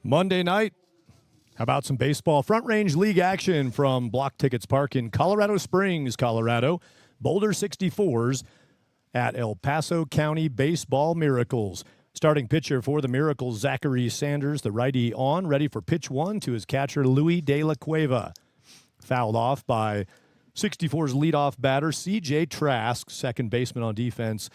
Monday night, how about some baseball? Front Range League action from Blocktickets Park in Colorado Springs, Colorado. Boulder 64's at El Paso County Baseball Miracles. Starting pitcher for the Miracles, Zachary Sanders, the righty on, ready for pitch one to his catcher, Luis de la Cueva. Fouled off by 64's leadoff batter, C.J. Trask, second baseman on defense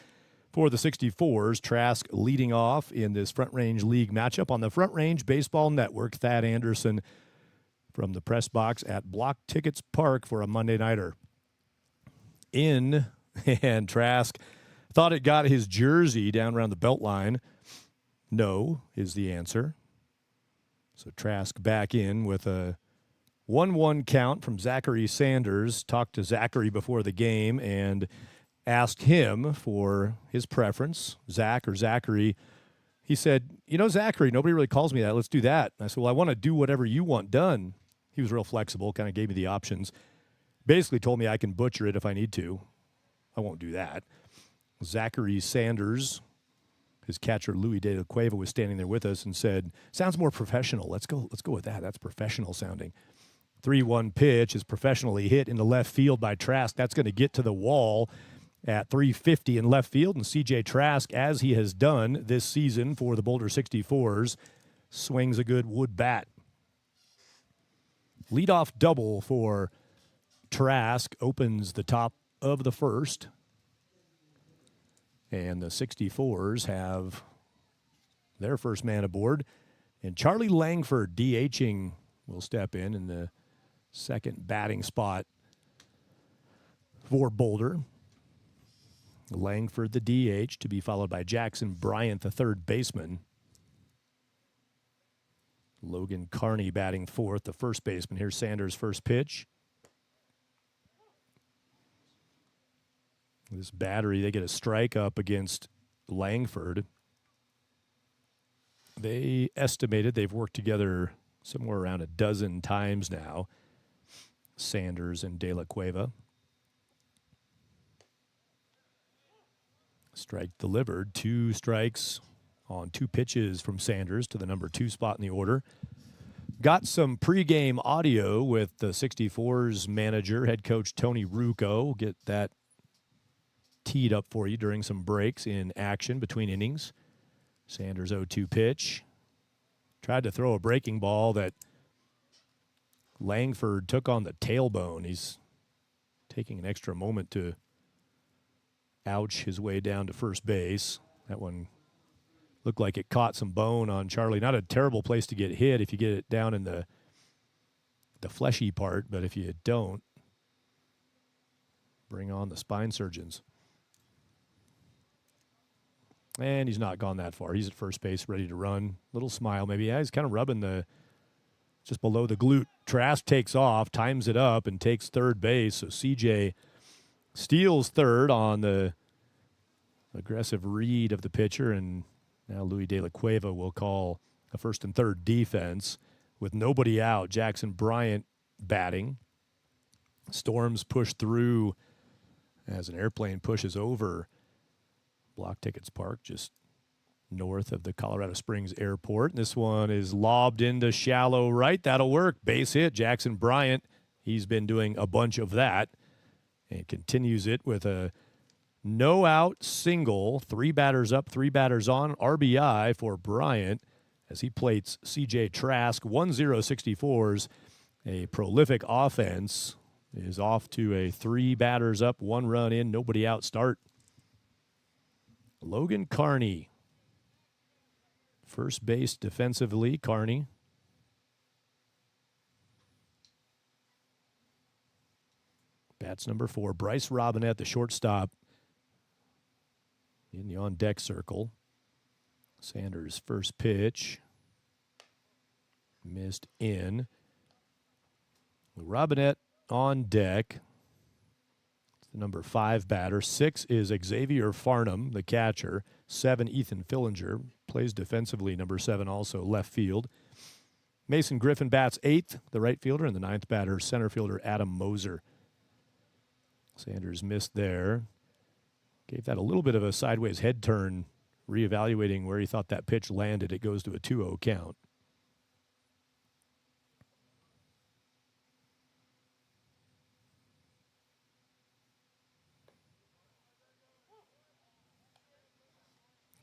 for the 64's. Trask leading off in this Front Range League matchup on the Front Range Baseball Network. Thad Anderson from the press box at Blocktickets Park for a Monday nighter. In, and Trask thought it got his jersey down around the belt line. No is the answer. So Trask back in with a 1-1 count from Zachary Sanders. Talked to Zachary before the game and asked him for his preference, Zach or Zachary. He said, Zachary, nobody really calls me that. Let's do that. And I said, well, I want to do whatever you want done. He was real flexible, kind of gave me the options. Basically told me I can butcher it if I need to. I won't do that. Zachary Sanders, his catcher, Luis de la Cueva, was standing there with us and said, sounds more professional. Let's go with that. That's professional sounding. 3-1 pitch is professionally hit into left field by Trask. That's going to get to the wall at 350 in left field, and C.J. Trask, as he has done this season for the Boulder 64's, swings a good wood bat. Leadoff double for Trask opens the top of the first, and the 64's have their first man aboard, and Charlie Langford, DHing, will step in the second batting spot for Boulder. Langford, the DH, to be followed by Jackson Bryant, the third baseman. Logan Carney batting fourth, the first baseman. Here's Sanders' first pitch. This battery, they get a strike up against Langford. They estimated they've worked together somewhere around a dozen times now, Sanders and De La Cueva. Strike delivered. 2 strikes on 2 pitches from Sanders to the number 2 spot in the order. Got some pregame audio with the 64's manager, head coach Tony Rucco. Get that teed up for you during some breaks in action between innings. Sanders 0-2 pitch. Tried to throw a breaking ball that Langford took on the tailbone. He's taking an extra moment to ouch his way down to first base. That one looked like it caught some bone on Charlie. Not a terrible place to get hit if you get it down in the fleshy part, but if you don't, bring on the spine surgeons. And he's not gone that far. He's at first base, ready to run. Little smile maybe. Yeah, he's kind of rubbing just below the glute. Trask takes off, times it up, and takes third base. So CJ steals third on the aggressive read of the pitcher, and now Luis de la Cueva will call a first and third defense with nobody out. Jackson Bryant batting. Storms push through as an airplane pushes over Blocktickets Park, just north of the Colorado Springs Airport. This one is lobbed into shallow right. That'll work. Base hit. Jackson Bryant, he's been doing a bunch of that. And continues it with a no-out single. 3 batters up, 3 batters on. RBI for Bryant as he plates C.J. Trask. 1-0 64's. A prolific offense is off to a 3 batters up, 1 run in, nobody out start. Logan Carney, first base defensively. Carney. Bats number 4. Bryce Robinette, the shortstop, in the on-deck circle. Sanders' first pitch. Missed in. Robinette on deck. The number 5 batter. 6 is Xavier Farnham, the catcher. 7, Ethan Fillinger. Plays defensively, number 7, also left field. Mason Griffin bats 8th, the right fielder, and the 9th batter, center fielder Adam Moser. Sanders missed there. Gave that a little bit of a sideways head turn, reevaluating where he thought that pitch landed. It goes to a 2-0 count.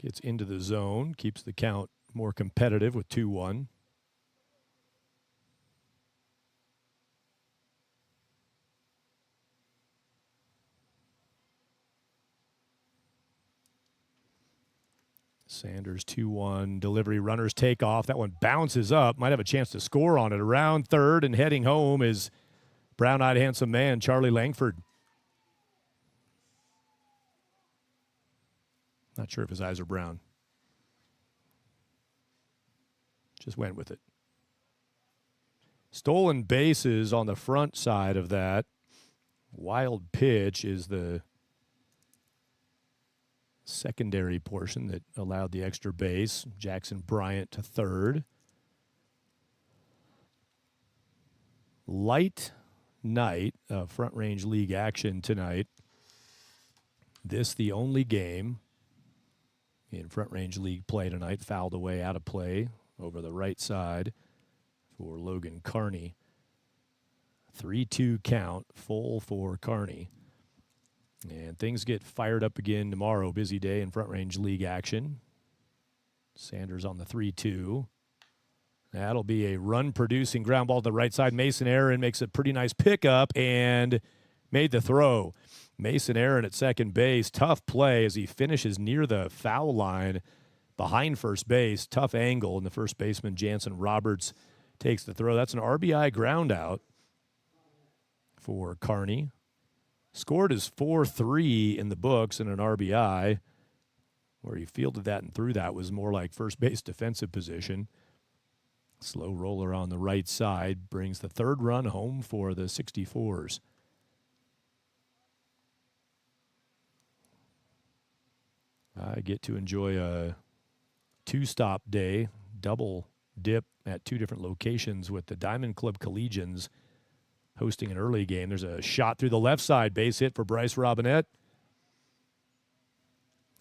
Gets into the zone, keeps the count more competitive with 2-1. Sanders 2-1. Delivery, runners take off. That one bounces up. Might have a chance to score on it. Around third and heading home is brown-eyed handsome man, Charlie Langford. Not sure if his eyes are brown. Just went with it. Stolen bases on the front side of that. Wild pitch is the secondary portion that allowed the extra base. Jackson Bryant to third. Light night of Front Range League action tonight. This the only game in Front Range League play tonight. Fouled away out of play over the right side for Logan Carney. 3-2 count, full for Carney. And things get fired up again tomorrow. Busy day in Front Range League action. Sanders on the 3-2. That'll be a run-producing ground ball to the right side. Mason Aaron makes a pretty nice pickup and made the throw. Mason Aaron at second base. Tough play as he finishes near the foul line behind first base. Tough angle, and the first baseman, Jansen Roberts, takes the throw. That's an RBI ground out for Carney. Scored his 4-3 in the books and an RBI. Where he fielded that and threw that was more like first base defensive position. Slow roller on the right side brings the third run home for the 64's. I get to enjoy a two-stop day, double dip at two different locations with the Diamond Club Collegians hosting an early game. There's a shot through the left side, base hit for Bryce Robinette.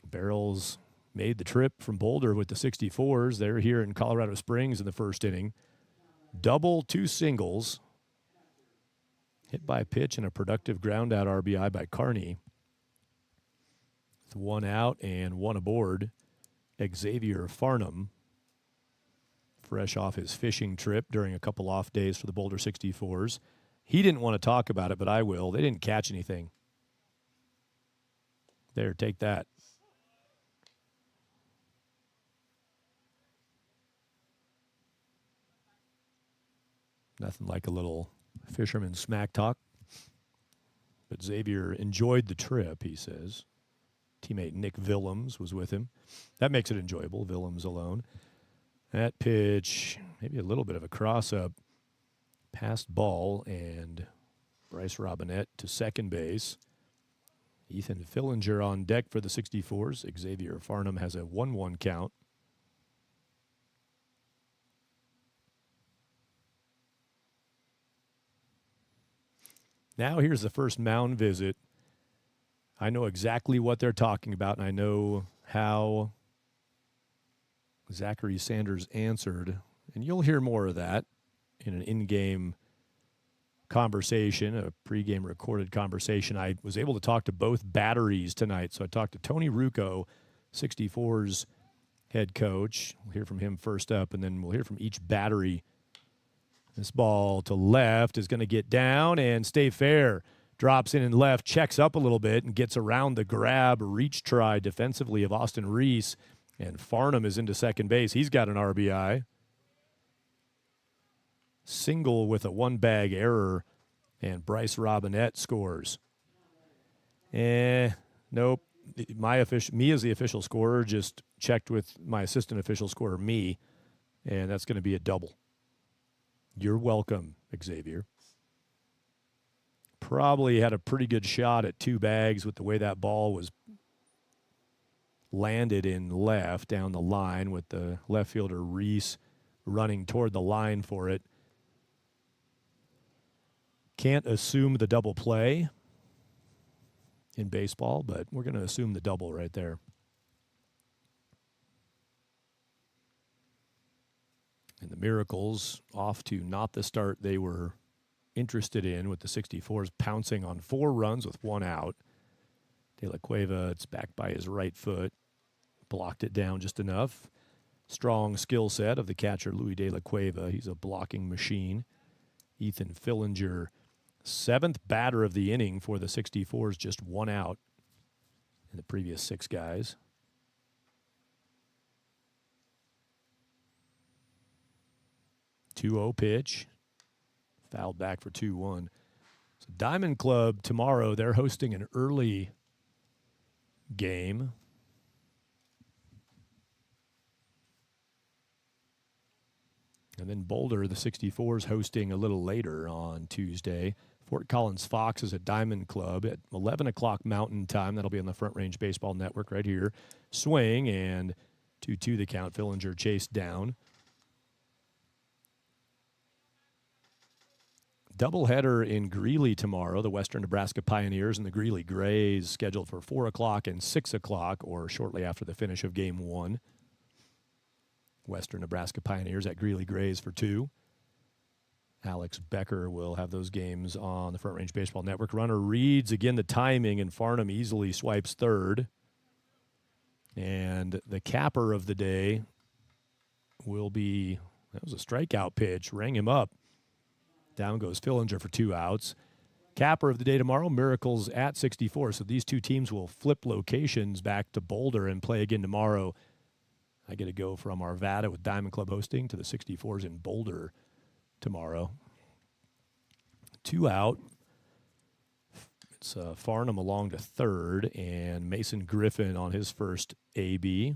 Barrels made the trip from Boulder with the 64's. They're here in Colorado Springs in the first inning. Double, two singles. Hit by a pitch and a productive ground out RBI by Carney. With one out and one aboard, Xavier Farnham, fresh off his fishing trip during a couple off days for the Boulder 64's. He didn't want to talk about it, but I will. They didn't catch anything. There, take that. Nothing like a little fisherman smack talk. But Xavier enjoyed the trip, he says. Teammate Nick Willems was with him. That makes it enjoyable, Willems alone. That pitch, maybe a little bit of a cross-up. Passed ball, and Bryce Robinette to second base. Ethan Fillinger on deck for the 64's. Xavier Farnham has a 1-1 count. Now here's the first mound visit. I know exactly what they're talking about, and I know how Zachary Sanders answered. And you'll hear more of that in an in-game conversation, a pregame recorded conversation. I was able to talk to both batteries tonight. So I talked to Tony Rucco, 64's head coach. We'll hear from him first up, and then we'll hear from each battery. This ball to left is going to get down and stay fair. Drops in and left, checks up a little bit, and gets around the grab, reach try defensively of Austin Reese. And Farnham is into second base. He's got an RBI. Single with a one-bag error, and Bryce Robinette scores. Nope. Me as the official scorer just checked with my assistant official scorer, me, and that's going to be a double. You're welcome, Xavier. Probably had a pretty good shot at two bags with the way that ball was landed in left down the line with the left fielder Reese running toward the line for it. Can't assume the double play in baseball, but we're going to assume the double right there. And the Miracles off to not the start they were interested in, with the 64's pouncing on 4 runs with 1 out. De La Cueva, it's back by his right foot. blocked it down just enough. Strong skill set of the catcher, Louis De La Cueva. He's a blocking machine. Ethan Fillinger, 7th batter of the inning for the 64's, just 1 out in the previous 6 guys. Two-0 pitch. Fouled back for 2-1. So Diamond Club tomorrow, they're hosting an early game. And then Boulder, the 64's, hosting a little later on Tuesday. Fort Collins Fox is at Diamond Club at 11 o'clock Mountain Time. That'll be on the Front Range Baseball Network right here. Swing and 2-2 the count. Fillinger chased down. Doubleheader in Greeley tomorrow. The Western Nebraska Pioneers and the Greeley Grays scheduled for 4 o'clock and 6 o'clock, or shortly after the finish of Game 1. Western Nebraska Pioneers at Greeley Grays for 2. Alex Becker will have those games on the Front Range Baseball Network. Runner reads again the timing, and Farnham easily swipes third. And the capper of the day will be, that was a strikeout pitch, rang him up. Down goes Fillinger for 2 outs. Capper of the day tomorrow, Miracles at 64. So these two teams will flip locations back to Boulder and play again tomorrow. I get to go from Arvada with Diamond Club hosting to the 64's in Boulder tomorrow. 2 out. It's Farnham along to third, and Mason Griffin on his first AB.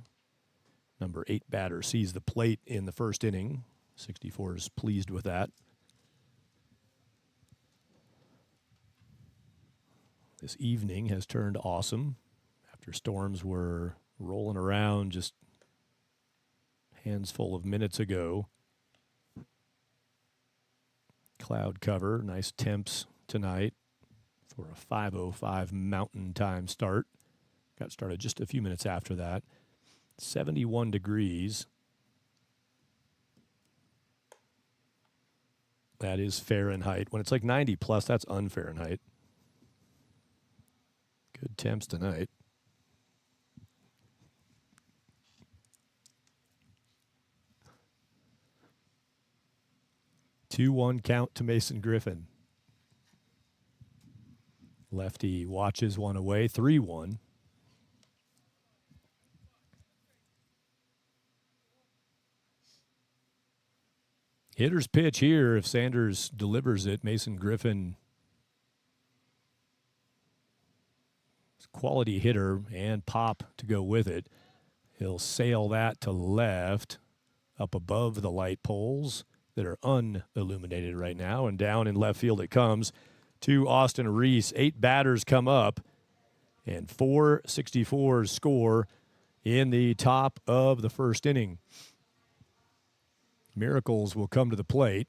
Number 8 batter sees the plate in the first inning. 64's pleased with that. This evening has turned awesome after storms were rolling around just hands full of minutes ago. Cloud cover, nice temps tonight for a 5:05 Mountain Time start. Got started just a few minutes after that. 71 degrees. That is Fahrenheit. When it's like 90 plus, that's un-Fahrenheit. Good temps tonight. Two-one count to Mason Griffin. Lefty watches one away, 3-1. Hitter's pitch here. If Sanders delivers it, Mason Griffin, quality hitter and pop to go with it. He'll sail that to left up above the light poles that are unilluminated right now, and down in left field it comes to Austin Reese. 8 batters come up, and 4 64's score in the top of the first inning. Miracles will come to the plate.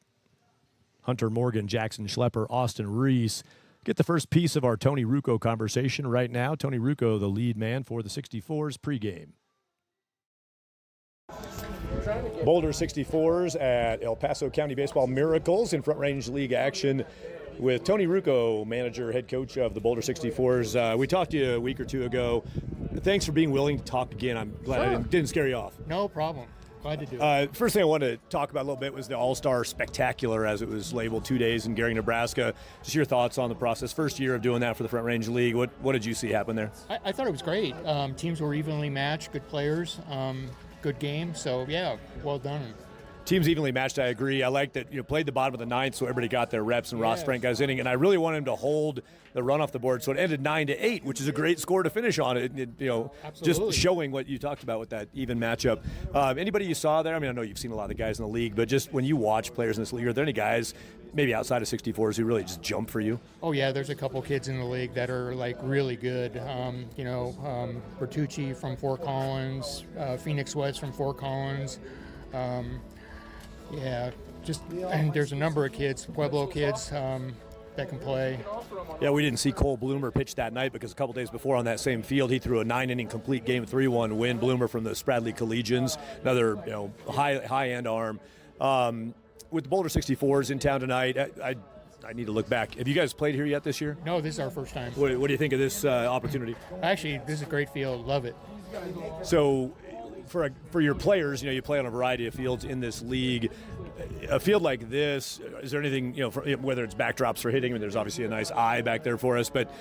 Hunter Morgan, Jackson Schlepper, Austin Reese. Get the first piece of our Tony Rucco conversation right now. Tony Rucco, the lead man for the 64's pregame. Boulder 64's at El Paso County Baseball Miracles in Front Range League action with Tony Rucco, manager, head coach of the Boulder 64's. We talked to you a week or two ago. Thanks for being willing to talk again. I'm glad I didn't scare you off. No problem. Glad to do it. First thing I wanted to talk about a little bit was the All-Star Spectacular, as it was labeled, 2 days in Gehring, Nebraska. Just your thoughts on the process. First year of doing that for the Front Range League. What did you see happen there? I thought it was great. Teams were evenly matched, good players, good game. So, yeah, well done. Teams evenly matched, I agree. I like that you played the bottom of the ninth, so everybody got their reps, and Ross Frank got his inning. And I really wanted him to hold the run off the board, so it ended 9-8, which is a great score to finish on. Just showing what you talked about with that even matchup. Anybody you saw there? I mean, I know you've seen a lot of the guys in the league, but just when you watch players in this league, are there any guys maybe outside of 64's who really just jump for you? Oh, yeah, there's a couple kids in the league that are, like, really good. Bertucci from Fort Collins, Phoenix West from Fort Collins. And there's a number of kids, Pueblo kids, that can play. Yeah, we didn't see Cole Bloomer pitch that night because a couple days before on that same field, he threw a 9-inning complete game, 3-1 win. Bloomer from the Spradley Collegians, another high-end arm. With the Boulder 64's in town tonight, I need to look back. Have you guys played here yet this year? No, this is our first time. What do you think of this opportunity? Actually, this is a great field. Love it. So for your players, you play on a variety of fields in this league. A field like this, is there anything, whether it's backdrops for hitting, there's obviously a nice eye back there for us, but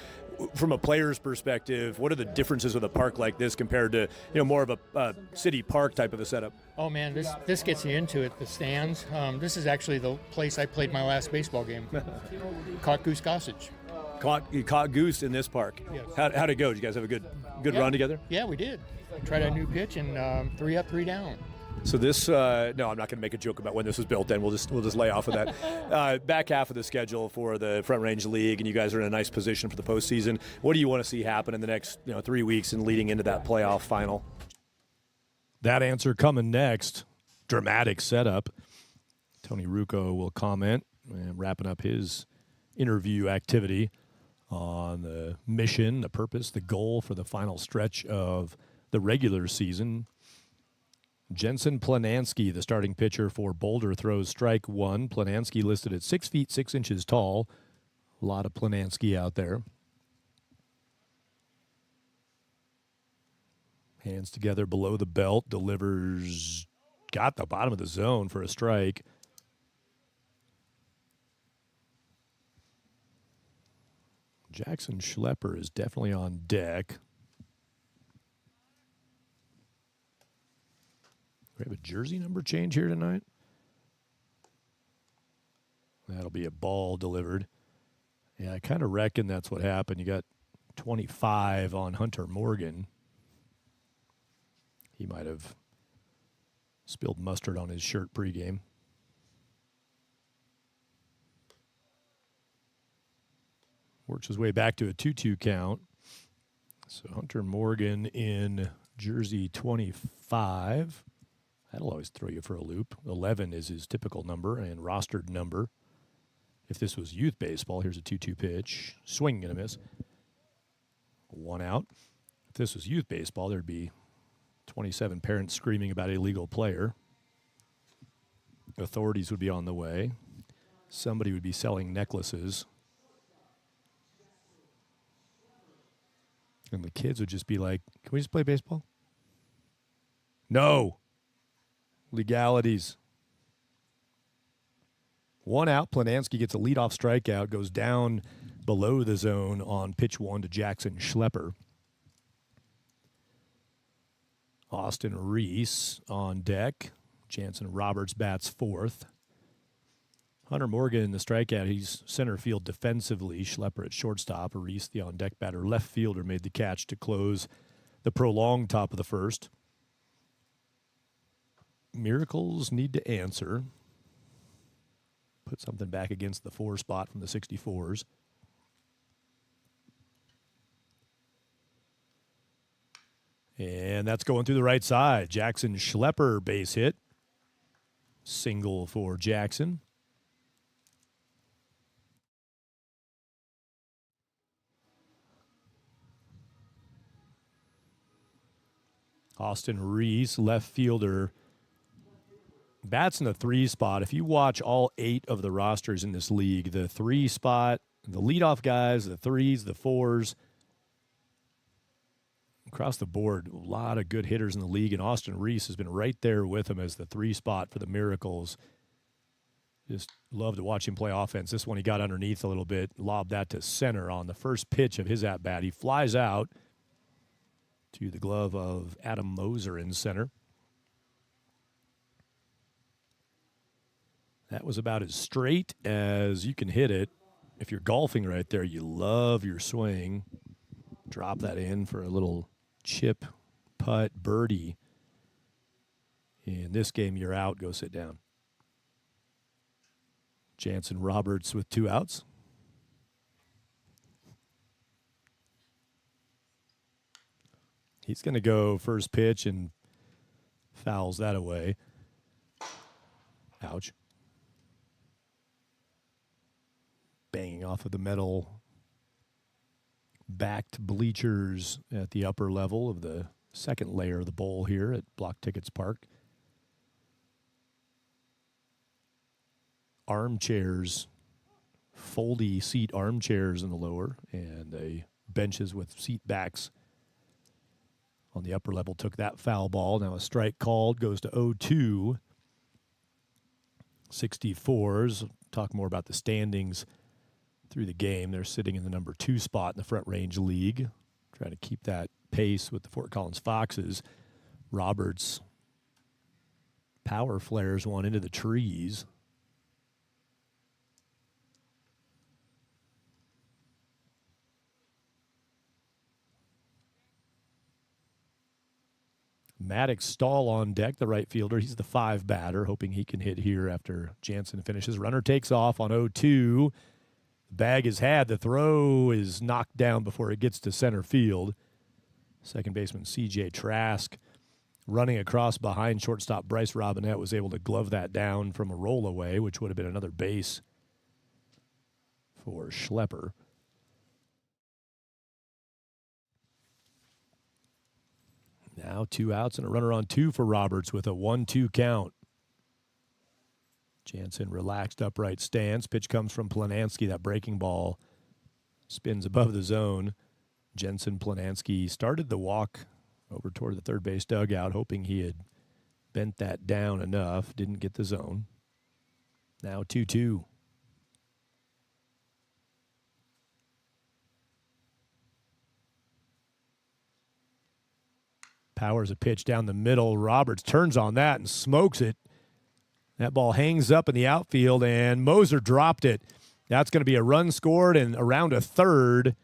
from a player's perspective, what are the differences with a park like this compared to, more of a city park type of a setup? Oh man, this gets you into it. The stands. This is actually the place I played my last baseball game. Caught Goose Gossage. You caught goose in this park. Yes. How'd it go? Did you guys have a good run together? Yeah, we did. Tried a new pitch and 3 up, 3 down. So this, no, I'm not going to make a joke about when this was built. Then we'll just lay off of that. Back half of the schedule for the Front Range League, and you guys are in a nice position for the postseason. What do you want to see happen in the next 3 weeks and leading into that playoff final? That answer coming next. Dramatic setup. Tony Rucco will comment, and wrapping up his interview activity on the mission, the purpose, the goal for the final stretch of the regular season. Jensen Planansky, the starting pitcher for Boulder, throws strike one. Planansky listed at 6 feet 6 inches tall. A lot of Planansky out there. Hands together below the belt, delivers, got the bottom of the zone for a strike. Jackson Schlepper is definitely on deck. We have a jersey number change here tonight. That'll be a ball delivered. Yeah, I kind of reckon that's what happened. You got 25 on Hunter Morgan. He might have spilled mustard on his shirt pregame. Works his way back to a 2-2 count. So Hunter Morgan in jersey 25. That'll always throw you for a loop. 11 is his typical number and rostered number. If this was youth baseball, here's a 2-2 pitch. Swing and a miss. 1 out. If this was youth baseball, there'd be 27 parents screaming about illegal player. Authorities would be on the way. Somebody would be selling necklaces. And the kids would just be like, can we just play baseball? No. Legalities. 1 out. Planansky gets a leadoff strikeout, goes down below the zone on pitch 1 to Jackson Schlepper. Austin Reese on deck. Jansen Roberts bats 4th. Hunter Morgan, the strikeout, he's center field defensively. Schlepper at shortstop. Reese, the on-deck batter, left fielder, made the catch to close the prolonged top of the first. Miracles need to answer. Put something back against the 4 spot from the 64's. And that's going through the right side. Jackson Schlepper base hit. Single for Jackson. Austin Reese, left fielder, bats in the 3 spot. If you watch all 8 of the rosters in this league, the 3 spot, the leadoff guys, the 3s, the 4s, across the board, a lot of good hitters in the league, and Austin Reese has been right there with him as the 3 spot for the Miracles. Just love to watch him play offense. This one he got underneath a little bit, lobbed that to center on the first pitch of his at-bat. He flies out to the glove of Adam Moser in center. That was about as straight as you can hit it. If you're golfing right there, you love your swing. Drop that in for a little chip, putt, birdie. In this game, you're out. Go sit down. Jansen Roberts with 2 outs. He's going to go first pitch and fouls that away. Ouch. Banging off of the metal backed bleachers at the upper level of the second layer of the bowl here at Blocktickets Park. Armchairs, foldy seat armchairs in the lower, and the benches with seat backs on the upper level took that foul ball. Now a strike called, goes to 0-2. 64's. Talk more about the standings through the game. They're sitting in the number 2 spot in the Front Range League, trying to keep that pace with the Fort Collins Foxes. Roberts power flares one into the trees. Maddox Stahl on deck, the right fielder. He's the 5 batter, hoping he can hit here after Jansen finishes. Runner takes off on 0-2. The bag is had. The throw is knocked down before it gets to center field. Second baseman C.J. Trask running across behind shortstop Bryce Robinette was able to glove that down from a roll away, which would have been another base for Schlepper. Now 2 outs and a runner on 2 for Roberts with a 1-2 count. Jansen relaxed upright stance. Pitch comes from Planansky. That breaking ball spins above the zone. Jensen Planansky started the walk over toward the third base dugout, hoping he had bent that down enough. Didn't get the zone. Now 2-2. Powers a pitch down the middle. Roberts turns on that and smokes it. That ball hangs up in the outfield, and Moser dropped it. That's going to be a run scored, and around a third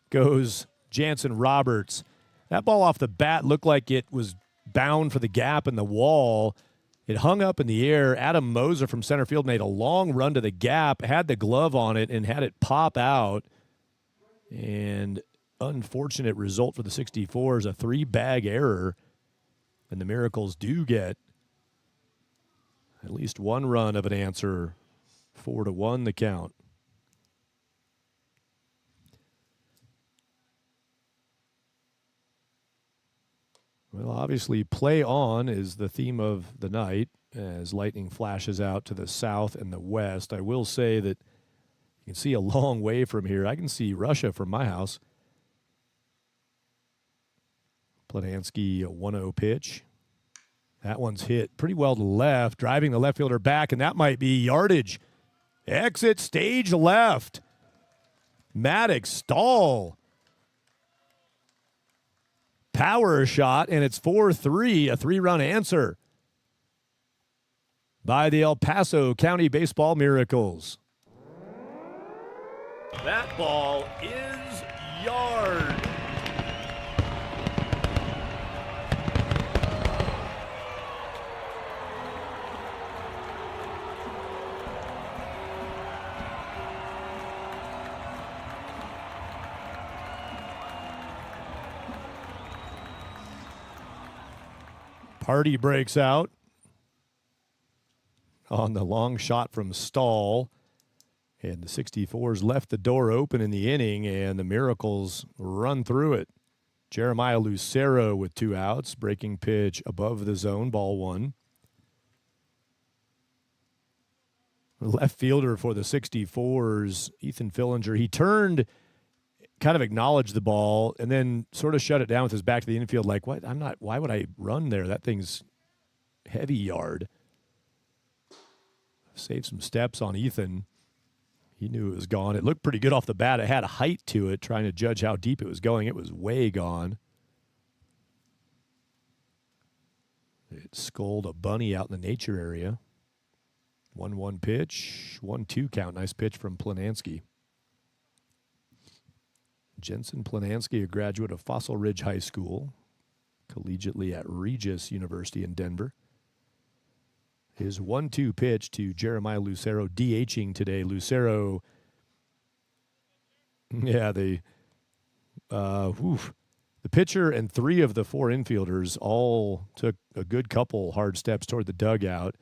goes Jansen Roberts. That ball off the bat looked like it was bound for the gap in the wall. It hung up in the air. Adam Moser from center field made a long run to the gap, had the glove on it, and had it pop out. And unfortunate result for the 64's, a 3-bag error. And the Miracles do get at least one run of an answer. 4-1 the count. Well, obviously, play on is the theme of the night as lightning flashes out to the south and the west. I will say that you can see a long way from here. I can see Russia from my house. Planansky, a 1-0 pitch. That one's hit pretty well to left, driving the left fielder back, and that might be yardage. Exit stage left. Maddox Stahl. Power shot, and it's 4-3, a 3-run answer by the El Paso County Baseball Miracles. That ball is yard. Party breaks out on the long shot from Stahl. And the 64's left the door open in the inning, and the Miracles run through it. Jeremiah Lucero with 2 outs. Breaking pitch above the zone, ball 1. Left fielder for the 64's, Ethan Fillinger. He turned, kind of acknowledged the ball, and then sort of shut it down with his back to the infield like, what? Why would I run there? That thing's heavy yard. Saved some steps on Ethan. He knew it was gone. It looked pretty good off the bat. It had a height to it, trying to judge how deep it was going. It was way gone. It sculled a bunny out in the nature area. 1-1 pitch, 1-2 count. Nice pitch from Planansky. Jensen Planansky, a graduate of Fossil Ridge High School, collegiately at Regis University in Denver. His 1-2 pitch to Jeremiah Lucero, DHing today. Lucero, the pitcher and 3 of the 4 infielders all took a good couple hard steps toward the dugout.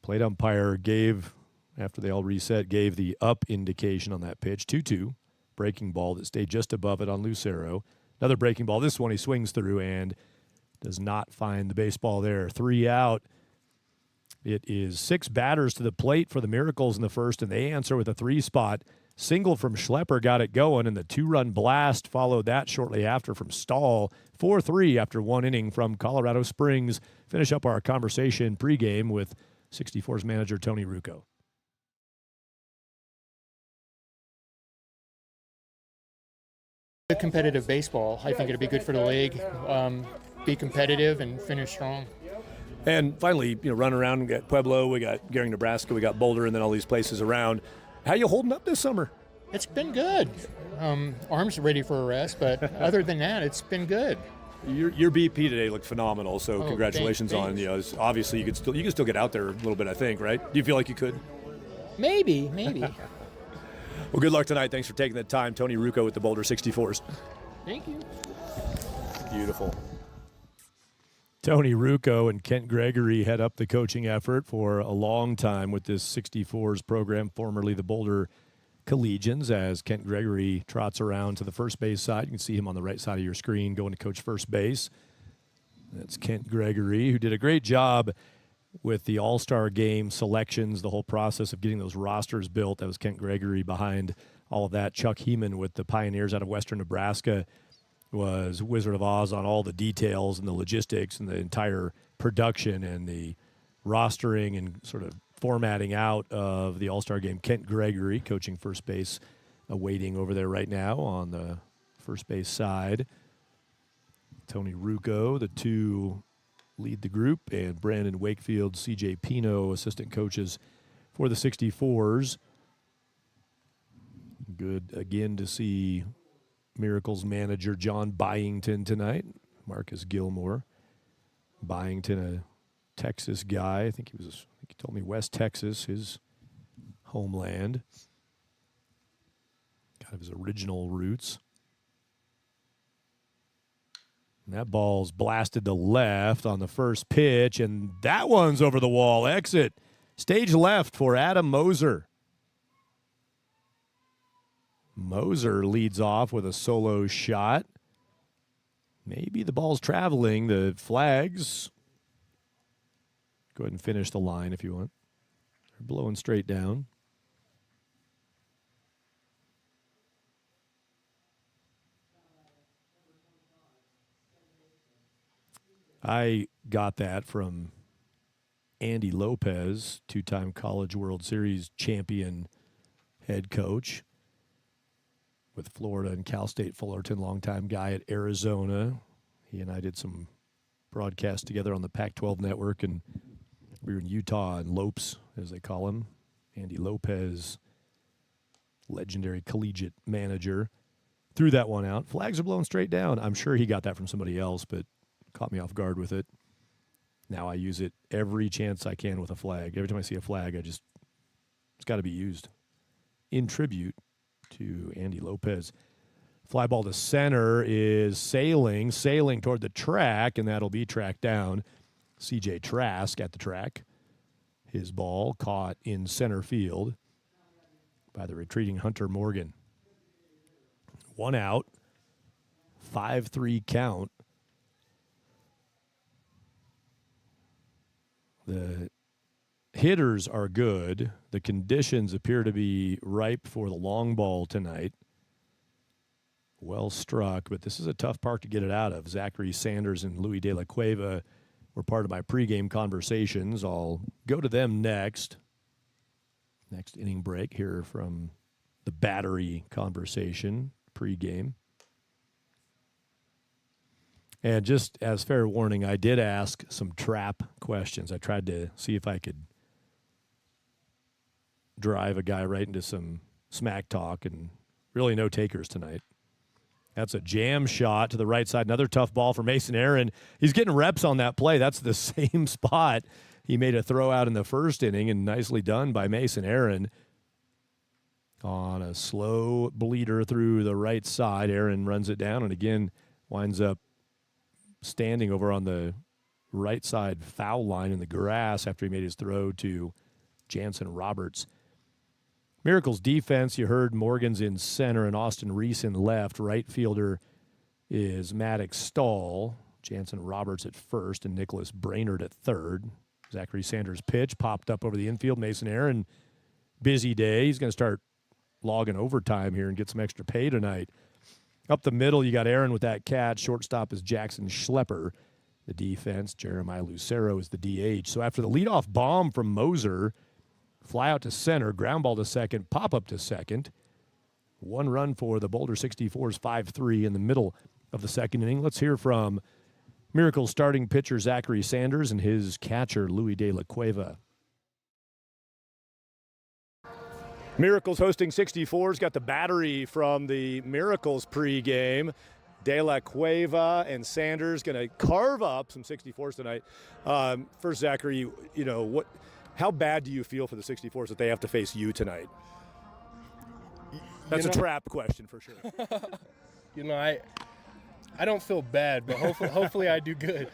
Plate umpire gave, after they all reset, gave the up indication on that pitch. 2-2, breaking ball that stayed just above it on Lucero. Another breaking ball. This one he swings through and does not find the baseball there. 3 out. It is 6 batters to the plate for the Miracles in the first, and they answer with a 3 spot. Single from Schlepper got it going, and the 2-run blast followed that shortly after from Stahl. 4-3 after 1 inning from Colorado Springs. Finish up our conversation pregame with 64's manager Tony Ruocco. Competitive baseball. I think it'd be good for the league. Be competitive and finish strong. And finally, run around. We got Pueblo, we got Gering, Nebraska, we got Boulder, and then all these places around. How you holding up this summer? It's been good. Arms are ready for a rest, but other than that, it's been good. Your BP today looked phenomenal, so congratulations thanks. on. Obviously you can still get out there a little bit, I think, right? Do you feel like you could? Maybe. Well, good luck tonight. Thanks for taking the time. Tony Ruocco with the Boulder 64's. Thank you. Beautiful. Tony Ruocco and Kent Gregory head up the coaching effort for a long time with this 64's program, formerly the Boulder Collegians, as Kent Gregory trots around to the first base side. You can see him on the right side of your screen going to coach first base. That's Kent Gregory, who did a great job with the All-Star Game selections, the whole process of getting those rosters built. That was Kent Gregory behind all of that. Chuck Heeman with the Pioneers out of western Nebraska was Wizard of Oz on all the details and the logistics and the entire production and the rostering and sort of formatting out of the All-Star Game. Kent Gregory coaching first base, awaiting over there right now on the first base side. Tony Ruocco, the two lead the group, and Brandon Wakefield, C.J. Pino, assistant coaches for the 64's. Good again to see Miracles manager John Byington tonight. Marcus Gilmore. Byington, a Texas guy. I think he told me West Texas, his homeland. Kind of his original roots. And that ball's blasted to left on the first pitch, and that one's over the wall. Exit. Stage left for Adam Moser. Moser leads off with a solo shot. Maybe the ball's traveling. The flags. Go ahead and finish the line if you want. They're blowing straight down. I got that from Andy Lopez, two-time College World Series champion head coach with Florida and Cal State Fullerton, longtime guy at Arizona. He and I did some broadcasts together on the Pac-12 network, and we were in Utah and Lopes, as they call him. Andy Lopez, legendary collegiate manager, threw that one out. Flags are blowing straight down. I'm sure he got that from somebody else, but caught me off guard with it. Now I use it every chance I can with a flag. Every time I see a flag, it's got to be used in tribute to Andy Lopez. Fly ball to center is sailing toward the track, and that'll be tracked down. C.J. Trask at the track. His ball caught in center field by the retreating Hunter Morgan. 1 out, 5-3 count. The hitters are good. The conditions appear to be ripe for the long ball tonight. Well struck, but this is a tough park to get it out of. Zachary Sanders and Louis De La Cueva were part of my pregame conversations. I'll go to them next. Next inning break here from the Battery conversation pregame. And just as fair warning, I did ask some trap questions. I tried to see if I could drive a guy right into some smack talk, and really no takers tonight. That's a jam shot to the right side. Another tough ball for Mason Aaron. He's getting reps on that play. That's the same spot he made a throw out in the first inning, and nicely done by Mason Aaron. On a slow bleeder through the right side, Aaron runs it down and again winds up standing over on the right side foul line in the grass after he made his throw to Jansen Roberts. Miracles defense, you heard Morgan's in center and Austin Reese in left. Right fielder is Maddox Stahl, Jansen Roberts at first, and Nicholas Brainerd at third. Zachary Sanders' pitch popped up over the infield. Mason Aaron, busy day. He's going to start log in overtime here and get some extra pay tonight. Up the middle, you got Aaron with that catch. Shortstop is Jackson Schlepper. The defense, Jeremiah Lucero is the DH. So after the leadoff bomb from Moser, fly out to center, ground ball to second, pop up to second. 1 run for the Boulder 64's 5-3 in the middle of the second inning. Let's hear from Miracles starting pitcher Zachary Sanders and his catcher Louis De La Cueva. Miracles hosting 64's, got the battery from the Miracles pregame. De La Cueva and Sanders going to carve up some 64's tonight. First, Zachary, how bad do you feel for the 64's that they have to face you tonight? That's a trap question for sure. I don't feel bad, but hopefully I do good.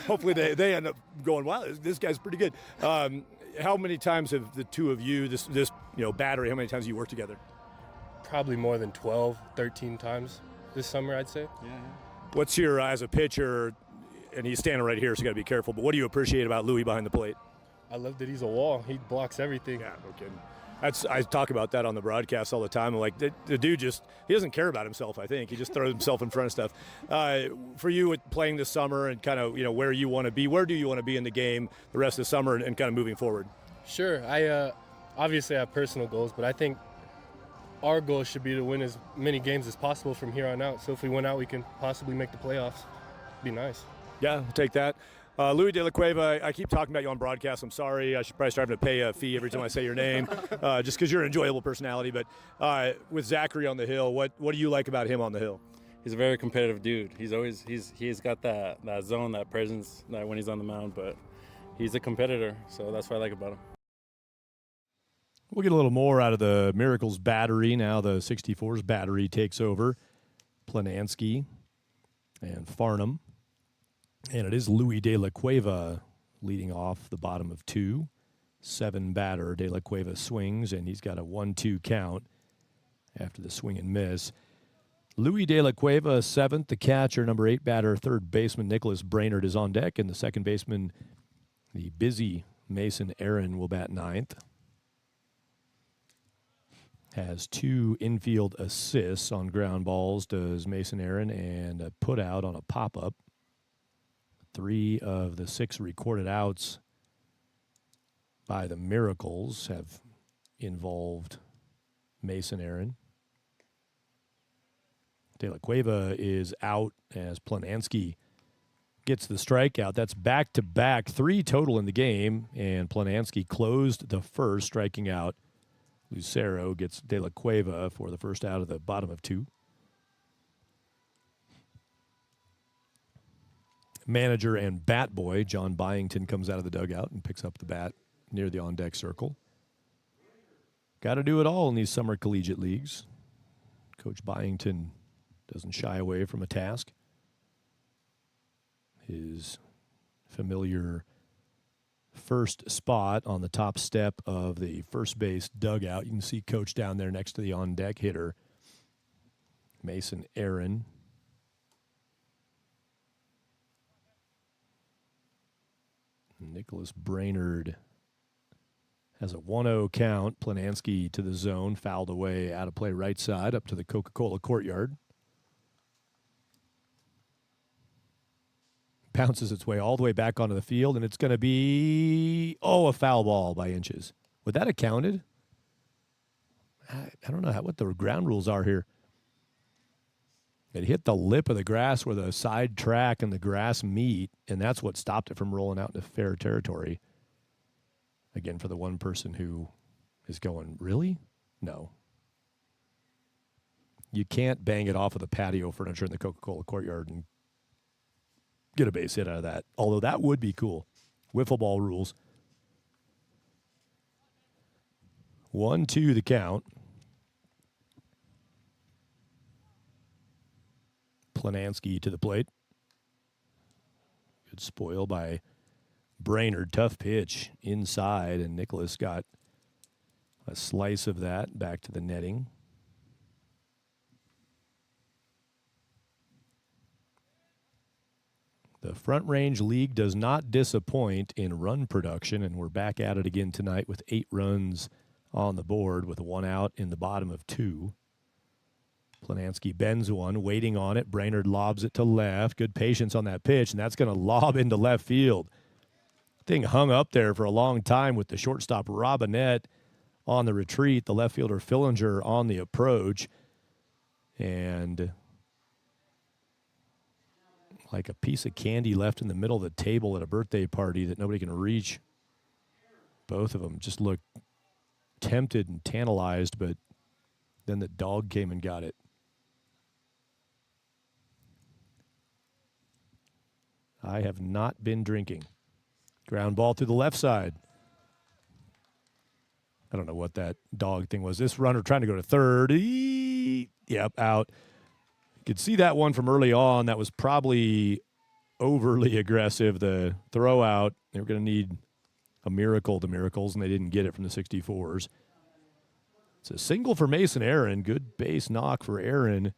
Hopefully they end up going, wow, this guy's pretty good. How many times have the two of you, this battery, how many times have you worked together? Probably more than 12, 13 times this summer, I'd say. Yeah. What's your, as a pitcher, and he's standing right here, so you got to be careful, but what do you appreciate about Louis behind the plate? I love that he's a wall. He blocks everything. Yeah, no kidding. I talk about that on the broadcast all the time. I'm like, the dude he doesn't care about himself, I think. He just throws himself in front of stuff. For you with playing this summer and kind of, where you want to be, where do you want to be in the game the rest of the summer and kind of moving forward? Sure. I obviously have personal goals, but I think our goal should be to win as many games as possible from here on out. So if we win out, we can possibly make the playoffs. It'd be nice. Yeah, we'll take that. Louis De La Cueva, I keep talking about you on broadcast. I'm sorry. I should probably start having to pay a fee every time I say your name, just because you're an enjoyable personality. But with Zachary on the hill, what do you like about him on the hill? He's a very competitive dude. He's got that zone, that presence that when he's on the mound, but he's a competitor, so that's what I like about him. We'll get a little more out of the Miracles battery. Now the 64's battery takes over. Planansky and Farnham. And it is Louis De La Cueva leading off the bottom of 2. 7 batter. De La Cueva swings, and he's got a 1-2 count after the swing and miss. Louis De La Cueva, 7th. The catcher, number 8 batter, third baseman Nicholas Brainerd is on deck, and the second baseman, the busy Mason Aaron, will bat 9th. Has 2 infield assists on ground balls, does Mason Aaron, and a put out on a pop-up. 3 of the 6 recorded outs by the Miracles have involved Mason Aaron. De La Cueva is out as Planansky gets the strikeout. That's back-to-back, 3 total in the game, and Planansky closed the first, striking out. Lucero gets De La Cueva for the first out of the bottom of 2. Manager and bat boy John Byington comes out of the dugout and picks up the bat near the on-deck circle. Got to do it all in these summer collegiate leagues. Coach Byington doesn't shy away from a task. His familiar first spot on the top step of the first base dugout. You can see Coach down there next to the on-deck hitter, Mason Aaron. Nicholas Brainerd has a 1-0 count. Planansky to the zone, fouled away, out of play right side, up to the Coca-Cola courtyard. Bounces its way all the way back onto the field, and it's going to be, a foul ball by inches. Would that have counted? I don't know what the ground rules are here. It hit the lip of the grass where the side track and the grass meet, and that's what stopped it from rolling out into fair territory. Again, for the one person who is going, really? No. You can't bang it off of the patio furniture in the Coca-Cola courtyard and get a base hit out of that, although that would be cool. Wiffle ball rules. 1-2 the count. Planansky to the plate. Good spoil by Brainerd. Tough pitch inside, and Nicholas got a slice of that back to the netting. The Front Range League does not disappoint in run production, and we're back at it again tonight with 8 runs on the board with 1 out in the bottom of 2. Planansky bends one, waiting on it. Brainerd lobs it to left. Good patience on that pitch, and that's going to lob into left field. Thing hung up there for a long time with the shortstop Robinette on the retreat, the left fielder Fillinger on the approach, and like a piece of candy left in the middle of the table at a birthday party that nobody can reach. Both of them just looked tempted and tantalized, but then the dog came and got it. I have not been drinking. Ground ball to the left side. I don't know what that dog thing was. This runner trying to go to third. Yep, out. You could see that one from early on. That was probably overly aggressive. The throw out, they were going to need a miracle to miracles, and they didn't get it from the 64's. It's a single for Mason Aaron. Good base knock for Aaron.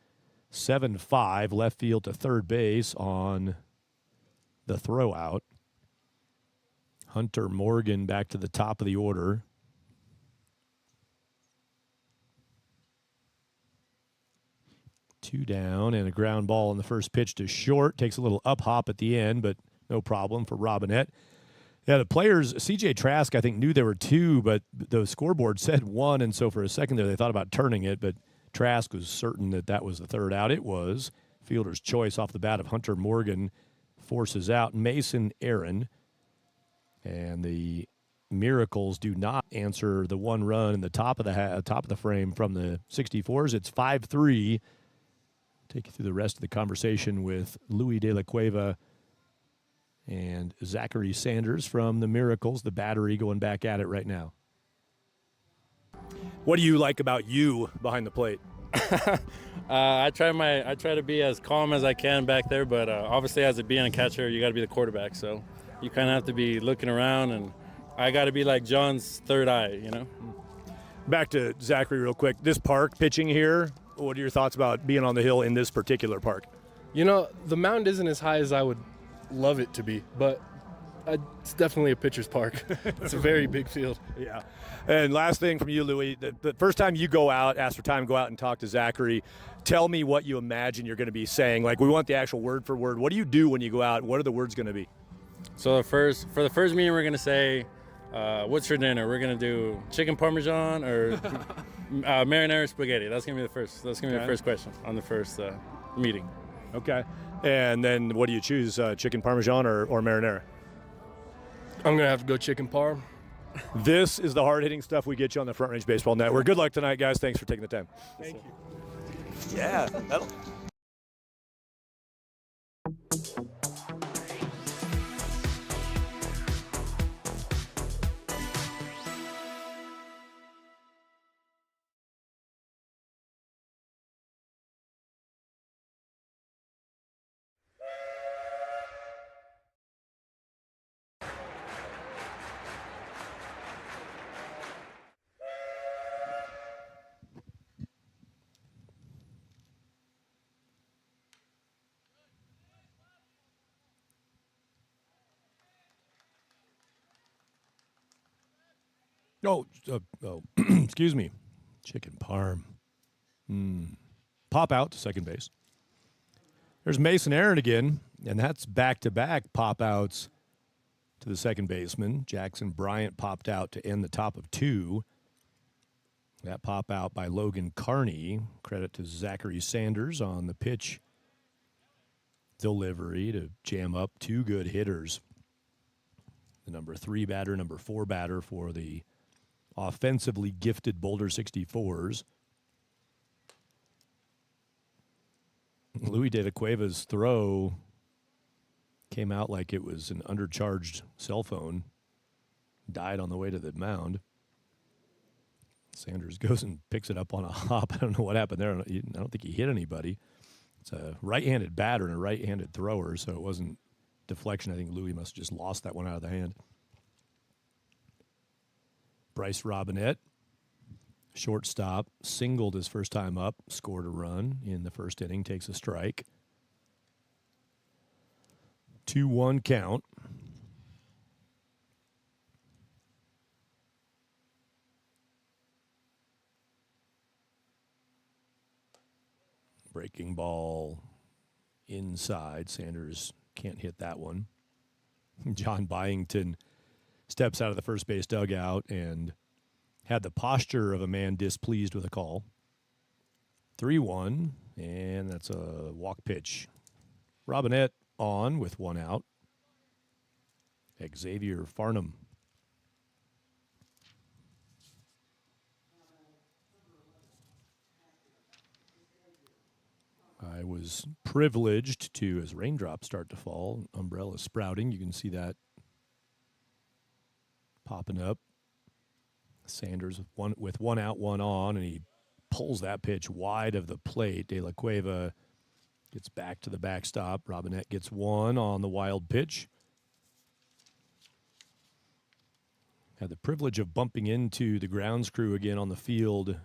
7-5, left field to third base on the throw out. Hunter Morgan back to the top of the order. Two down and a ground ball on the first pitch to short. Takes a little up hop at the end, but no problem for Robinette. Yeah, the players, C.J. Trask, I think, knew there were 2, but the scoreboard said 1, and so for a second there they thought about turning it, but Trask was certain that that was the third out. It was. Fielder's choice off the bat of Hunter Morgan forces out Mason Aaron, and the Miracles do not answer the 1 run in the top of the frame from the 64's. It's 5-3. Take you through the rest of the conversation with Louis De La Cueva and Zachary Sanders from the Miracles, the battery going back at it right now. What do you like about you behind the plate? I try to be as calm as I can back there, but obviously as being a catcher, you got to be the quarterback. So you kind of have to be looking around, and I got to be like John's third eye, you know. Back to Zachary real quick. This park pitching here, what are your thoughts about being on the hill in this particular park? You know, the mound isn't as high as I would love it to be, but it's definitely a pitcher's park. It's a very big field. Yeah. And last thing from you, Louis, the first time you go out, ask for time, go out and talk to Zachary, tell me what you imagine you're going to be saying. Like, we want the actual word for word. What do you do when you go out? What are the words going to be? So for the first meeting, we're going to say, what's for dinner? We're going to do chicken parmesan or marinara spaghetti. That's going to be the first. That's going to be the first question on the first meeting. Okay. And then what do you choose, chicken parmesan or marinara? I'm going to have to go chicken parm. This is the hard-hitting stuff we get you on the Front Range Baseball Network. Good luck tonight, guys. Thanks for taking the time. Thank you. Yeah. Excuse me. Chicken parm. Pop out to second base. There's Mason Aaron again, and that's back-to-back pop-outs to the second baseman. Jackson Bryant popped out to end the top of 2. That pop-out by Logan Carney. Credit to Zachary Sanders on the pitch delivery to jam up 2 good hitters. The number 3 batter, number 4 batter for the offensively gifted Boulder 64's. Louis De La Cueva's throw came out like it was an undercharged cell phone. Died on the way to the mound. Sanders goes and picks it up on a hop. I don't know what happened there. I don't think he hit anybody. It's a right-handed batter and a right-handed thrower, so it wasn't deflection. I think Louis must have just lost that one out of the hand. Bryce Robinette, shortstop, singled his first time up, scored a run in the first inning, takes a strike. 2-1 count. – Breaking ball inside. Sanders can't hit that one. John Byington steps out of the first base dugout and had the posture of a man displeased with a call. 3-1, and that's a walk pitch. Robinette on with one out. Xavier Farnham. I was privileged to, as raindrops start to fall, umbrella sprouting. You can see that popping up. Sanders with one out, one on, and he pulls that pitch wide of the plate. De La Cueva gets back to the backstop. Robinette gets one on the wild pitch. Had the privilege of bumping into the grounds crew again on the field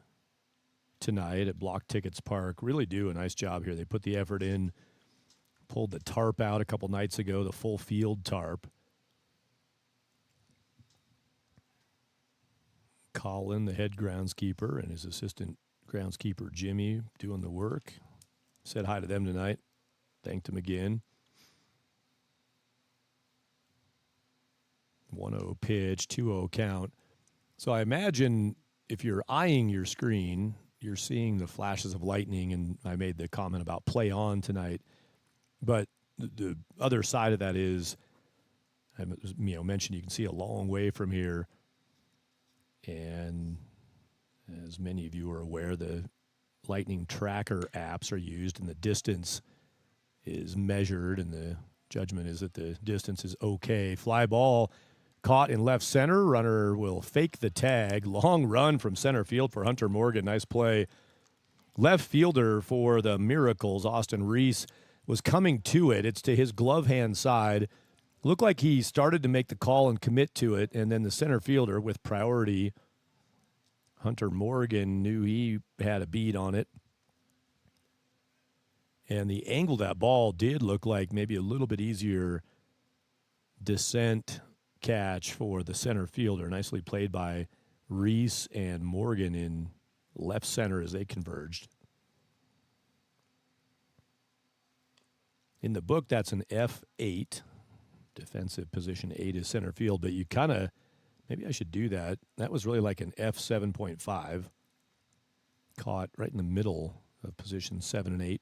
tonight at Blocktickets Park. Really do a nice job here. They put the effort in, pulled the tarp out a couple nights ago, the full field tarp. Colin, the head groundskeeper, and his assistant groundskeeper, Jimmy, doing the work. Said hi to them tonight. Thanked them again. 1-0 pitch, 2-0 count. So I imagine if you're eyeing your screen, you're seeing the flashes of lightning, and I made the comment about play on tonight. But the other side of that is, I mentioned you can see a long way from here. And as many of you are aware, the lightning tracker apps are used, and the distance is measured, and the judgment is that the distance is okay. Fly ball caught in left center. Runner will fake the tag. Long run from center field for Hunter Morgan. Nice play. Left fielder for the Miracles, Austin Reese, was coming to it. It's to his glove hand side. Looked like he started to make the call and commit to it, and then the center fielder with priority, Hunter Morgan, knew he had a bead on it. And the angle of that ball did look like maybe a little bit easier descent catch for the center fielder. Nicely played by Reese and Morgan in left center as they converged. In the book, that's an F8. Defensive position 8 is center field, but you kind of, maybe I should do that. That was really like an F7.5. Caught right in the middle of position 7 and 8.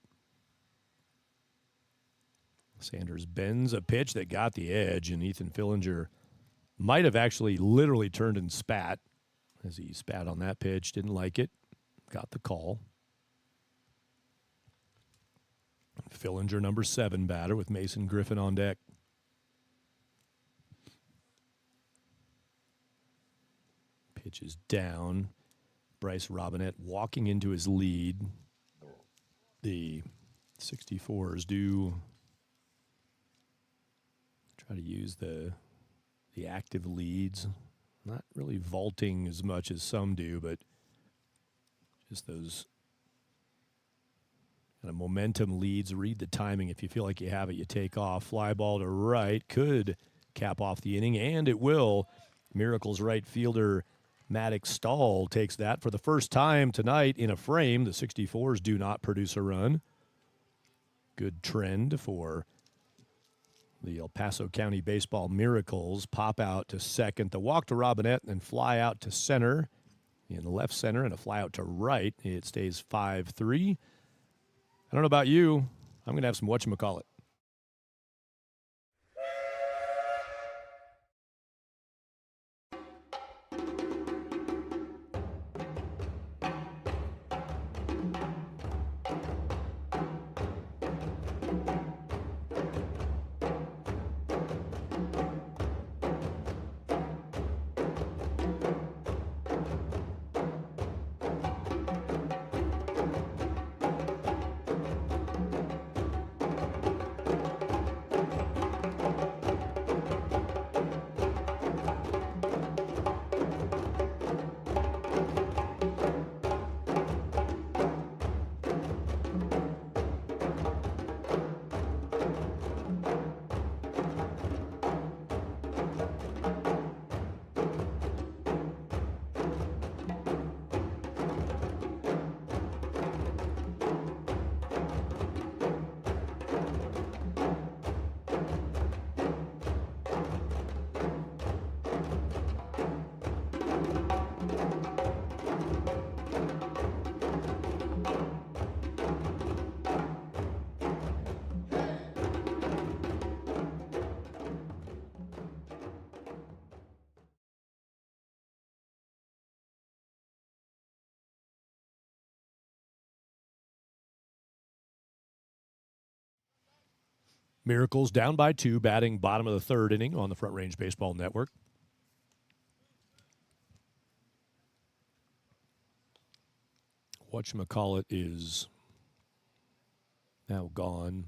Sanders bends a pitch that got the edge, and Ethan Fillinger might have actually literally turned and spat as he spat on that pitch. Didn't like it. Got the call. Fillinger, number 7 batter with Mason Griffin on deck. Pitch is down. Bryce Robinette walking into his lead. The 64's do try to use the active leads. Not really vaulting as much as some do, but just those kind of momentum leads. Read the timing. If you feel like you have it, you take off. Fly ball to right. Could cap off the inning, and it will. Miracles right fielder Maddox Stahl takes that for the first time tonight in a frame. The 64's do not produce a run. Good trend for the El Paso County Baseball Miracles. Pop out to second. The walk to Robinette and fly out to center. In the left center and a fly out to right. It stays 5-3. I don't know about you. I'm going to have some whatchamacallit. Miracles down by 2, batting bottom of the third inning on the Front Range Baseball Network. Whatchamacallit is now gone.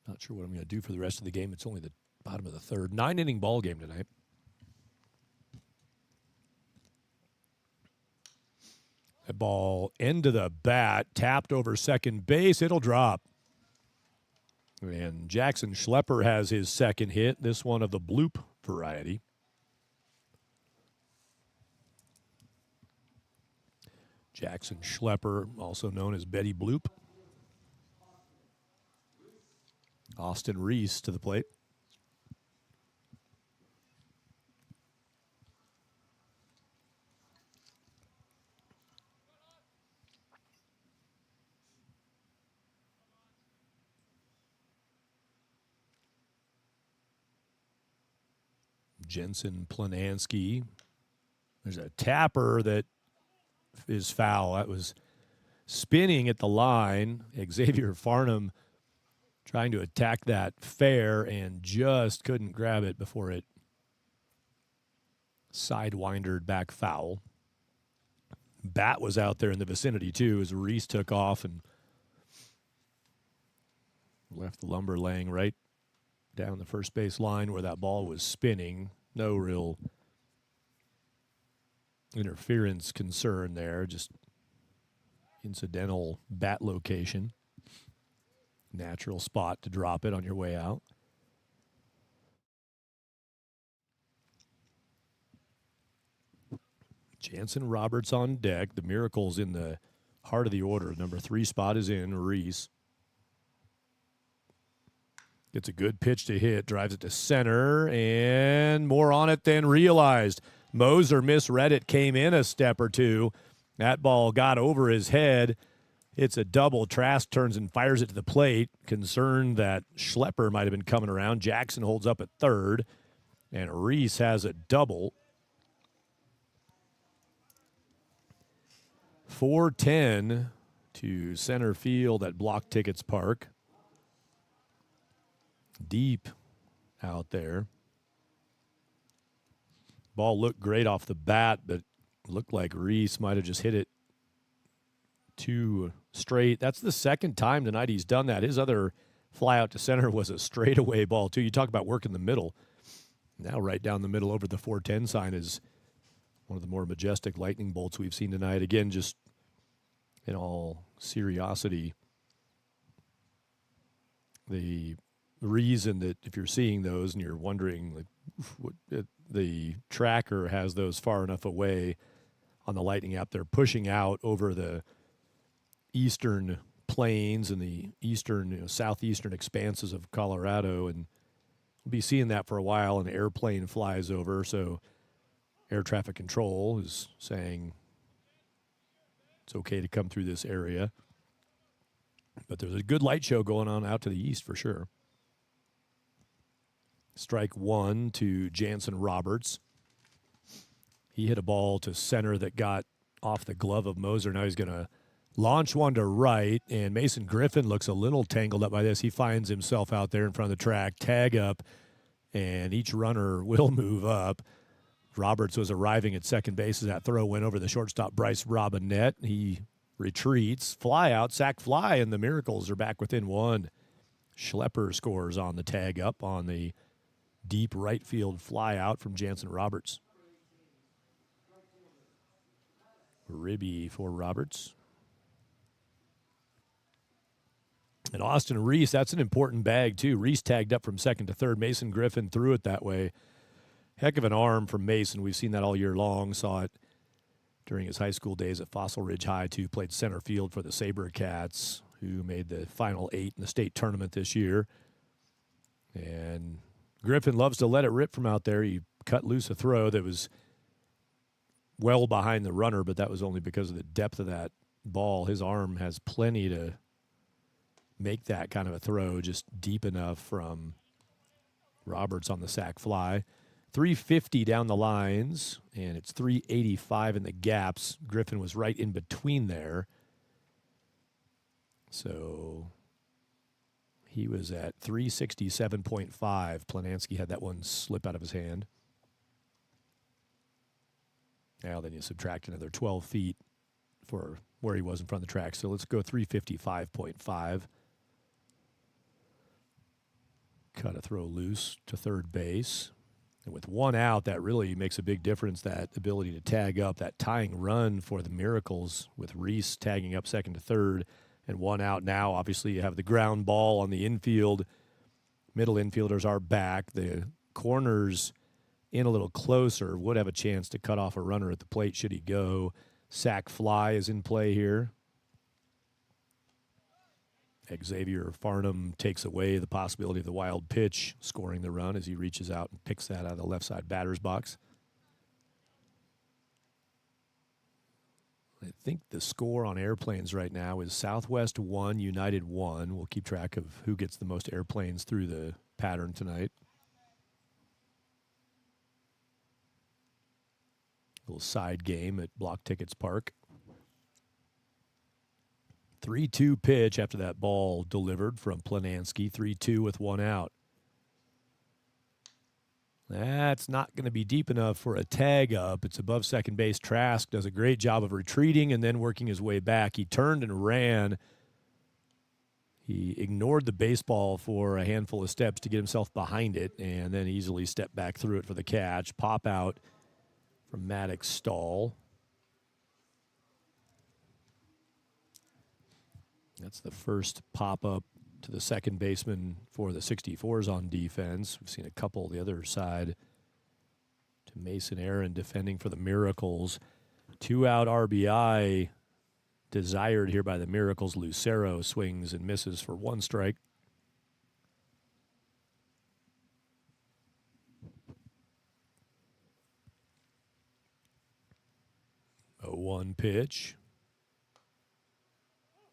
Not sure what I'm going to do for the rest of the game. It's only the bottom of the third. 9-inning ball game tonight. That ball into the bat, tapped over second base. It'll drop. And Jackson Schlepper has his second hit, this one of the bloop variety. Jackson Schlepper, also known as Betty Bloop. Austin Reese to the plate. Jensen Planansky. There's a tapper that is foul. That was spinning at the line. Xavier Farnham trying to attack that fair and just couldn't grab it before it sidewindered back foul. Bat was out there in the vicinity too as Reese took off and left the lumber laying right down the first base line where that ball was spinning. No real interference concern there, just incidental bat location. Natural spot to drop it on your way out. Jansen Roberts on deck. The Miracles in the heart of the order. Number 3 spot is in, Reese. Gets a good pitch to hit, drives it to center, and more on it than realized. Moser misread it, came in a step or two. That ball got over his head. It's a double. Trask turns and fires it to the plate. Concerned that Schlepper might have been coming around. Jackson holds up at third, and Reese has a double. 4-10 to center field at Blocktickets Park. Deep out there. Ball looked great off the bat, but looked like Reese might have just hit it too straight. That's the second time tonight he's done that. His other fly out to center was a straightaway ball, too. You talk about work in the middle. Now right down the middle over the 410 sign is one of the more majestic lightning bolts we've seen tonight. Again, just in all seriosity, the reason that if you're seeing those and you're wondering, like, the tracker has those far enough away on the Lightning app, they're pushing out over the eastern plains and the eastern, southeastern expanses of Colorado, and we'll be seeing that for a while. An airplane flies over, so air traffic control is saying it's okay to come through this area. But there's a good light show going on out to the east for sure. Strike one to Jansen Roberts. He hit a ball to center that got off the glove of Moser. Now he's going to launch one to right, and Mason Griffin looks a little tangled up by this. He finds himself out there in front of the track, tag up, and each runner will move up. Roberts was arriving at second base as that throw went over the shortstop Bryce Robinette. He retreats, fly out, sac fly, and the Miracles are back within one. Schlepper scores on the tag up on the deep right field fly out from Jansen Roberts. Ribby for Roberts. And Austin Reese, that's an important bag too. Reese tagged up from second to third. Mason Griffin threw it that way. Heck of an arm from Mason. We've seen that all year long. Saw it during his high school days at Fossil Ridge High too. Played center field for the SaberCats, who made the final 8 in the state tournament this year. And Griffin loves to let it rip from out there. He cut loose a throw that was well behind the runner, but that was only because of the depth of that ball. His arm has plenty to make that kind of a throw, just deep enough from Roberts on the sac fly. 350 down the lines, and it's 385 in the gaps. Griffin was right in between there. So He was at 367.5. Planansky had that one slip out of his hand. Now then you subtract another 12 feet for where he was in front of the track. So let's go 355.5. Cut a throw loose to third base. And with one out, that really makes a big difference, that ability to tag up, that tying run for the Miracles with Reese tagging up second to third. And one out now, obviously you have the ground ball on the infield. Middle infielders are back. The corners in a little closer, would have a chance to cut off a runner at the plate should he go. Sack fly is in play here. Xavier Farnham takes away the possibility of the wild pitch, scoring the run as he reaches out and picks that out of the left side batter's box. I think the score on airplanes right now is Southwest 1, United 1. We'll keep track of who gets the most airplanes through the pattern tonight. Little side game at Blocktickets Park. 3-2 pitch after that ball delivered from Planansky. 3-2 with one out. That's not going to be deep enough for a tag up. It's above second base. Trask does a great job of retreating and then working his way back. He turned and ran. He ignored the baseball for a handful of steps to get himself behind it and then easily stepped back through it for the catch. Pop out from Maddox Stahl. That's the first pop-up to the second baseman for the 64's on defense. We've seen a couple the other side to Mason Aaron defending for the Miracles. 2-out RBI desired here by the Miracles. Lucero swings and misses for one strike. 0-1 pitch.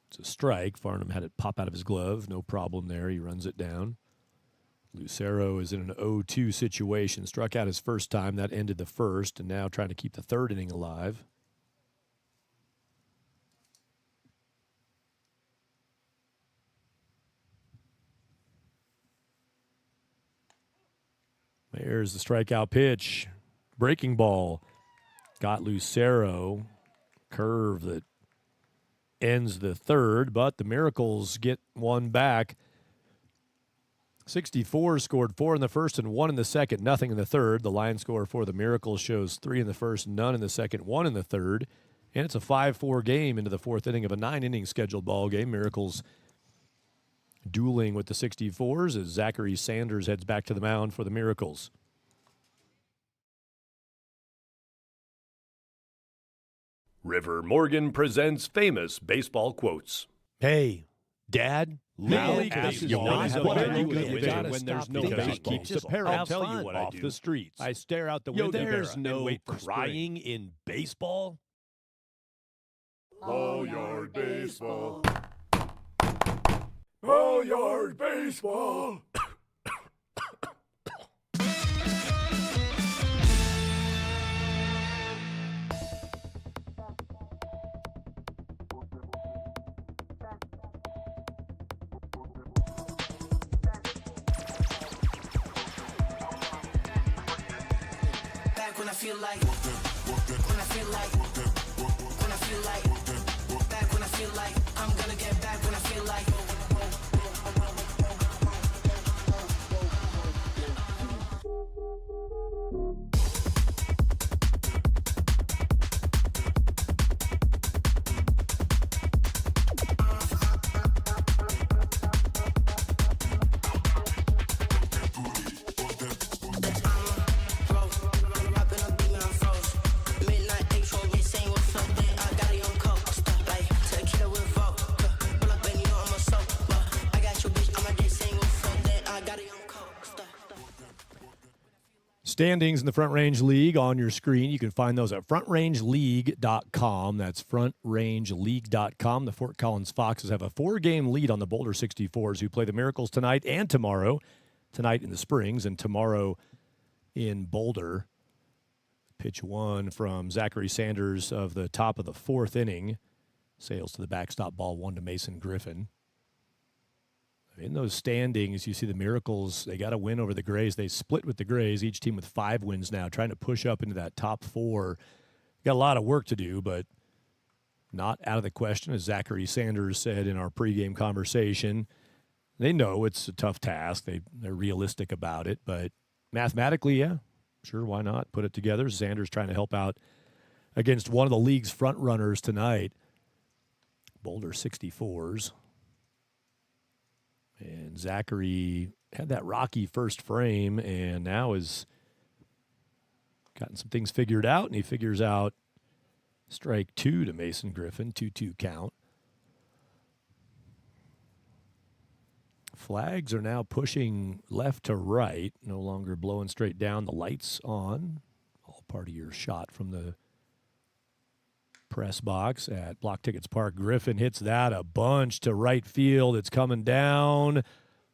It's a strike. Farnham had it pop out of his glove. No problem there. He runs it down. Lucero is in an 0-2 situation. Struck out his first time. That ended the first, and now trying to keep the third inning alive. There's the strikeout pitch. Breaking ball. Got Lucero. Curve that ends the third, but the Miracles get one back. 64 scored 4 in the first and 1 in the second, nothing in the third. The line score for the Miracles shows 3 in the first, none in the second, 1 in the third. And it's a 5-4 game into the fourth inning of a 9-inning scheduled ball game. Miracles dueling with the 64's as Zachary Sanders heads back to the mound for the Miracles. River Morgan presents famous baseball quotes. Hey, Dad, Legally ask you not what what I I do do when there's no baseball. Keeps the parrot I'll tell tell you what off I do. the streets. I stare out the Yo, window. there's and no wait for crying in baseball. Ball-yard baseball. Ball-yard baseball. When I feel like, when I feel like, when I feel like, back when I feel like, I'm gonna get back when I feel like. Standings in the Front Range League on your screen. You can find those at frontRangeLeague.com. That's frontRangeLeague.com. The Fort Collins Foxes have a 4-game lead on the Boulder 64's, who play the Miracles tonight and tomorrow. Tonight in the Springs and tomorrow in Boulder. Pitch 1 from Zachary Sanders of the top of the 4th inning. Sails to the backstop, ball 1 to Mason Griffin. In those standings, you see the Miracles. They got a win over the Grays. They split with the Grays, each team with 5 wins now, trying to push up into that top 4. Got a lot of work to do, but not out of the question, as Zachary Sanders said in our pregame conversation. They know it's a tough task. They're realistic about it, but mathematically, yeah, sure, why not? Put it together. Sanders trying to help out against one of the league's front runners tonight, Boulder 64's. And Zachary had that rocky first frame and now has gotten some things figured out, and he figures out strike 2 to Mason Griffin, 2-2 count. Flags are now pushing left to right, no longer blowing straight down. The lights on, all part of your shot from the press box at Blocktickets Park. Griffin hits that a bunch to right field. It's coming down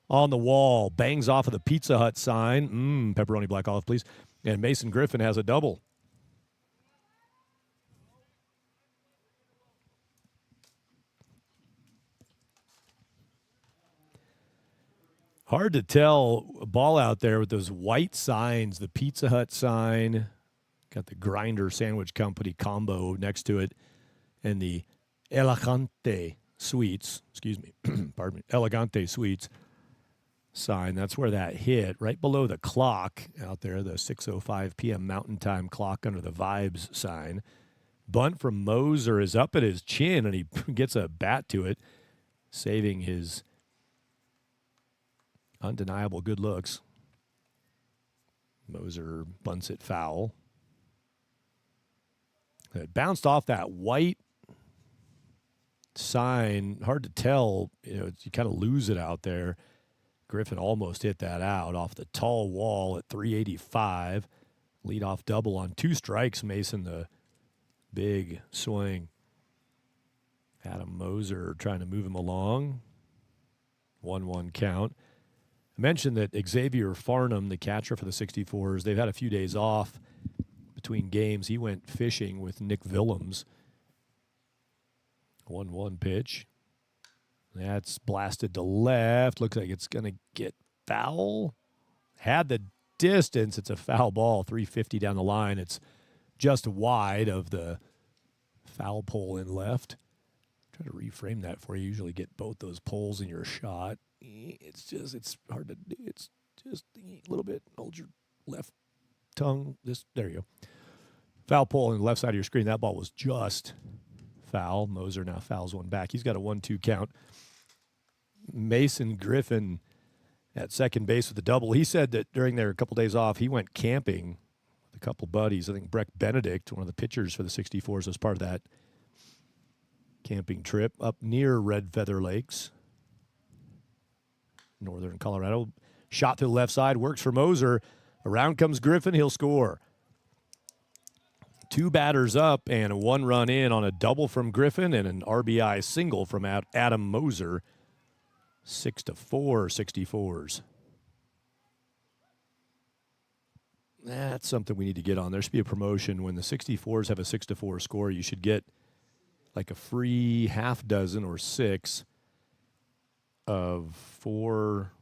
on the wall, bangs off of the Pizza Hut sign. Pepperoni black olive, please. And Mason Griffin has a double. Hard to tell a ball out there with those white signs, the Pizza Hut sign, got the Grinder Sandwich Company combo next to it, and the Elegante Sweets, pardon me, Elegante Sweets sign. That's where that hit, right below the clock out there, the 6:05 p.m. Mountain Time clock under the Vibes sign. Bunt from Moser is up at his chin, and he gets a bat to it, saving his undeniable good looks. Moser bunts it foul. It bounced off that white sign. Hard to tell. You kind of lose it out there. Griffin almost hit that out off the tall wall at 385. Leadoff double on 2 strikes. Mason, the big swing. Adam Moser trying to move him along. 1-1 count. I mentioned that Xavier Farnham, the catcher for the 64's, they've had a few days off between games. He went fishing with Nick Willems. 1-1 pitch. That's blasted to left. Looks like it's going to get foul. Had the distance. It's a foul ball, 350 down the line. It's just wide of the foul pole in left. Try to reframe that for you. Usually get both those poles in your shot. It's hard to do. It's just a little bit. Hold your left tongue. There you go. Foul pole on the left side of your screen. That ball was just foul. Moser now fouls one back. He's got a 1-2 count. Mason Griffin at second base with a double. He said that during their couple days off, he went camping with a couple buddies. I think Breck Benedict, one of the pitchers for the 64's, was part of that camping trip up near Red Feather Lakes, northern Colorado. Shot to the left side, works for Moser. Around comes Griffin, he'll score. 2 batters up and a 1 run in on a double from Griffin and an RBI single from Adam Moser. 6-4, 64's. That's something we need to get on. There should be a promotion. When the 64's have a 6-4 score, you should get like a free half dozen or 6 of 4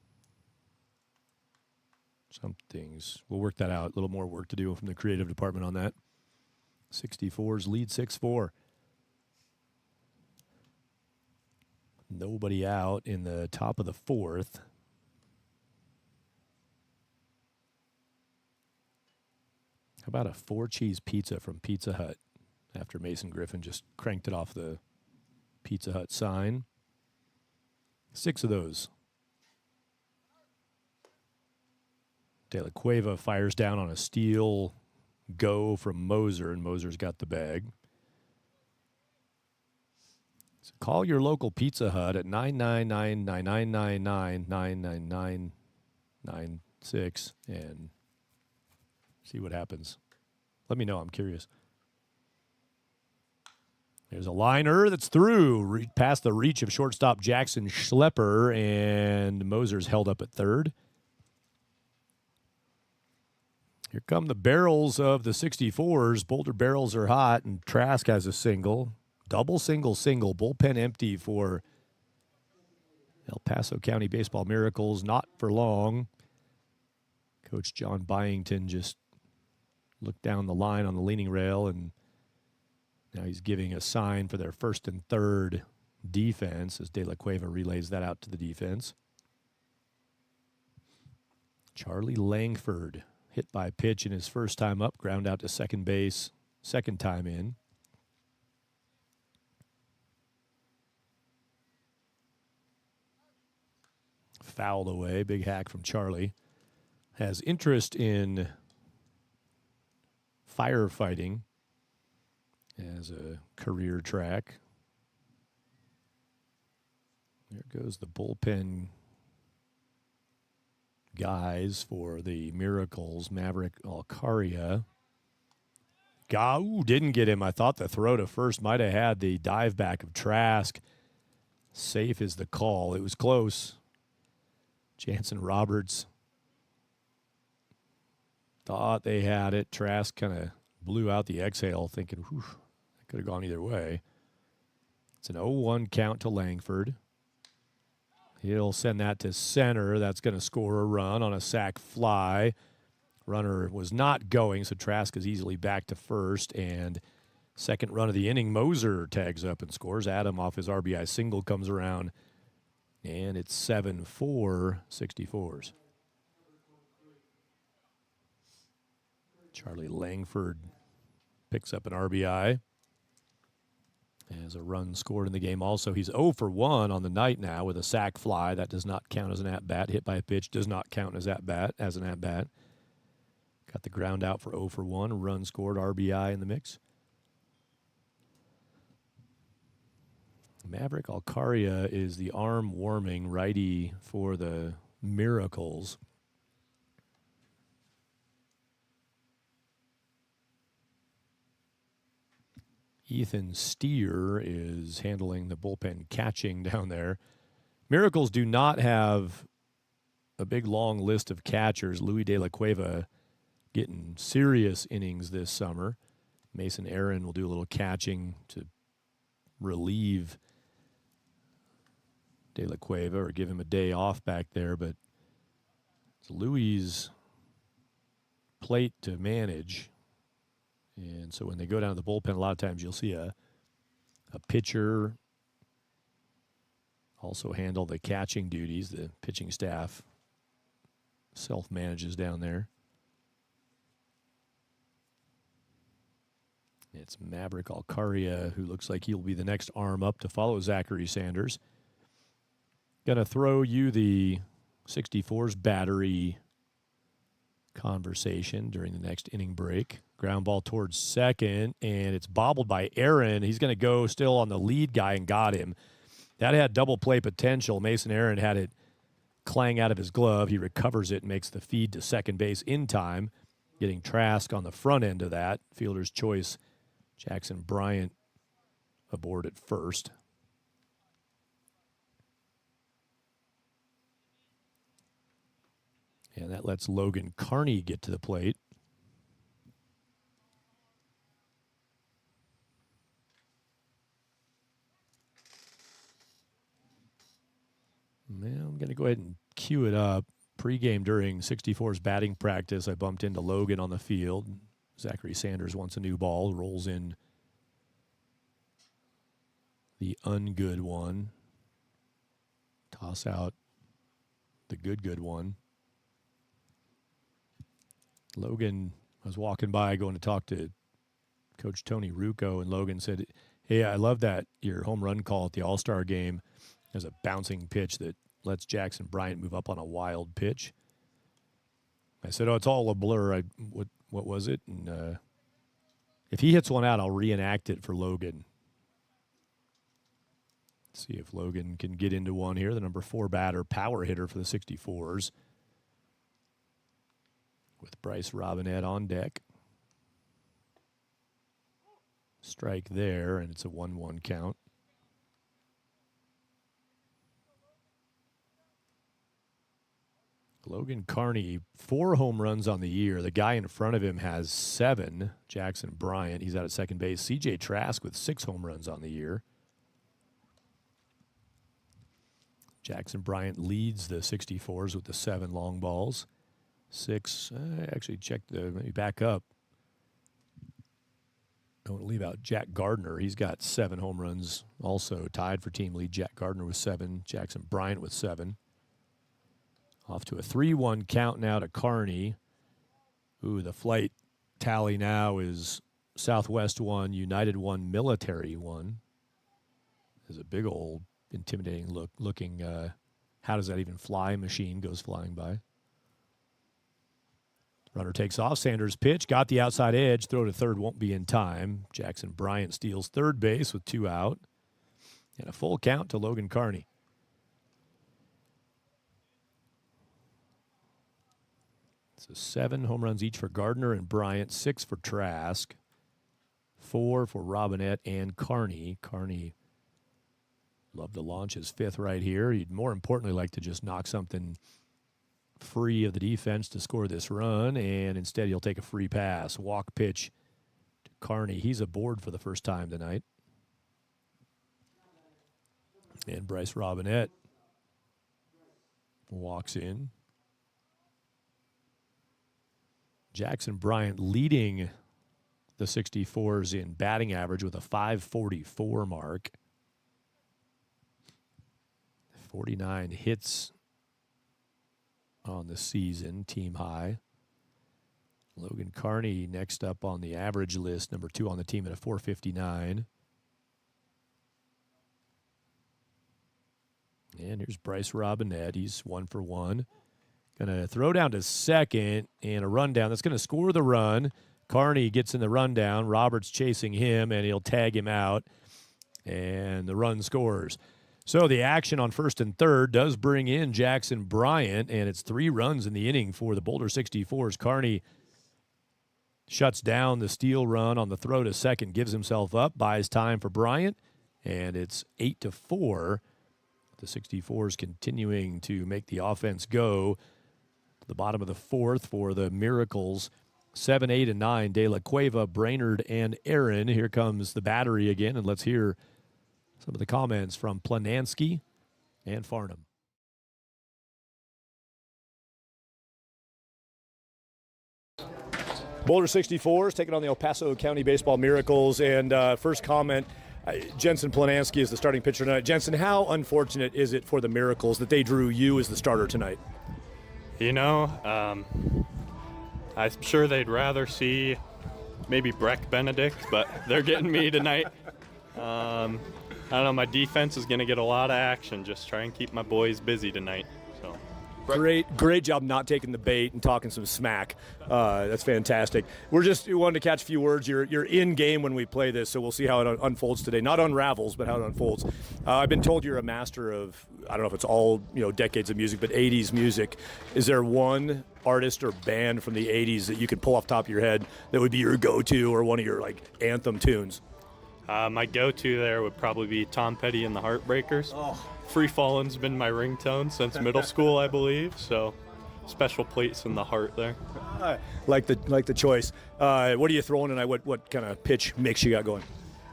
somethings. We'll work that out. A little more work to do from the creative department on that. 64's lead 6-4. Nobody out in the top of the 4th. How about a 4-cheese pizza from Pizza Hut after Mason Griffin just cranked it off the Pizza Hut sign? 6 of those. De La Cueva fires down on a steal go from Moser, and Moser's got the bag. So call your local Pizza Hut at 999-9999-99996 and see what happens. Let me know. I'm curious. There's a liner that's through, past the reach of shortstop Jackson Schlepper, and Moser's held up at third. Here come the barrels of the 64's. Boulder barrels are hot, and Trask has a single. Double, single, single. Bullpen empty for El Paso County Baseball Miracles, not for long. Coach John Byington just looked down the line on the leaning rail, and now he's giving a sign for their first and third defense as De La Cueva relays that out to the defense. Charlie Langford hit by pitch in his first time up, ground out to second base, second time in. Fouled away, big hack from Charlie. Has interest in firefighting as a career track. There goes the bullpen guys for the Miracles. Maverick Alcaria. Gau didn't get him. I thought the throw to first might have had the dive back of Trask. Safe is the call. It was close. Jansen Roberts thought they had it. Trask kind of blew out the exhale, thinking, whew, that could have gone either way. It's an 0-1 count to Langford. He'll send that to center. That's going to score a run on a sac fly. Runner was not going, so Trask is easily back to first. And second run of the inning, Moser tags up and scores. Adam off his RBI single comes around. And it's 7-4, 64's. Charlie Langford picks up an RBI. As a run scored in the game also. He's 0 for 1 on the night now with a sac fly. That does not count as an at-bat. Hit by a pitch does not count as at-bat, as an at-bat. Got the ground out for 0 for 1. Run scored, RBI in the mix. Maverick Alcaria is the arm-warming righty for the Miracles. Ethan Steer is handling the bullpen catching down there. Miracles do not have a big, long list of catchers. Louis De La Cueva getting serious innings this summer. Mason Aaron will do a little catching to relieve De La Cueva or give him a day off back there, but it's Louis' plate to manage. And so when they go down to the bullpen, a lot of times you'll see a pitcher also handle the catching duties. The pitching staff self-manages down there. It's Maverick Alcaria, who looks like he'll be the next arm up to follow Zachary Sanders. Going to throw you the 64's battery conversation during the next inning break. Ground ball towards second, and it's bobbled by Aaron. He's going to go still on the lead guy and got him. That had double play potential. Mason Aaron had it clang out of his glove. He recovers it and makes the feed to second base in time, getting Trask on the front end of that. Fielder's choice, Jackson Bryant aboard at first. And that lets Logan Carney get to the plate. Well, I'm going to go ahead and cue it up. Pre-game during 64's batting practice, I bumped into Logan on the field. Zachary Sanders wants a new ball, rolls in the ungood one. Toss out the good one. Logan, I was walking by going to talk to Coach Tony Rucco, and Logan said, hey, I love that your home run call at the All-Star game. There's a bouncing pitch that lets Jackson Bryant move up on a wild pitch. I said, oh, it's all a blur. What was it? And if he hits one out, I'll reenact it for Logan. Let's see if Logan can get into one here. The number 4 batter, power hitter for the 64's. With Bryce Robinette on deck. Strike there, and it's a 1-1 count. Logan Carney, 4 home runs on the year. The guy in front of him has 7, Jackson Bryant. He's out at second base. C.J. Trask with 6 home runs on the year. Jackson Bryant leads the 64s with the 7 long balls. 6, actually check maybe back up. Don't leave out Jack Gardner. He's got 7 home runs also, tied for team lead. Jack Gardner with 7, Jackson Bryant with 7. Off to a 3-1 count now to Kearney. Ooh, the flight tally now is Southwest 1, United 1, Military 1. There's a big old intimidating looking how does that even fly machine goes flying by. Runner takes off. Sanders pitch. Got the outside edge. Throw to third won't be in time. Jackson Bryant steals third base with 2 out. And a full count to Logan Kearney. So 7 home runs each for Gardner and Bryant. 6 for Trask. 4 for Robinette and Kearney. Kearney loved to launch his 5th right here. He'd more importantly like to just knock something free of the defense to score this run, and instead he'll take a free pass. Walk pitch to Kearney. He's aboard for the first time tonight. And Bryce Robinette walks in. Jackson Bryant leading the 64s in batting average with a .544 mark. 49 hits on the season, team high. Logan Kearney next up on the average list, number 2 on the team at a .459. And here's Bryce Robinette. He's 1 for 1. Going to throw down to second and a rundown. That's going to score the run. Kearney gets in the rundown. Roberts chasing him, and he'll tag him out. And the run scores. So the action on first and third does bring in Jackson Bryant, and it's 3 runs in the inning for the Boulder 64s. Kearney shuts down the steal run on the throw to second, gives himself up, buys time for Bryant, and it's 8-4. The 64s continuing to make the offense go. The bottom of the 4th for the Miracles. 7, 8, and 9, De La Cueva, Brainerd, and Aaron. Here comes the battery again, and let's hear some of the comments from Planansky and Farnham. Boulder 64s taking on the El Paso County Baseball Miracles. And first comment, Jensen Planansky is the starting pitcher tonight. Jensen, how unfortunate is it for the Miracles that they drew you as the starter tonight? You know, I'm sure they'd rather see maybe Breck Benedict, but they're getting me tonight. I don't know, my defense is going to get a lot of action. Just try and keep my boys busy tonight. So, Great job not taking the bait and talking some smack. That's fantastic. We wanted to catch a few words. You're in game when we play this, so we'll see how it unfolds today. Not unravels, but how it unfolds. I've been told you're a master of, I don't know if it's all decades of music, but 80s music. Is there one artist or band from the 80s that you could pull off the top of your head that would be your go-to or one of your anthem tunes? my go-to there would probably be Tom Petty and the Heartbreakers. Free Falling's been my ringtone since middle school, I believe. So special place in the heart there. Like the choice. What are you throwing tonight? What kind of pitch mix you got going?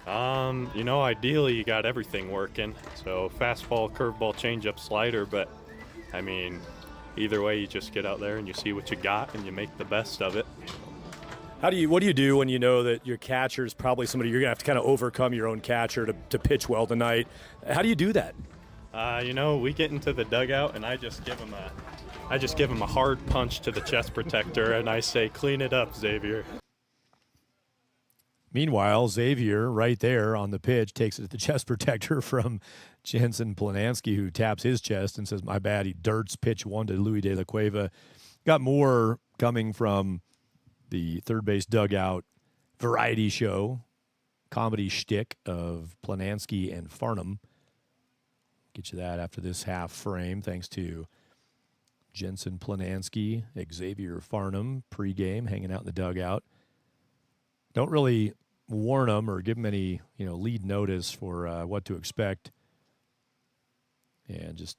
Ideally you got everything working. So fastball, curveball, changeup, slider. But I mean, either way, you just get out there and you see what you got and you make the best of it. What do you do when you know that your catcher is probably somebody you're gonna have to kind of overcome your own catcher to pitch well tonight? How do you do that? We get into the dugout and I just give him a hard punch to the chest protector and I say, "Clean it up, Xavier." Meanwhile, Xavier, right there on the pitch, takes it to the chest protector from Jensen Planansky, who taps his chest and says, "My bad." He dirts pitch one to Louis De La Cueva. Got more coming from the third base dugout variety show, comedy shtick of Planansky and Farnham. Get you that after this half frame, thanks to Jensen Planansky, Xavier Farnham, pregame, hanging out in the dugout. Don't really warn them or give them any, lead notice for what to expect, and just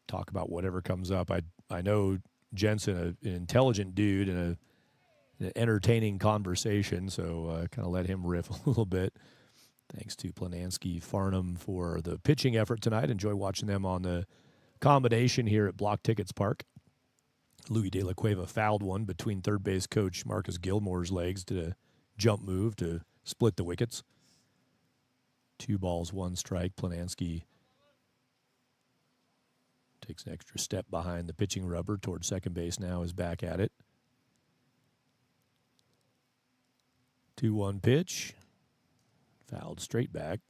talk about whatever comes up. I know Jensen, an intelligent dude and an entertaining conversation, so kind of let him riff a little bit. Thanks to Planansky Farnham for the pitching effort tonight. Enjoy watching them on the combination here at Blocktickets Park. Louis De La Cueva fouled one between third base coach Marcus Gilmore's legs, did a jump move to split the wickets. 2 balls, 1 strike. Planansky takes an extra step behind the pitching rubber towards second base now, is back at it. 2-1 pitch. Fouled straight back.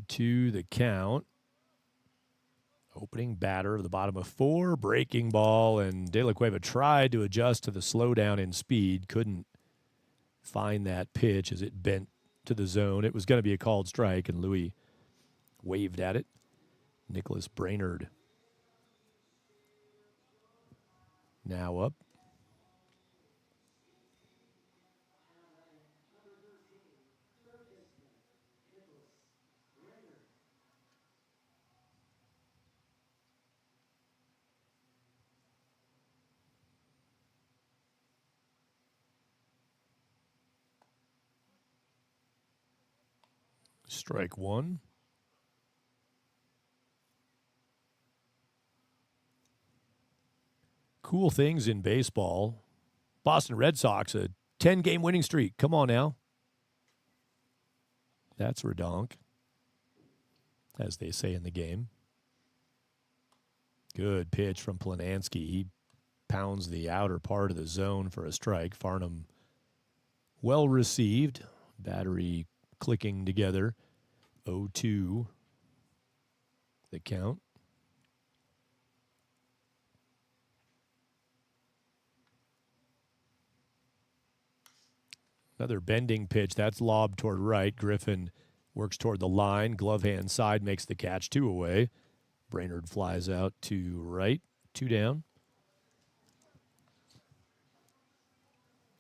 Two the count. Opening batter of the bottom of 4, breaking ball, and De La Cueva tried to adjust to the slowdown in speed. Couldn't find that pitch as it bent to the zone. It was going to be a called strike, and Louis waved at it. Nicholas Brainerd now up. Strike 1. Cool things in baseball. Boston Red Sox, a 10-game winning streak. Come on now. That's redonk, as they say in the game. Good pitch from Planansky. He pounds the outer part of the zone for a strike. Farnham well received. Battery clicking together. 0-2 the count. Another bending pitch. That's lobbed toward right. Griffin works toward the line. Glove hand side makes the catch. 2 away. Brainerd flies out to right. 2 down.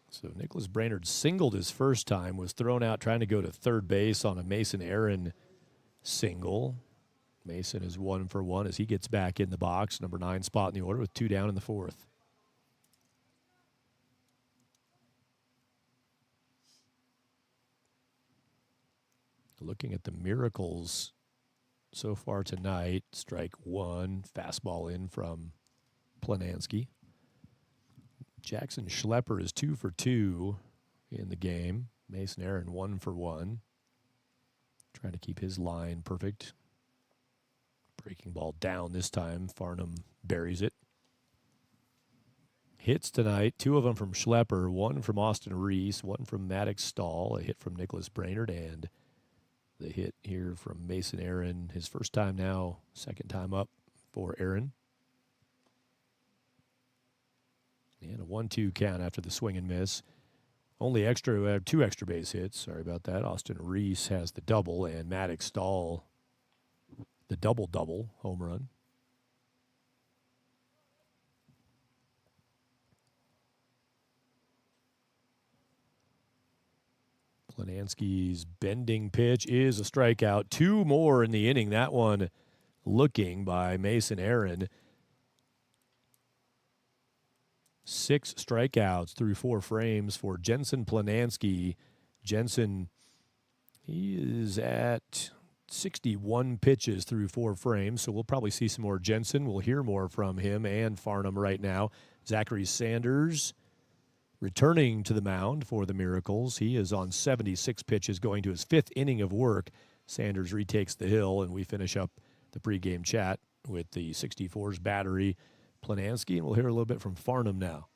So Nicholas Brainerd singled his first time, was thrown out trying to go to third base on a Mason Aaron single. Mason is 1 for 1 as he gets back in the box. Number 9 spot in the order with 2 down in the 4th. Looking at the miracles so far tonight, strike 1, fastball in from Planansky. Jackson Schlepper is 2 for 2 in the game. Mason Aaron 1 for 1. Trying to keep his line perfect. Breaking ball down this time. Farnham buries it. Hits tonight, 2 of them from Schlepper, 1 from Austin Reese, 1 from Maddox Stahl, a hit from Nicholas Brainerd, and the hit here from Mason Aaron. His first time now, second time up for Aaron. And a 1-2 count after the swing and miss. Only 2 extra base hits. Sorry about that. Austin Reese has the double, and Maddox Stahl the double home run. Planansky's bending pitch is a strikeout. 2 more in the inning. That one looking by Mason Aaron. 6 strikeouts through 4 frames for Jensen Planansky. Jensen, he is at 61 pitches through 4 frames, so we'll probably see some more Jensen. We'll hear more from him and Farnham right now. Zachary Sanders returning to the mound for the Miracles. He is on 76 pitches going to his 5th inning of work. Sanders retakes the hill, and we finish up the pregame chat with the 64's battery, Planansky, and we'll hear a little bit from Farnham now.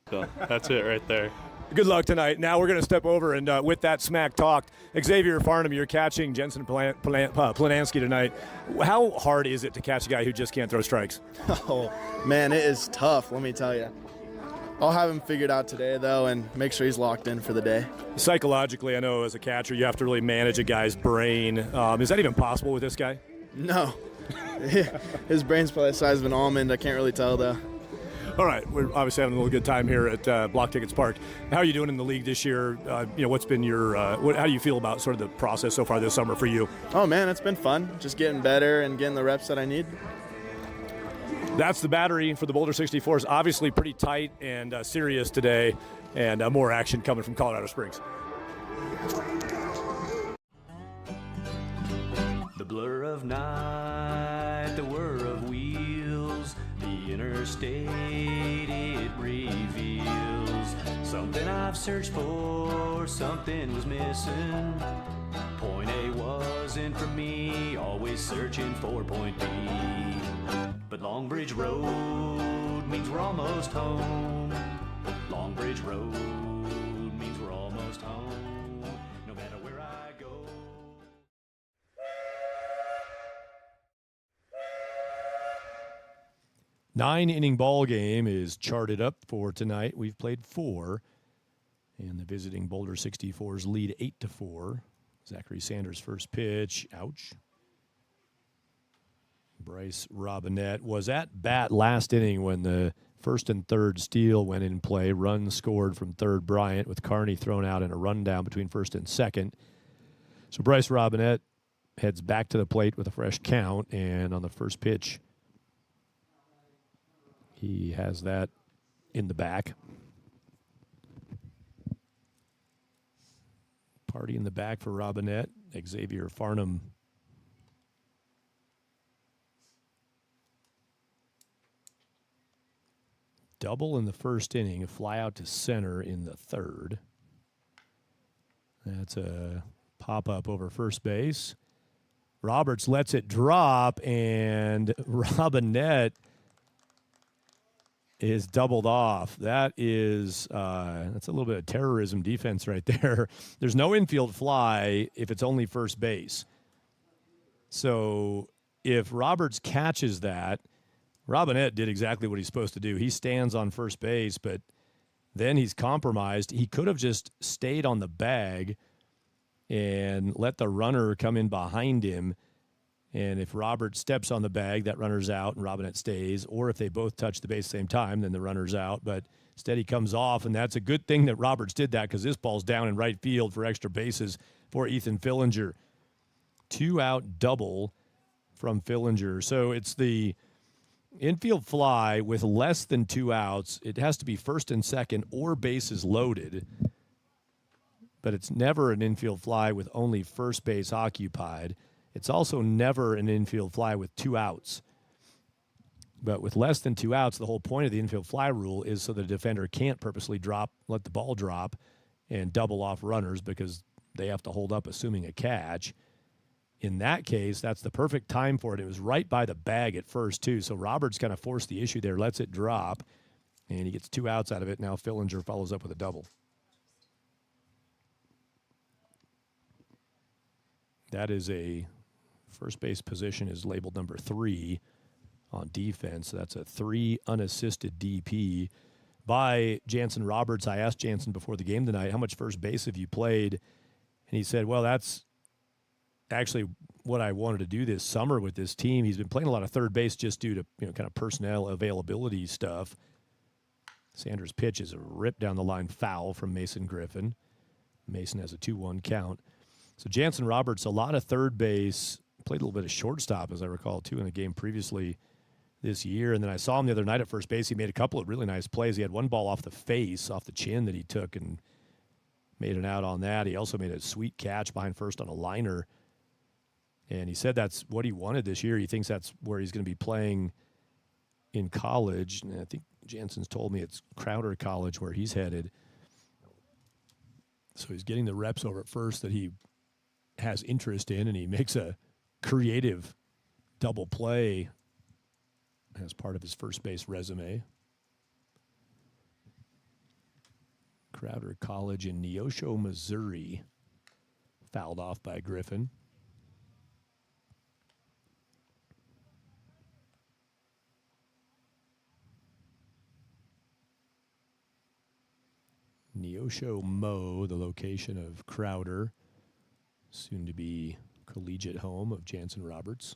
So that's it right there. Good luck tonight. Now we're going to step over and with that smack talked, Xavier Farnham, you're catching Jensen Planansky tonight. How hard is it to catch a guy who just can't throw strikes? Oh, man, it is tough, let me tell you. I'll have him figured out today, though, and make sure he's locked in for the day. Psychologically, I know as a catcher, you have to really manage a guy's brain. Is that even possible with this guy? No. His brain's probably the size of an almond. I can't really tell, though. All right, we're obviously having a little good time here at Blocktickets Park. How are you doing in the league this year? What's been your how do you feel about sort of the process so far this summer for you? Oh man, it's been fun. Just getting better and getting the reps that I need. That's the battery for the Boulder 64's. Obviously pretty tight and serious today, and more action coming from Colorado Springs. The blur of night, the whir of wheels, the interstate it reveals. Something I've searched for, something was missing. Point A wasn't for me, always searching for point B. But Long Bridge Road means we're almost home. Long Bridge Road means we're almost home. No matter where I go. 9-inning ball game is charted up for tonight. We've played 4, and the visiting Boulder 64's lead 8-4. Zachary Sanders' first pitch, ouch. Bryce Robinette was at bat last inning when the first and third steal went in play. Run scored from third Bryant with Carney thrown out and a rundown between first and second. So Bryce Robinette heads back to the plate with a fresh count, and on the first pitch, he has that in the back. Party in the back for Robinette. Xavier Farnham double in the first inning, a fly out to center in the third. That's a pop-up over first base. Roberts lets it drop, and Robinette is doubled off. That is that's a little bit of terrorism defense right there. There's no infield fly if it's only first base. So if Roberts catches that, Robinette did exactly what he's supposed to do. He stands on first base, but then he's compromised. He could have just stayed on the bag and let the runner come in behind him. And if Robert steps on the bag, that runner's out and Robinette stays. Or if they both touch the base at the same time, then the runner's out. But instead he comes off, and that's a good thing that Roberts did that because this ball's down in right field for extra bases for Ethan Fillinger. 2-out double from Fillinger. So it's the infield fly with less than 2 outs. It has to be first and second or bases loaded. But it's never an infield fly with only first base occupied. It's also never an infield fly with 2 outs. But with less than 2 outs, the whole point of the infield fly rule is so the defender can't purposely let the ball drop and double off runners because they have to hold up assuming a catch. In that case, that's the perfect time for it. It was right by the bag at first, too. So Roberts kind of forced the issue there, lets it drop, and he gets 2 outs out of it. Now Fillinger follows up with a double. That is a first base position is labeled number 3 on defense. So that's a 3 unassisted DP by Jansen Roberts. I asked Jansen before the game tonight, how much first base have you played? And he said, well, that's actually what I wanted to do this summer with this team. He's been playing a lot of third base just due to kind of personnel availability stuff. Sanders' pitch is a rip down the line foul from Mason Griffin. Mason has a 2-1 count. So Jansen Roberts, a lot of third base, played a little bit of shortstop, as I recall, too, in a game previously this year. And then I saw him the other night at first base. He made a couple of really nice plays. He had one ball off the face, off the chin that he took and made an out on that. He also made a sweet catch behind first on a liner. And he said that's what he wanted this year. He thinks that's where he's going to be playing in college. And I think Jansen's told me it's Crowder College where he's headed. So he's getting the reps over at first that he has interest in, and he makes a creative double play as part of his first base resume. Crowder College in Neosho, Missouri, fouled off by Griffin. Neosho Mo, the location of Crowder, soon to be collegiate home of Jansen Roberts.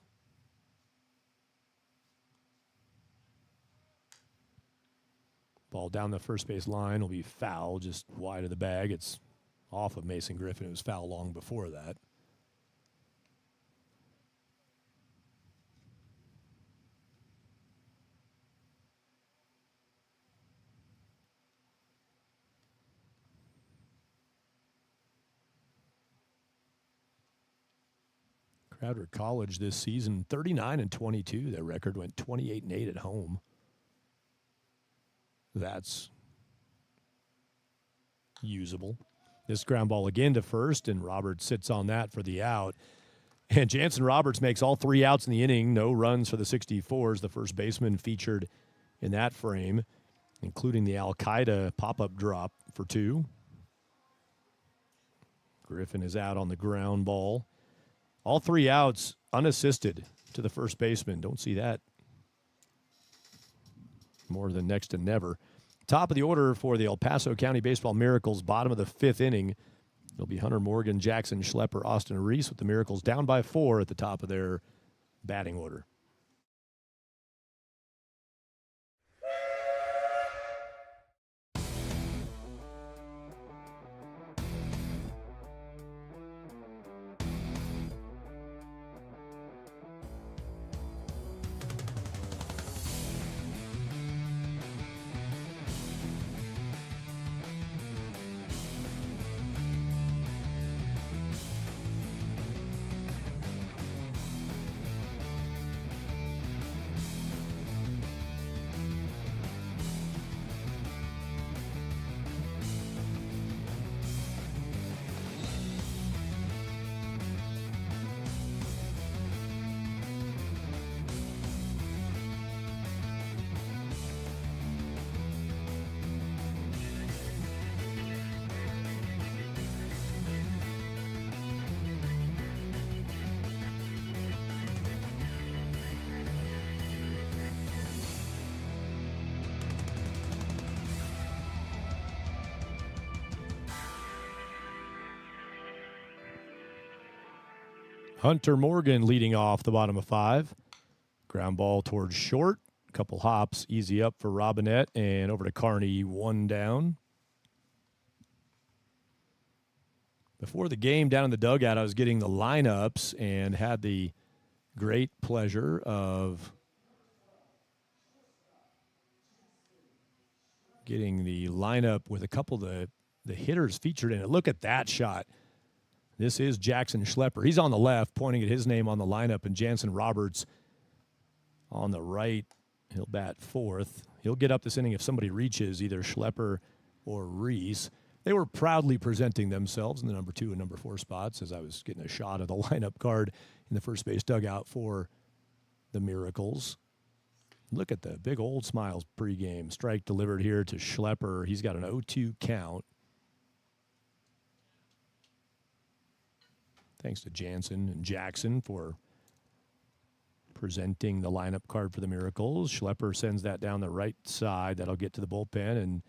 Ball down the first base line will be foul, just wide of the bag. It's off of Mason Griffin. It was foul long before that. Crowder College this season, 39-22. Their record went 28-8 at home. That's usable. This ground ball again to first, and Roberts sits on that for the out. And Jansen Roberts makes all 3 outs in the inning. No runs for the 64's. The first baseman featured in that frame, including the Al-Qaeda pop-up drop for 2. Griffin is out on the ground ball. All 3 outs unassisted to the first baseman. Don't see that more than next to never. Top of the order for the El Paso County Baseball Miracles, bottom of the 5th inning. It'll be Hunter Morgan, Jackson Schlepper, Austin Reese with the Miracles down by 4 at the top of their batting order. Hunter Morgan leading off the bottom of 5. Ground ball towards short. Couple hops, easy up for Robinette, and over to Carney, 1 down. Before the game, down in the dugout, I was getting the lineups and had the great pleasure of getting the lineup with a couple of the hitters featured in it. Look at that shot. This is Jackson Schlepper. He's on the left, pointing at his name on the lineup, and Jansen Roberts on the right. He'll bat 4th. He'll get up this inning if somebody reaches, either Schlepper or Reese. They were proudly presenting themselves in the number 2 and number 4 spots as I was getting a shot of the lineup card in the first base dugout for the Miracles. Look at the big old smiles pregame. Strike delivered here to Schlepper. He's got an 0-2 count. Thanks to Jansen and Jackson for presenting the lineup card for the Miracles. Schlepper sends that down the right side. That'll get to the bullpen. And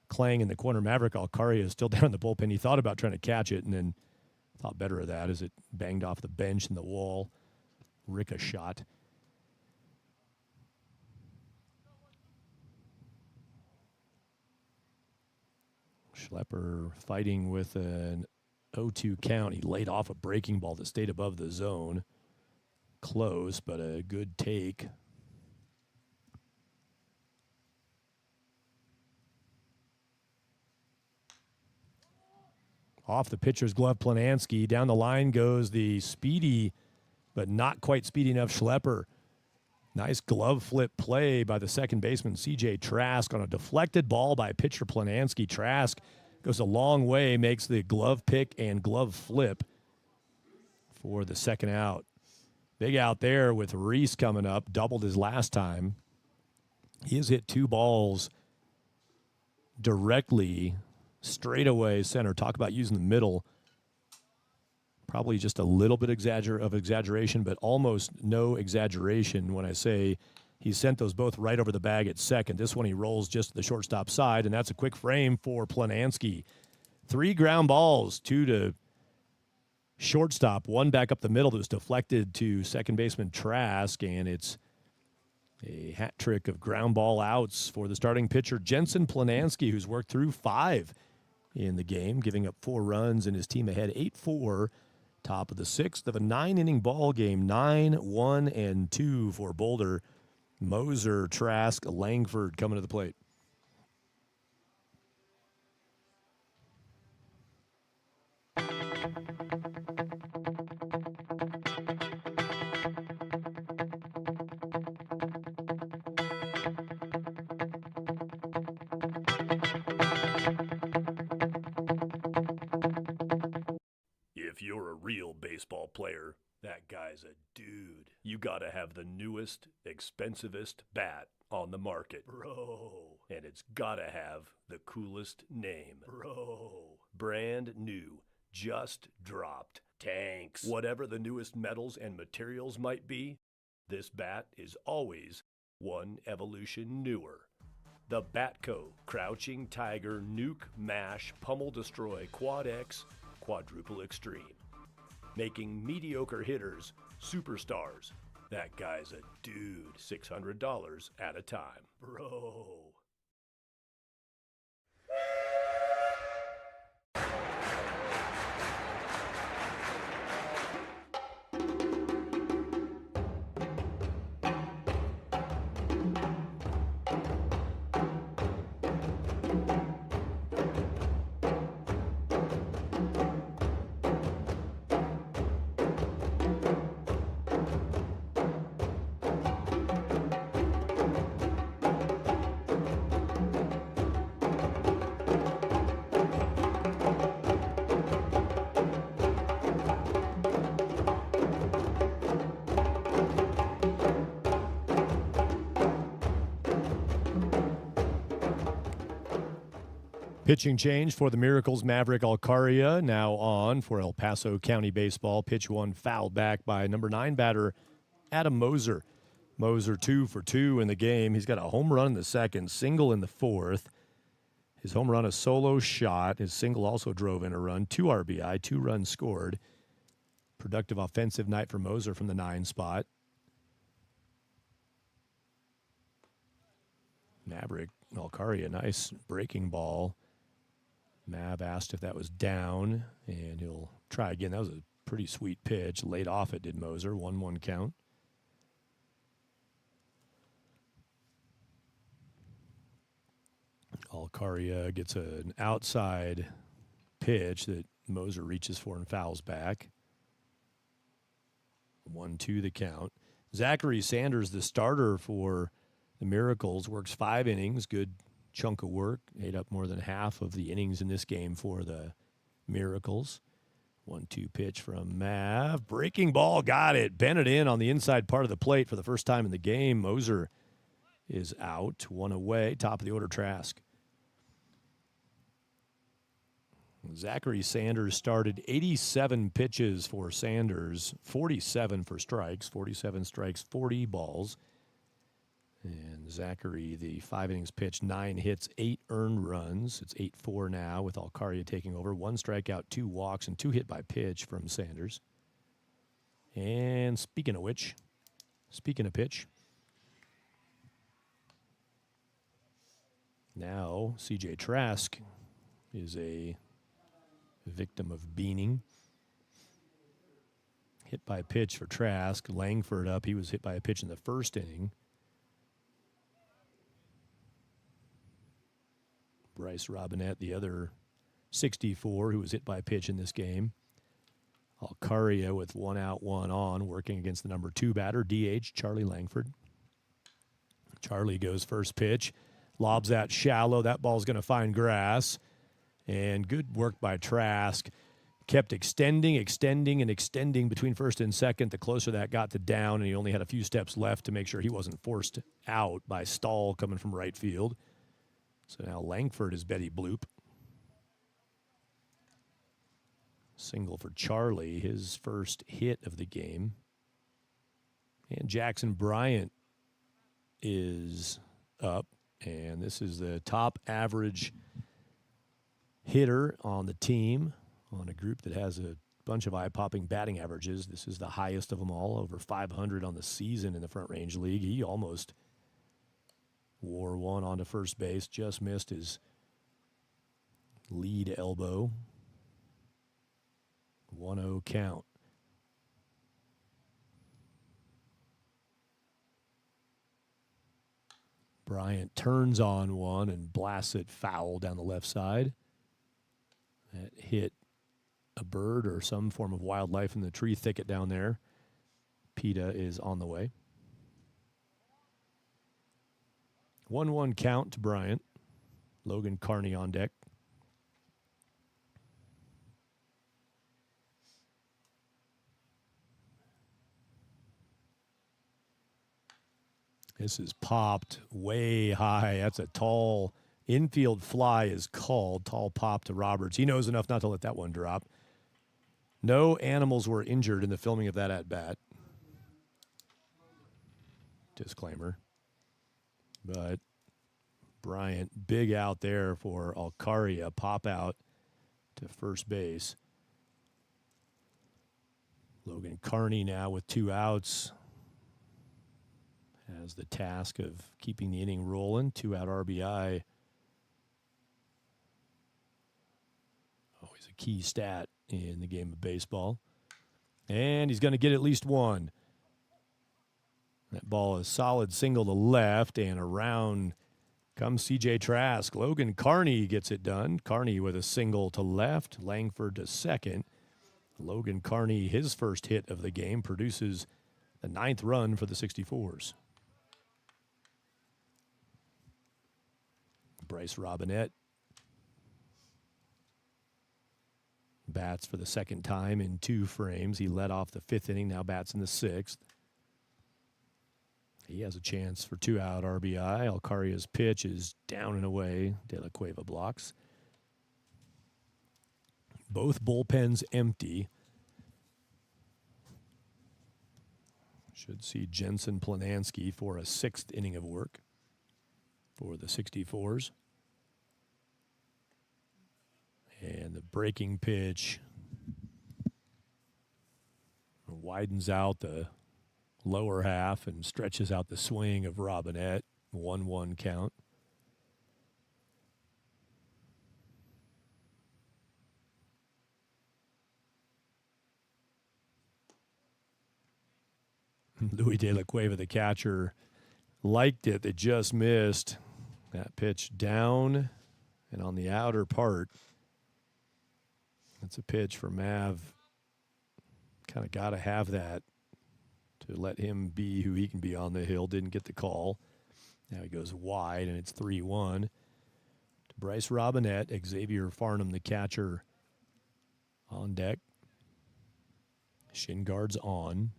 Klang in the corner, Maverick Alcaria is still down in the bullpen. He thought about trying to catch it and then thought better of that as it banged off the bench and the wall. Ricochet. Schlepper fighting with an 0-2 count. He laid off a breaking ball that stayed above the zone. Close, but a good take. Off the pitcher's glove, Planansky. Down the line goes the speedy, but not quite speedy enough Schlepper. Nice glove flip play by the second baseman, C.J. Trask, on a deflected ball by pitcher Planansky. Trask goes a long way, makes the glove pick and glove flip for the second out. Big out there with Reese coming up, doubled his last time. He has hit 2 balls directly straight away center. Talk about using the middle. Probably just a little bit of exaggeration, but almost no exaggeration when I say he sent those both right over the bag at second. This one he rolls just to the shortstop side, and that's a quick frame for Planansky. 3 ground balls, 2 to shortstop, 1 back up the middle that was deflected to second baseman Trask, and it's A hat trick of ground ball outs for the starting pitcher, Jensen Planansky, who's worked through 5 in the game, giving up 4 runs and his team ahead 8-4. Top of the 6th of a 9-inning ball game, 9-1-2 for Boulder. Moser, Trask, Langford coming to the plate. If you're a real baseball player, that guy's a dude. You gotta have the newest, expensivest bat on the market. Bro. And it's gotta have the coolest name. Bro. Brand new. Just dropped. Tanks. Whatever the newest metals and materials might be, this bat is always one evolution newer. The Batco Crouching Tiger Nuke Mash Pummel Destroy Quad X Quadruple Extreme. Making mediocre hitters superstars. That guy's a dude. $600 at a time. Bro. Pitching change for the Miracles. Maverick Alcaria now on for El Paso County Baseball. Pitch 1 fouled back by number 9 batter Adam Moser. Moser 2 for 2 in the game. He's got a home run in the second, single in the fourth. His home run a solo shot. His single also drove in a run. 2 RBI, 2 runs scored. Productive offensive night for Moser from the 9 spot. Maverick Alcaria, nice breaking ball. Mav asked if that was down, and he'll try again. That was a pretty sweet pitch. Laid off it, did Moser. 1-1 count. Alcaria gets an outside pitch that Moser reaches for and fouls back. 1-2 the count. Zachary Sanders, the starter for the Miracles, works 5 innings. Good chunk of work. Ate up more than half of the innings in this game for the Miracles. 1-2 pitch from Mav. Breaking ball, got it. Bent it in on the inside part of the plate for the first time in the game. Moser is out. 1 away. Top of the order, Trask. Zachary Sanders started 87 pitches for Sanders, 47 for strikes, 47 strikes, 40 balls. And Zachary, the 5 innings pitched, 9 hits, 8 earned runs. It's 8-4 now with Alcaria taking over. 1 strikeout, 2 walks, and 2 hit by pitch from Sanders. And speaking of pitch, now C.J. Trask is a victim of beaning. Hit by pitch for Trask. Langford up. He was hit by a pitch in the first inning. Bryce Robinette, the other 64, who was hit by a pitch in this game. Alcaria with 1 out, 1 on, working against the number 2 batter, DH, Charlie Langford. Charlie goes first pitch, lobs that shallow. That ball's going to find grass. And good work by Trask. Kept extending between first and second. The closer that got to down, and he only had a few steps left to make sure he wasn't forced out by Stahl coming from right field. So now Langford is Betty Bloop. Single for Charlie, his first hit of the game. And Jackson Bryant is up, and this is the top average hitter on the team, on a group that has a bunch of eye-popping batting averages. This is the highest of them all, over 500 on the season in the Front Range League. He almost wore one onto first base, just missed his lead elbow. 1-0 count. Bryant turns on one and blasts it foul down the left side. That hit a bird or some form of wildlife in the tree thicket down there. PETA is on the way. 1-1 count to Bryant. Logan Carney on deck. This is popped way high. That's a tall infield fly is called. Tall pop to Roberts. He knows enough not to let that one drop. No animals were injured in the filming of that at-bat. Disclaimer. But Bryant, big out there for Alcaria. Pop out to first base. Logan Carney now with 2 outs. Has the task of keeping the inning rolling. 2-out RBI. Always a key stat in the game of baseball. And he's going to get at least one. That ball is solid single to left, and around comes C.J. Trask. Logan Carney gets it done. Carney with a single to left. Langford to second. Logan Carney, his first hit of the game, produces the 9th run for the 64's. Bryce Robinette bats for the second time in 2 frames. He led off the 5th inning, now bats in the 6th. He has a chance for 2-out RBI. Alcaria's pitch is down and away. De La Cueva blocks. Both bullpens empty. Should see Jensen Planansky for a 6th inning of work for the 64's. And the breaking pitch widens out the lower half and stretches out the swing of Robinette. 1-1 count. Louis De La Cueva, the catcher, liked it. They just missed. That pitch down and on the outer part. That's a pitch for Mav. Kind of got to have that to let him be who he can be on the hill. Didn't get the call. Now he goes wide, and it's 3-1. To Bryce Robinette, Xavier Farnham, the catcher, on deck. Shin guards on.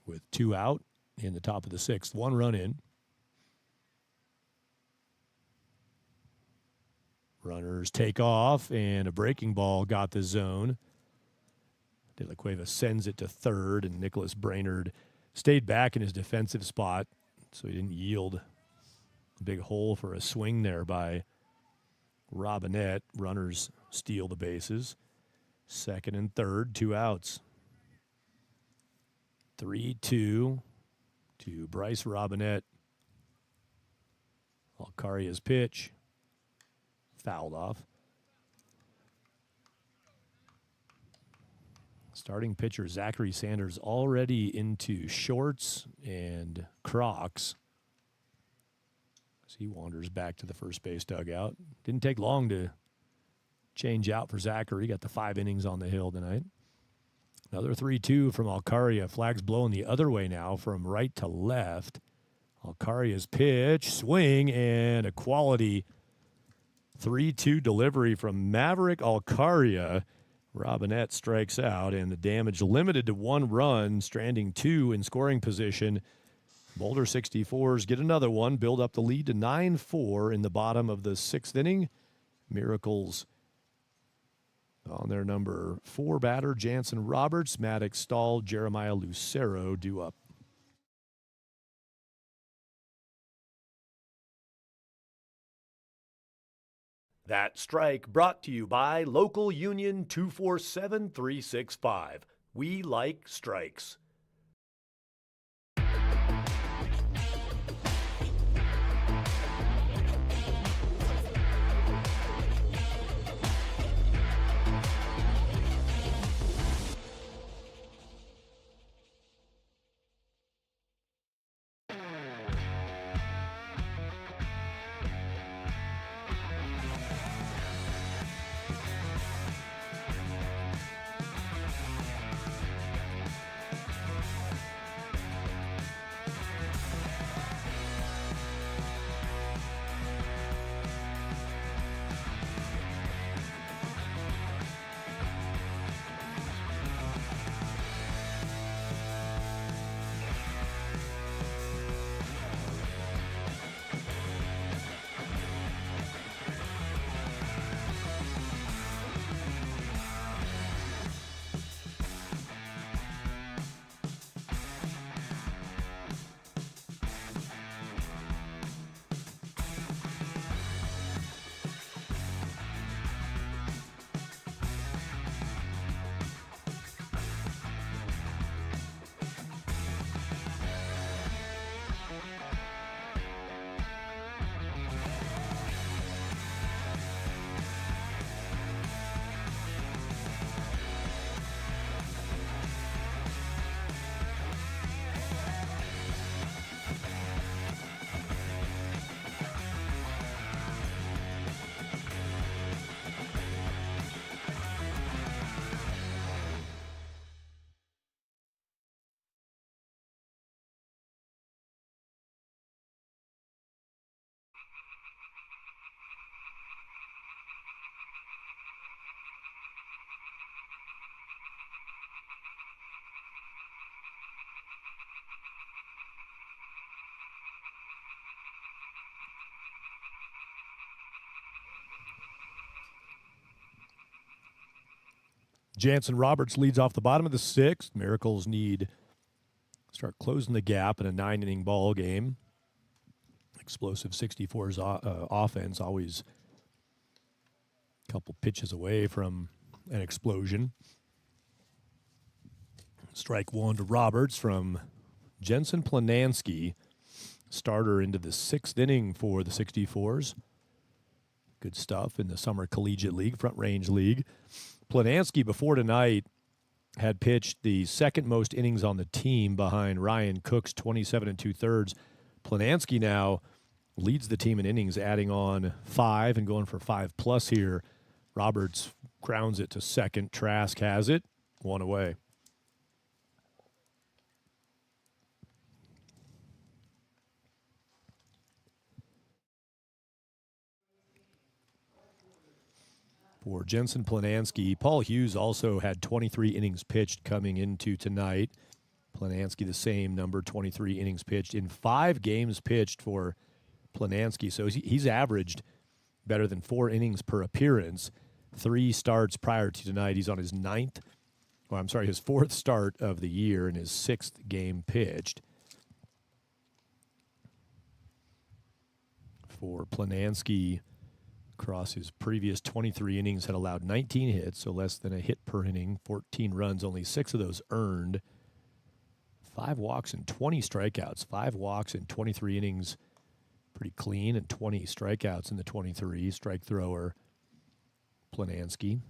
With 2 out in the top of the 6th. 1 run in. Runners take off, and a breaking ball got the zone. De La Cueva sends it to third, and Nicholas Brainerd stayed back in his defensive spot, so he didn't yield. A big hole for a swing there by Robinette. Runners steal the bases. 2nd and 3rd, 2 outs. 3-2 to Bryce Robinette. Alcaria's pitch. Fouled off. Starting pitcher Zachary Sanders already into shorts and Crocs as he wanders back to the first base dugout. Didn't take long to change out for Zachary. Got the 5 innings on the hill tonight. Another 3-2 from Alcaria. Flags blowing the other way now from right to left. Alcaria's pitch, swing, and a quality 3-2 delivery from Maverick Alcaria. Robinette strikes out, and the damage limited to 1 run, stranding 2 in scoring position. Boulder 64's get another one, build up the lead to 9-4 in the bottom of the 6th inning. Miracles on their number 4 batter, Jansen Roberts, Maddox Stahl, Jeremiah Lucero due up. That strike brought to you by Local Union 247365. We like strikes. Jansen Roberts leads off the bottom of the sixth. Miracles need start closing the gap in a 9-inning ball game. Explosive 64's offense, always a couple pitches away from an explosion. Strike one to Roberts from Jensen Planansky, starter into the sixth inning for the 64's. Good stuff in the Summer Collegiate League, Front Range League. Planansky, before tonight, had pitched the second most innings on the team behind Ryan Cook's 27 2/3. Planansky now leads the team in innings, adding on 5 and going for 5+ here. Roberts grounds it to second. Trask has it. 1 away. For Jensen Planansky, Paul Hughes also had 23 innings pitched coming into tonight. Planansky the same number, 23 innings pitched in 5 games pitched for Planansky. So he's averaged better than 4 innings per appearance. 3 starts prior to tonight. He's on his his 4th start of the year and his 6th game pitched. For Planansky, across his previous 23 innings, had allowed 19 hits, so less than a hit per inning, 14 runs, only 6 of those earned. 5 walks and 20 strikeouts. 5 walks in 23 innings, pretty clean, and 20 strikeouts in the 23. Strike thrower, Planansky.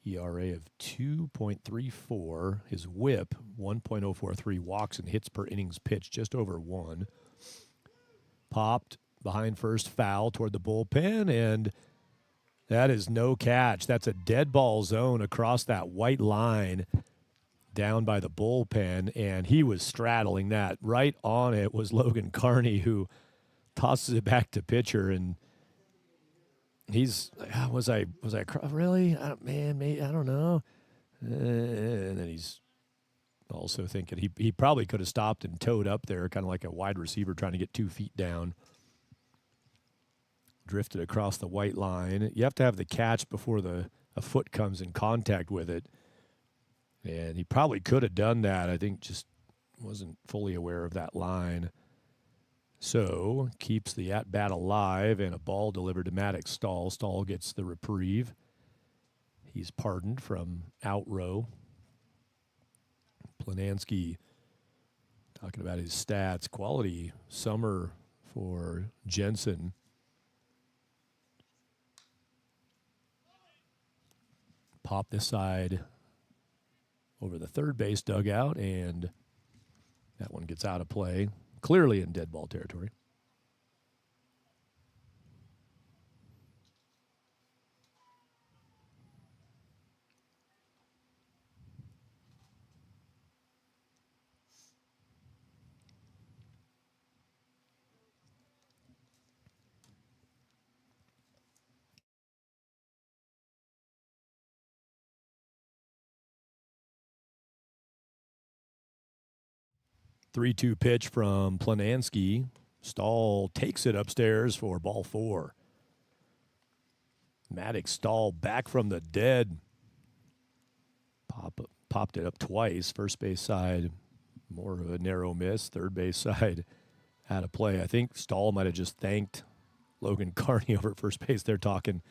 ERA of 2.34. His whip, 1.043. Walks and hits per innings pitched, just over 1. Popped behind first, foul toward the bullpen, and that is no catch. That's a dead ball zone across that white line down by the bullpen, and he was straddling that. Right on it was Logan Carney, who tosses it back to pitcher, and he's was I really? Maybe, I don't know. And then he's also thinking he probably could have stopped and towed up there, kind of like a wide receiver trying to get 2 feet down. Drifted across the white line. You have to have the catch before a foot comes in contact with it. And he probably could have done that. I think just wasn't fully aware of that line. So keeps the at-bat alive, and a ball delivered to Maddox Stahl. Stahl gets the reprieve. He's pardoned from out row. Planansky talking about his stats. Quality summer for Jensen. Pop this side over the third base dugout, and that one gets out of play. Clearly in dead ball territory. Three-two pitch from Planansky. Stahl takes it upstairs for ball 4. Maddox Stahl back from the dead. Popped it up twice. First base side, more of a narrow miss. Third base side, out of play. I think Stahl might have just thanked Logan Carney over at first base. They're talking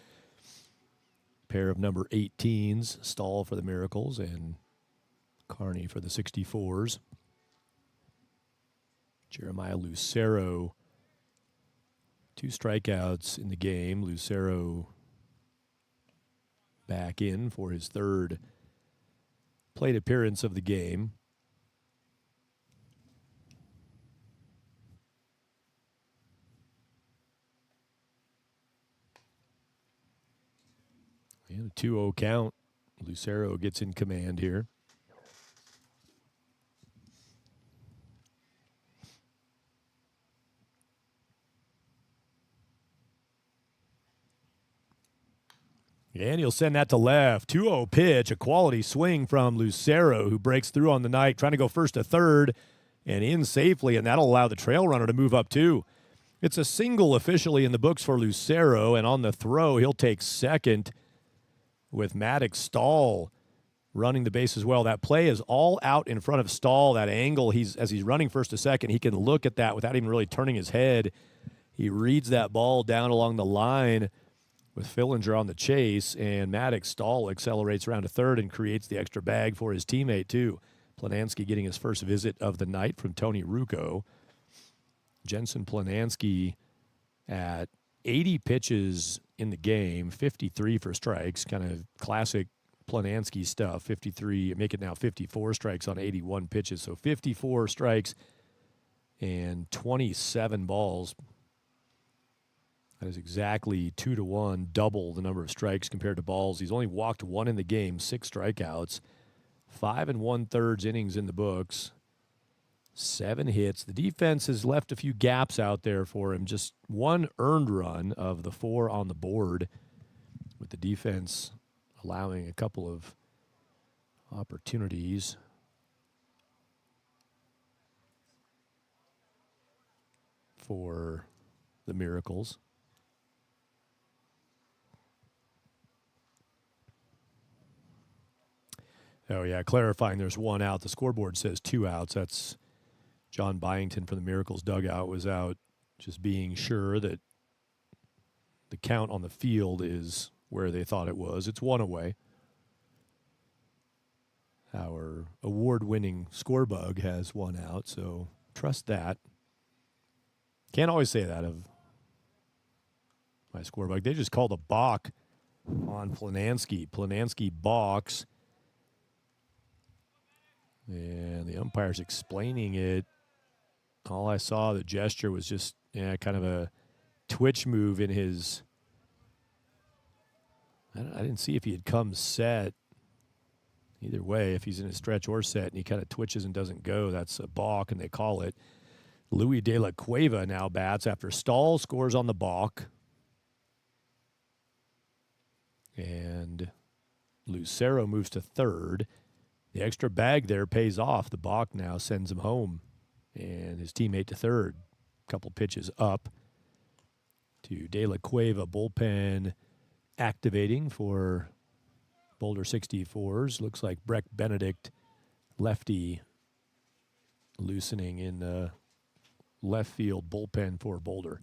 pair of number 18s. Stahl for the Miracles and Carney for the 64's. Jeremiah Lucero, 2 strikeouts in the game. Lucero back in for his third plate appearance of the game. And a 2-0 count. Lucero gets in command here. And he'll send that to left. 2-0 pitch, a quality swing from Lucero, who breaks through on the night, trying to go first to third and in safely, and that'll allow the trail runner to move up too. It's a single officially in the books for Lucero, and on the throw, he'll take second with Maddox Stahl running the base as well. That play is all out in front of Stahl. That angle, as he's running first to second, he can look at that without even really turning his head. He reads that ball down along the line with Fillinger on the chase, and Maddox Stahl accelerates around to third and creates the extra bag for his teammate, too. Planansky getting his first visit of the night from Tony Rucco. Jensen Planansky at 80 pitches in the game, 53 for strikes, kind of classic Planansky stuff. 53, make it now 54 strikes on 81 pitches, so 54 strikes and 27 balls. That is exactly 2-to-1, double the number of strikes compared to balls. He's only walked 1 in the game, 6 strikeouts, 5 1/3 innings in the books, 7 hits. The defense has left a few gaps out there for him. Just 1 earned run of the 4 on the board, with the defense allowing a couple of opportunities. For the Miracles. Oh, yeah, clarifying there's 1 out. The scoreboard says 2 outs. That's John Byington from the Miracles dugout was out just being sure that the count on the field is where they thought it was. It's 1 away. Our award-winning score bug has 1 out, so trust that. Can't always say that of my score bug. They just called a balk on Planansky. Planansky balks. And the umpire's explaining it. All I saw, the gesture was just kind of a twitch move in his. I didn't see if he had come set. Either way, if he's in a stretch or set and he kind of twitches and doesn't go, that's a balk, and they call it. Louis De La Cueva now bats after Stahl scores on the balk. And Lucero moves to third. The extra bag there pays off. The balk now sends him home. And his teammate to third. A couple pitches up to De La Cueva. Bullpen activating for Boulder 64's. Looks like Breck Benedict, lefty, loosening in the left field bullpen for Boulder.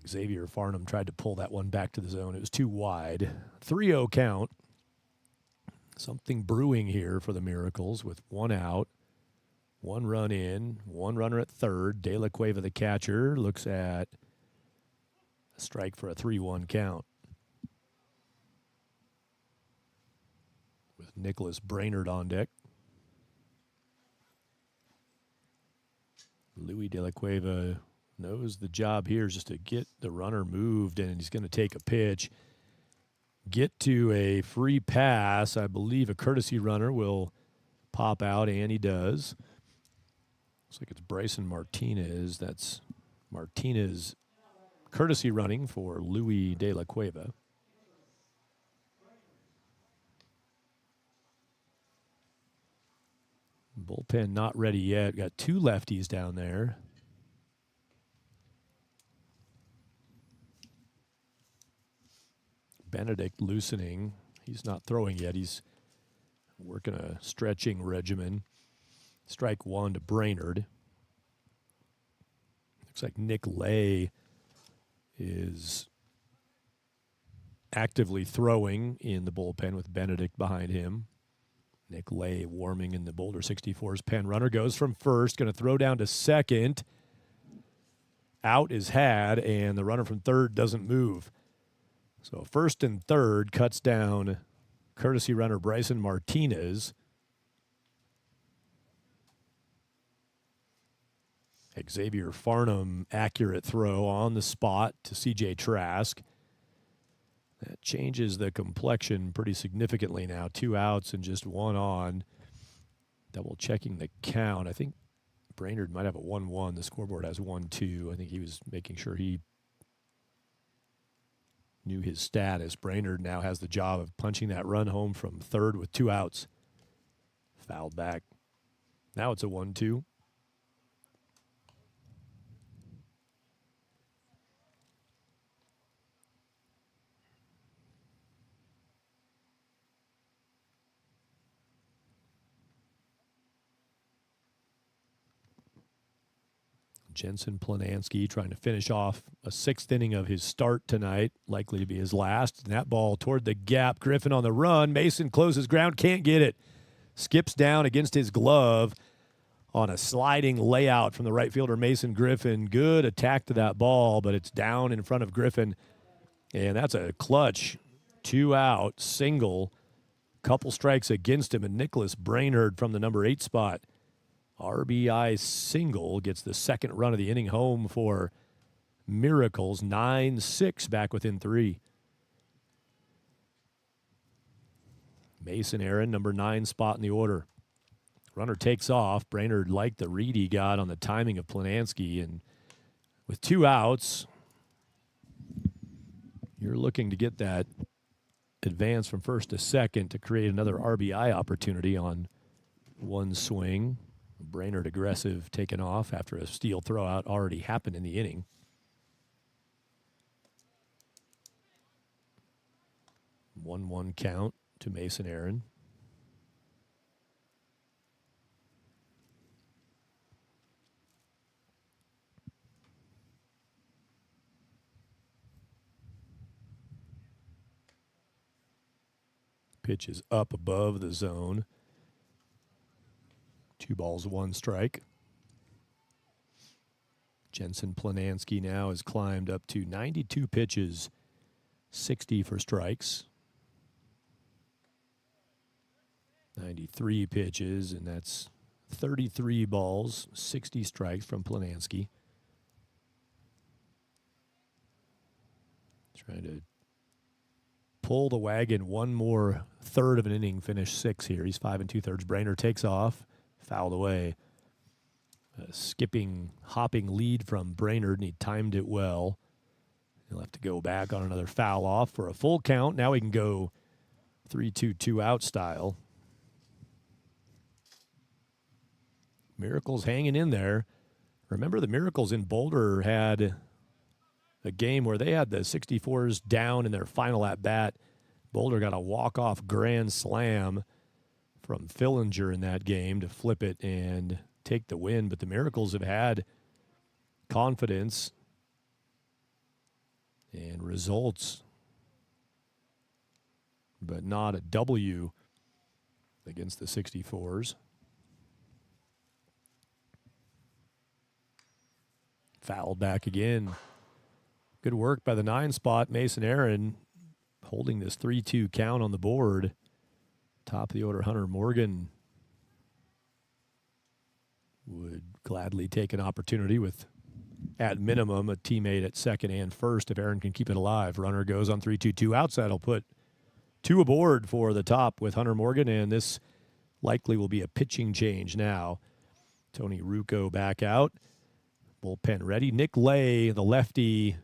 Xavier Farnham tried to pull that one back to the zone. It was too wide. 3-0 count. Something brewing here for the Miracles with one out, one run in, one runner at third. De La Cueva, the catcher, looks at a strike for a 3-1 count. With Nicholas Brainerd on deck. Louis De La Cueva knows the job here is just to get the runner moved, and he's going to take a pitch. Get to a free pass. I believe a courtesy runner will pop out, and he does. Looks like it's Bryson Martinez. That's Martinez courtesy running for Louis De La Cueva. Bullpen not ready yet. Got two lefties down there. Benedict loosening. He's not throwing yet. He's working a stretching regimen. Strike one to Brainerd. Looks like Nick Lay is actively throwing in the bullpen with Benedict behind him. Nick Lay warming in the Boulder 64's pen. Runner goes from first, going to throw down to second. Out is had, and the runner from third doesn't move. So first and third cuts down courtesy runner Bryson Martinez. Xavier Farnham, accurate throw on the spot to C.J. Trask. That changes the complexion pretty significantly now. 2 outs and just 1 on. Double checking the count. I think Brainerd might have a 1-1. The scoreboard has 1-2. I think he was making sure he knew his status. Brainerd now has the job of punching that run home from third with 2 outs. Fouled back. Now it's a 1-2. Jensen Planansky trying to finish off a 6th inning of his start tonight, likely to be his last. And that ball toward the gap. Griffin on the run. Mason closes ground, can't get it. Skips down against his glove on a sliding layout from the right fielder, Mason Griffin. Good attack to that ball, but it's down in front of Griffin. And that's a clutch 2 out single. Couple strikes against him, and Nicholas Brainerd from the number 8 spot. RBI single gets the second run of the inning home for Miracles. 9-6 back within 3. Mason Aaron, number 9 spot in the order. Runner takes off. Brainerd liked the read he got on the timing of Planansky. And with 2 outs, you're looking to get that advance from first to second to create another RBI opportunity on one swing. Brainerd aggressive, taken off after a steal throwout already happened in the inning. One count to Mason Aaron. Pitch is up above the zone. 2 balls, 1 strike. Jensen Planansky now has climbed up to 92 pitches, 60 for strikes. 93 pitches, and that's 33 balls, 60 strikes from Planansky. Trying to pull the wagon one more third of an inning, finish 6 here. He's 5 2/3. Brainerd takes off. Fouled away. A skipping, hopping lead from Brainerd, and he timed it well. He'll have to go back on another foul off for a full count. Now he can go 3-2-2 out style. Miracles hanging in there. Remember, the Miracles in Boulder had a game where they had the 64's down in their final at-bat. Boulder got a walk-off grand slam from Fillinger in that game to flip it and take the win, but the Miracles have had confidence and results, but not a W against the 64's. Fouled back again. Good work by the 9 spot, Mason Aaron, holding this 3-2 count on the board. Top of the order, Hunter Morgan would gladly take an opportunity with, at minimum, a teammate at second and first if Aaron can keep it alive. Runner goes on 3-2-2 outside. He'll put 2 aboard for the top with Hunter Morgan, and this likely will be a pitching change now. Tony Rucco back out. Bullpen ready. Nick Lay, the lefty,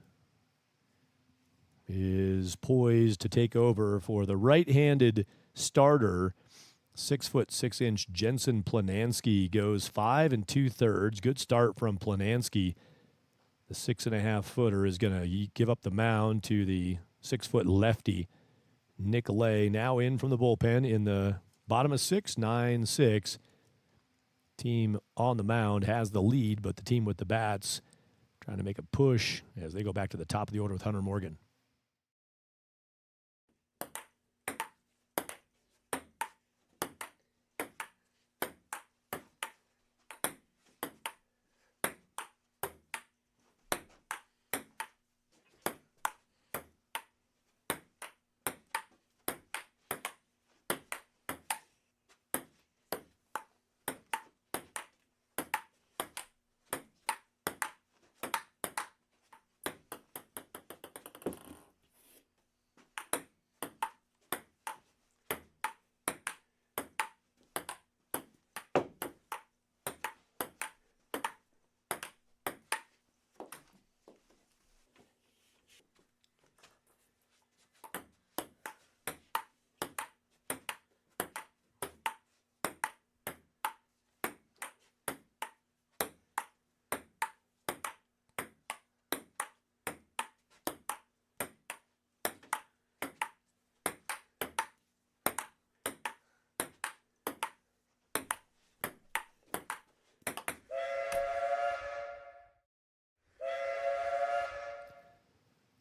is poised to take over for the right-handed starter. 6'6" Jensen Planansky goes 5 2/3. Good start from Planansky. The 6.5-footer is going to give up the mound to the 6-foot lefty. Nick Lay now in from the bullpen in the bottom of 6, 9-6. Team on the mound has the lead, but the team with the bats trying to make a push as they go back to the top of the order with Hunter Morgan.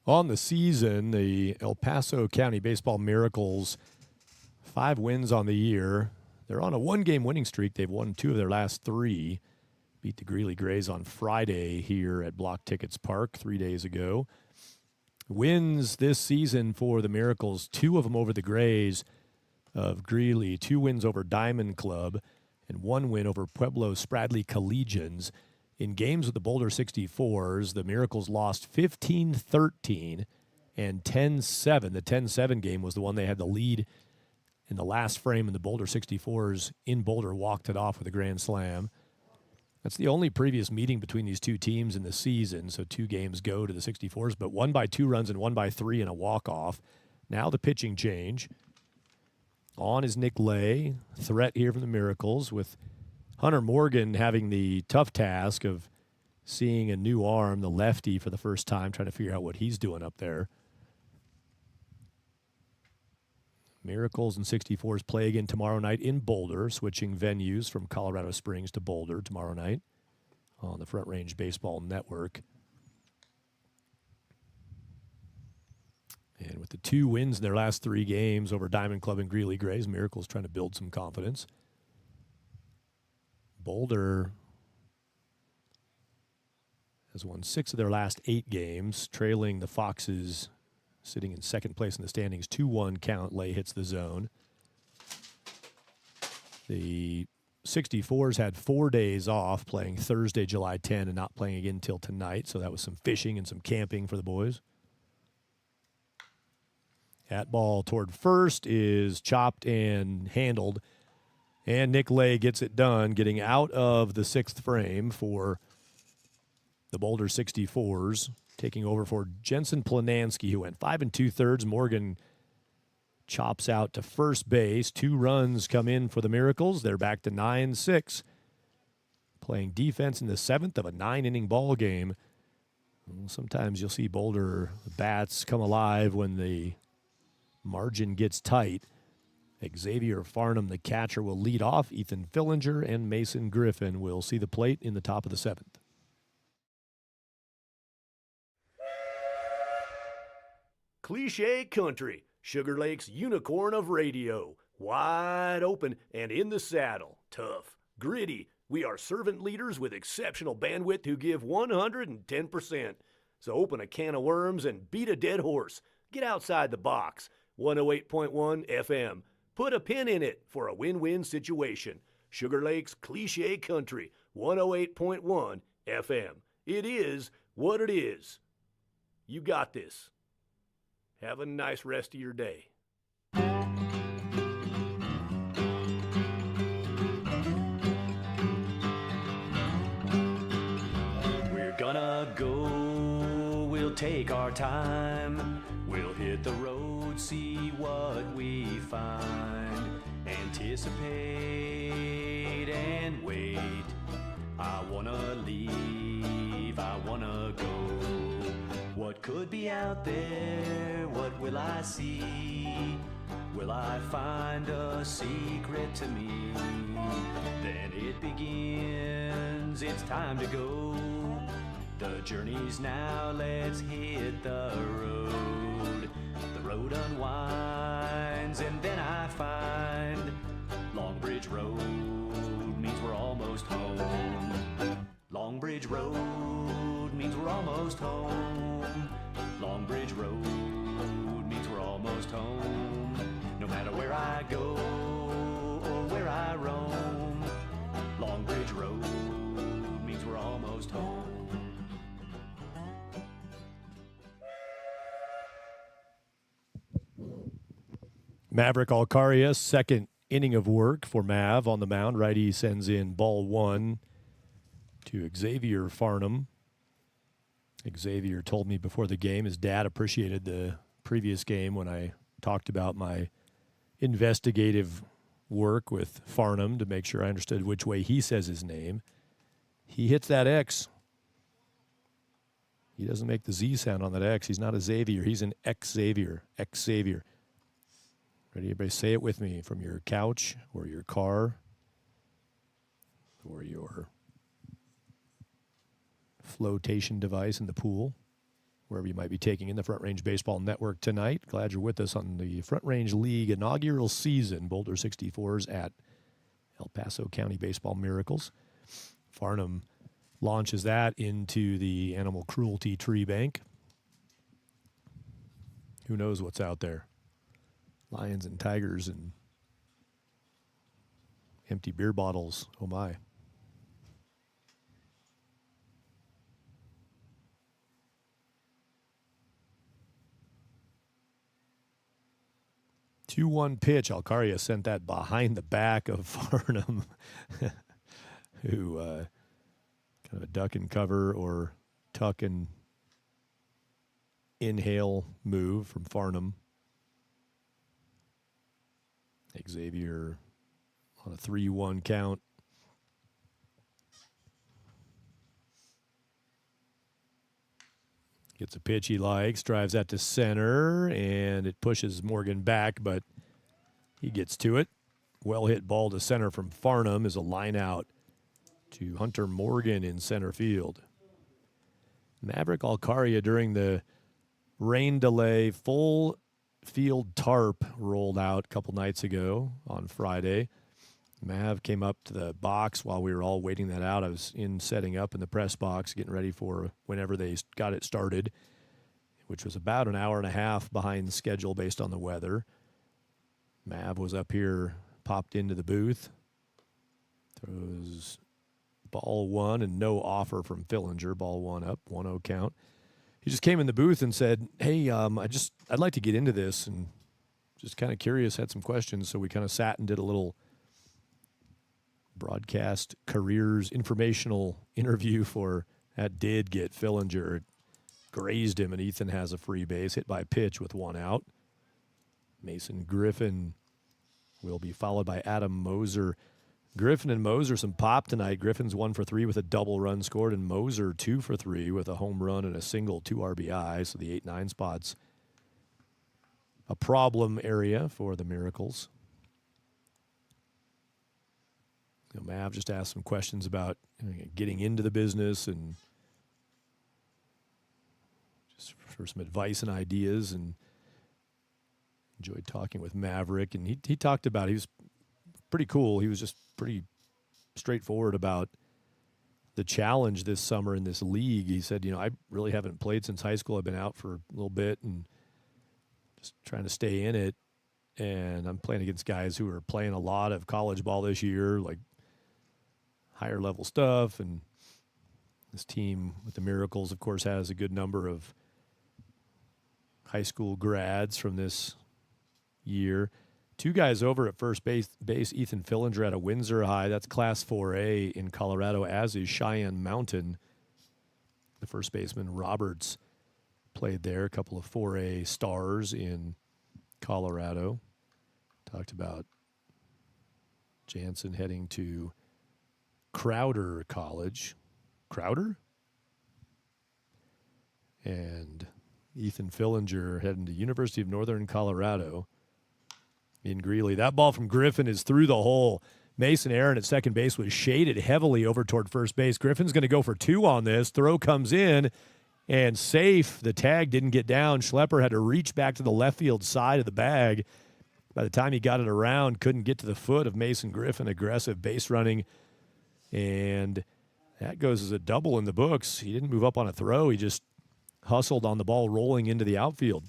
On the season, the El Paso County Baseball Miracles, 5 wins on the year. They're on a 1-game winning streak. They've won 2 of their last 3. Beat the Greeley Grays on Friday here at Blocktickets Park 3 days ago. Wins this season for the Miracles, 2 of them over the Grays of Greeley, 2 wins over Diamond Club, and 1 win over Pueblo Spradley Collegians. In games with the Boulder 64's, the Miracles lost 15-13 and 10-7. The 10-7 game was the one they had the lead in the last frame, and the Boulder 64's in Boulder walked it off with a grand slam. That's the only previous meeting between these 2 teams in the season, so 2 games go to the 64's, but 1 by 2 runs and 1 by 3 in a walk-off. Now the pitching change. On is Nick Lay, threat here from the Miracles, with Hunter Morgan having the tough task of seeing a new arm, the lefty, for the first time, trying to figure out what he's doing up there. Miracles and 64's play again tomorrow night in Boulder, switching venues from Colorado Springs to Boulder tomorrow night on the Front Range Baseball Network. And with the 2 wins in their last 3 games over Diamond Club and Greeley Grays, Miracles trying to build some confidence. Boulder has won 6 of their last 8 games, trailing the Foxes, sitting in second place in the standings. 2-1 count. Lay hits the zone. The 64's had 4 days off, playing Thursday, July 10, and not playing again until tonight. So that was some fishing and some camping for the boys. At ball toward first is chopped and handled. And Nick Lay gets it done, getting out of the 6th frame for the Boulder 64's, taking over for Jensen Planansky, who went 5 2/3. Morgan chops out to first base. 2 runs come in for the Miracles. They're back to 9-6, playing defense in the 7th of a 9-inning ball game. Sometimes you'll see Boulder bats come alive when the margin gets tight. Xavier Farnham, the catcher, will lead off. Ethan Fillinger and Mason Griffin will see the plate in the top of the 7th. Cliche Country, Sugar Lake's unicorn of radio. Wide open and in the saddle. Tough, gritty. We are servant leaders with exceptional bandwidth who give 110%. So open a can of worms and beat a dead horse. Get outside the box. 108.1 FM. Put a pin in it for a win-win situation. Sugar Lake's Cliche Country, 108.1 FM. It is what it is. You got this. Have a nice rest of your day. We're gonna go, we'll take our time. We'll hit the road, see what we find. Anticipate and wait. I wanna leave, I wanna go. What could be out there? What will I see? Will I find a secret to me? Then it begins, it's time to go. The journey's now, let's hit the road. The road unwinds and then I find Longbridge Road means we're almost home. Longbridge Road means we're almost home. Longbridge Road means we're almost home. No matter where I go or where I roam, Longbridge Road means we're almost home. Maverick Alcaria, second inning of work for Mav on the mound. Righty sends in ball 1 to Xavier Farnham. Xavier told me before the game his dad appreciated the previous game when I talked about my investigative work with Farnham to make sure I understood which way he says his name. He hits that X. He doesn't make the Z sound on that X. He's not a Xavier. He's an X-Xavier. X-Xavier. Ready? Everybody say it with me from your couch or your car or your flotation device in the pool, wherever you might be taking in the Front Range Baseball Network tonight. Glad you're with us on the Front Range League inaugural season. Boulder 64's at El Paso County Baseball Miracles. Farnham launches that into the animal cruelty tree bank. Who knows what's out there? Lions and tigers and empty beer bottles. Oh, my. Two-one pitch. Alcaria sent that behind the back of Farnham, who kind of a duck and cover or tuck and inhale move from Farnham. Xavier on a 3-1 count. Gets a pitch he likes, drives that to center, and it pushes Morgan back, but he gets to it. Well hit ball to center from Farnham is a line out to Hunter Morgan in center field. Maverick Alcaria during the rain delay, full field tarp rolled out a couple nights ago on Friday. Mav came up to the box while we were all waiting that out. I was in setting up in the press box, getting ready for whenever they got it started, which was about an hour and a half behind schedule based on the weather. Mav was up here, popped into the booth, throws ball 1 and no offer from Fillinger. Ball 1 up, 1-0 count. He just came in the booth and said, hey, I'd like to get into this and just kind of curious, had some questions. So we kind of sat and did a little broadcast careers informational interview for that. Did get Fillinger. It grazed him, and Ethan has a free base, hit by pitch with 1 out. Mason Griffin will be followed by Adam Moser. Griffin and Moser some pop tonight. Griffin's 1 for 3 with a double run scored, and Moser 2 for 3 with a home run and a single, 2 RBI. So the 8-9 spot's a problem area for the Miracles. Mav just asked some questions about getting into the business and just for some advice and ideas, and enjoyed talking with Maverick. And he talked about, he was pretty cool. He was just pretty straightforward about the challenge this summer in this league. He said, I really haven't played since high school. I've been out for a little bit and just trying to stay in it. And I'm playing against guys who are playing a lot of college ball this year, like higher level stuff. And this team with the Miracles, of course, has a good number of high school grads from this year. 2 guys over at first base, Ethan Fillinger at a Windsor High. That's Class 4A in Colorado, as is Cheyenne Mountain. The first baseman, Roberts, played there. A couple of 4A stars in Colorado. Talked about Jansen heading to Crowder College. Crowder? And Ethan Fillinger heading to University of Northern Colorado in Greeley. That ball from Griffin is through the hole. Mason Aaron at second base was shaded heavily over toward first base. Griffin's going to go for 2 on this. Throw comes in and safe. The tag didn't get down. Schlepper had to reach back to the left field side of the bag. By the time he got it around, couldn't get to the foot of Mason Griffin. Aggressive base running. And that goes as a double in the books. He didn't move up on a throw. He just hustled on the ball rolling into the outfield.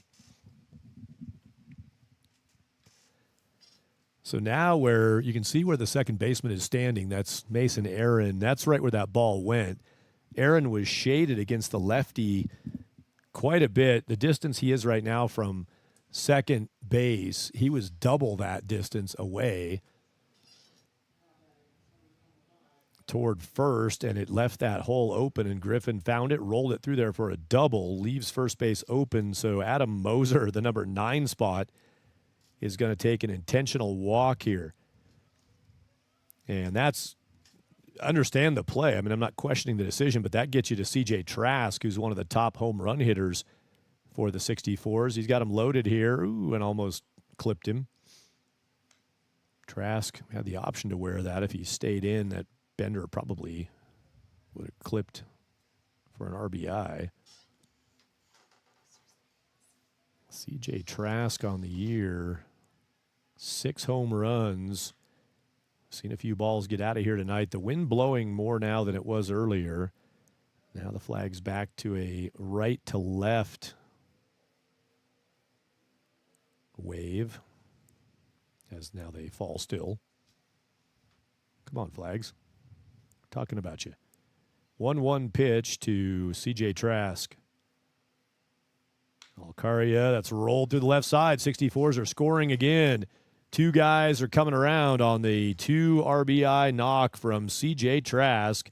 So now where you can see where the second baseman is standing, that's Mason Aaron. That's right where that ball went. Aaron was shaded against the lefty quite a bit. The distance he is right now from second base, he was double that distance away toward first, and it left that hole open, and Griffin found it, rolled it through there for a double, leaves first base open. So Adam Moser, the number 9 spot, is going to take an intentional walk here. And that's, understand the play. I mean, I'm not questioning the decision, but that gets you to C.J. Trask, who's one of the top home run hitters for the 64's. He's got him loaded here. Ooh, and almost clipped him. Trask had the option to wear that. If he stayed in, that Bender probably would have clipped for an RBI. C.J. Trask on the year, 6 home runs. Seen a few balls get out of here tonight. The wind blowing more now than it was earlier. Now the flag's back to a right to left wave, as now they fall still. Come on, flags. Talking about you. 1-1 pitch to C.J. Trask. Alcaria, that's rolled through the left side. 64's are scoring again. 2 guys are coming around on the 2 RBI knock from C.J. Trask.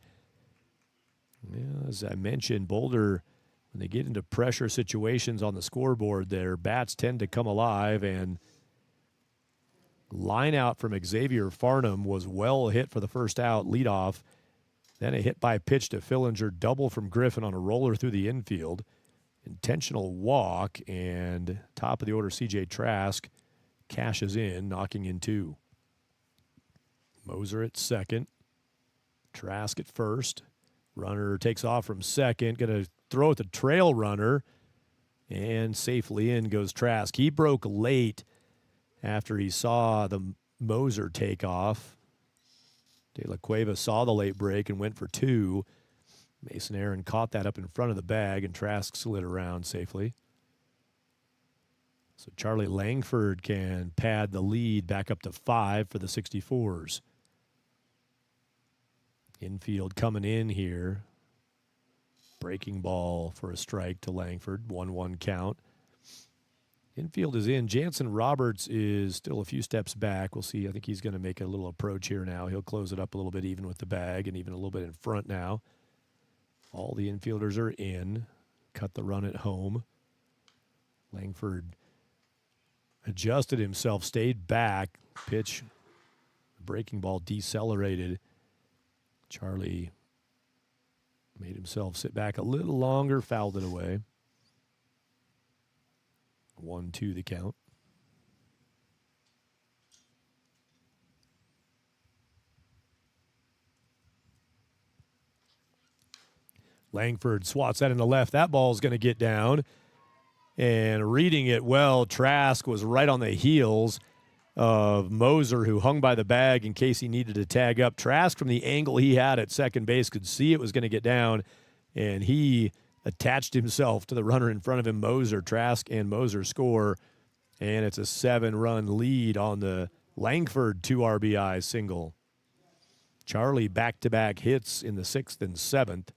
Yeah, as I mentioned, Boulder, when they get into pressure situations on the scoreboard, their bats tend to come alive, and line out from Xavier Farnham was well hit for the first out, leadoff. Then a hit by pitch to Fillinger, double from Griffin on a roller through the infield. Intentional walk, and top of the order, C.J. Trask cashes in, knocking in 2. Moser at second. Trask at first. Runner takes off from second. Going to throw at the trail runner. And safely in goes Trask. He broke late after he saw the Moser take off. De La Cueva saw the late break and went for 2. Mason Aaron caught that up in front of the bag, and Trask slid around safely. So Charlie Langford can pad the lead back up to 5 for the 64's. Infield coming in here. Breaking ball for a strike to Langford. 1-1 count. Infield is in. Jansen Roberts is still a few steps back. We'll see. I think he's going to make a little approach here now. He'll close it up a little bit even with the bag, and even a little bit in front now. All the infielders are in. Cut the run at home. Langford adjusted himself, stayed back. Pitch, breaking ball decelerated. Charlie made himself sit back a little longer, fouled it away. 1-2 the count. Langford swats that in the left. That ball's going to get down. And reading it well, Trask was right on the heels of Moser, who hung by the bag in case he needed to tag up. Trask, from the angle he had at second base, could see it was going to get down, and he attached himself to the runner in front of him, Moser. Trask and Moser score, and it's a 7-run lead on the Langford 2 RBI single. Charlie back-to-back hits in the 6th and 7th.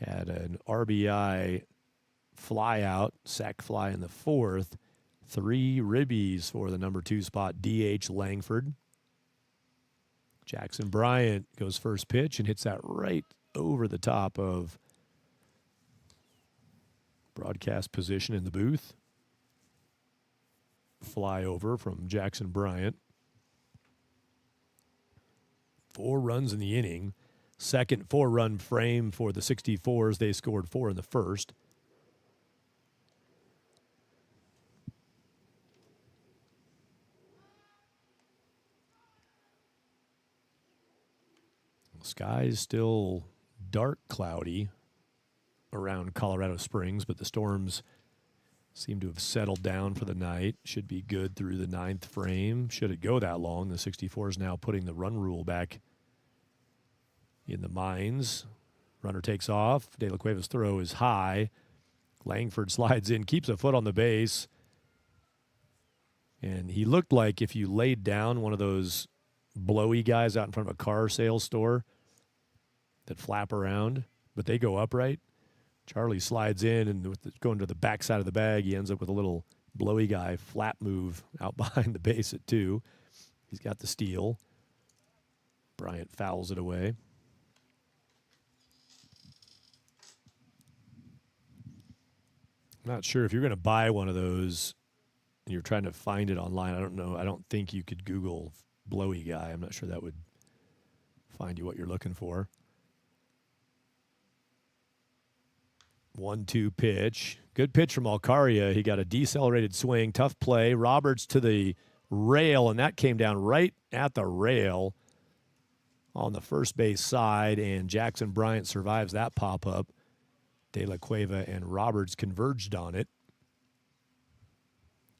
Had an RBI fly out, sac fly in the 4th. 3 ribbies for the number 2 spot, DH Langford. Jackson Bryant goes first pitch and hits that right over the top of broadcast position in the booth. Fly over from Jackson Bryant. 4 runs in the inning. Second 4-run frame for the 64's. They scored 4 in the first. Sky's still dark cloudy around Colorado Springs, but the storms seem to have settled down for the night. Should be good through the 9th frame. Should it go that long, the 64 is now putting the run rule back in the mines. Runner takes off. De La Cueva's throw is high. Langford slides in, keeps a foot on the base. And he looked like if you laid down one of those blowy guys out in front of a car sales store that flap around, but they go upright. Charlie slides in, and going to the backside of the bag, he ends up with a little blowy guy flap move out behind the base at 2. He's got the steal. Bryant fouls it away. I'm not sure if you're going to buy one of those and you're trying to find it online. I don't know. I don't think you could Google blowy guy. I'm not sure that would find you what you're looking for. 1-2 pitch. Good pitch from Alcaria. He got a decelerated swing. Tough play. Roberts to the rail, and that came down right at the rail on the first base side, and Jackson Bryant survives that pop-up. De La Cueva and Roberts converged on it.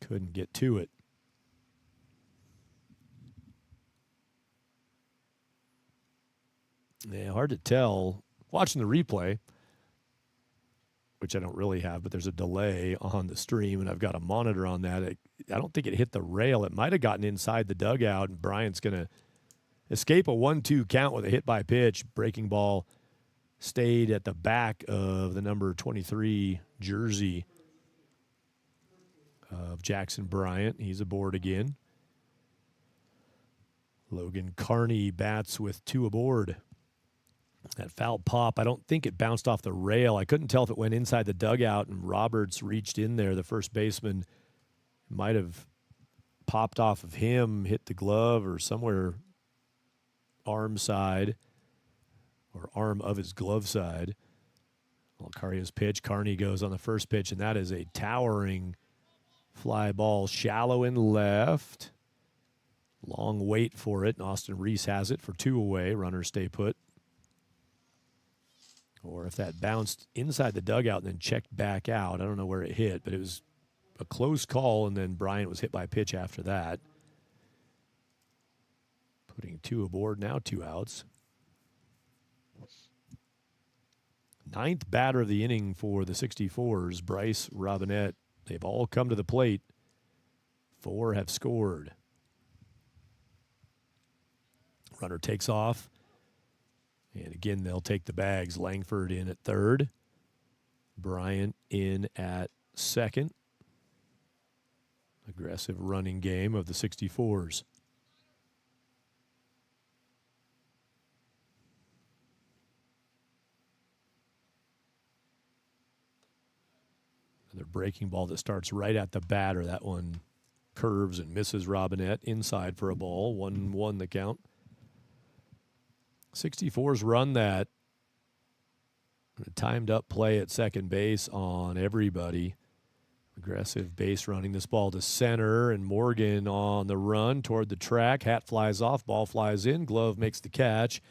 Couldn't get to it. Yeah, hard to tell. Watching the replay, which I don't really have, but there's a delay on the stream, and I've got a monitor on that. I don't think it hit the rail. It might have gotten inside the dugout, and Bryant's going to escape a 1-2 count with a hit by pitch. Breaking ball stayed at the back of the number 23 jersey of Jackson Bryant. He's aboard again. Logan Carney bats with 2 aboard. That foul pop, I don't think it bounced off the rail. I couldn't tell if it went inside the dugout and Roberts reached in there. The first baseman might have popped off of him, hit the glove or somewhere arm side or arm of his glove side. Alcaria's pitch. Carney goes on the first pitch, and that is a towering fly ball, shallow and left. Long wait for it. Austin Reese has it for 2 away. Runners stay put. Or if that bounced inside the dugout and then checked back out, I don't know where it hit, but it was a close call, and then Bryant was hit by a pitch after that. Putting 2 aboard, now 2 outs. 9th batter of the inning for the 64's, Bryce Robinette. They've all come to the plate. 4 have scored. Runner takes off. And again, they'll take the bags. Langford in at 3rd. Bryant in at 2nd. Aggressive running game of the 64's. Another breaking ball that starts right at the batter. That one curves and misses Robinette inside for a ball. 1-1 the count. 64's run that timed up play at second base on everybody. Aggressive base running. This ball to center, and Morgan on the run toward the track. Hat flies off, ball flies in, glove makes the catch.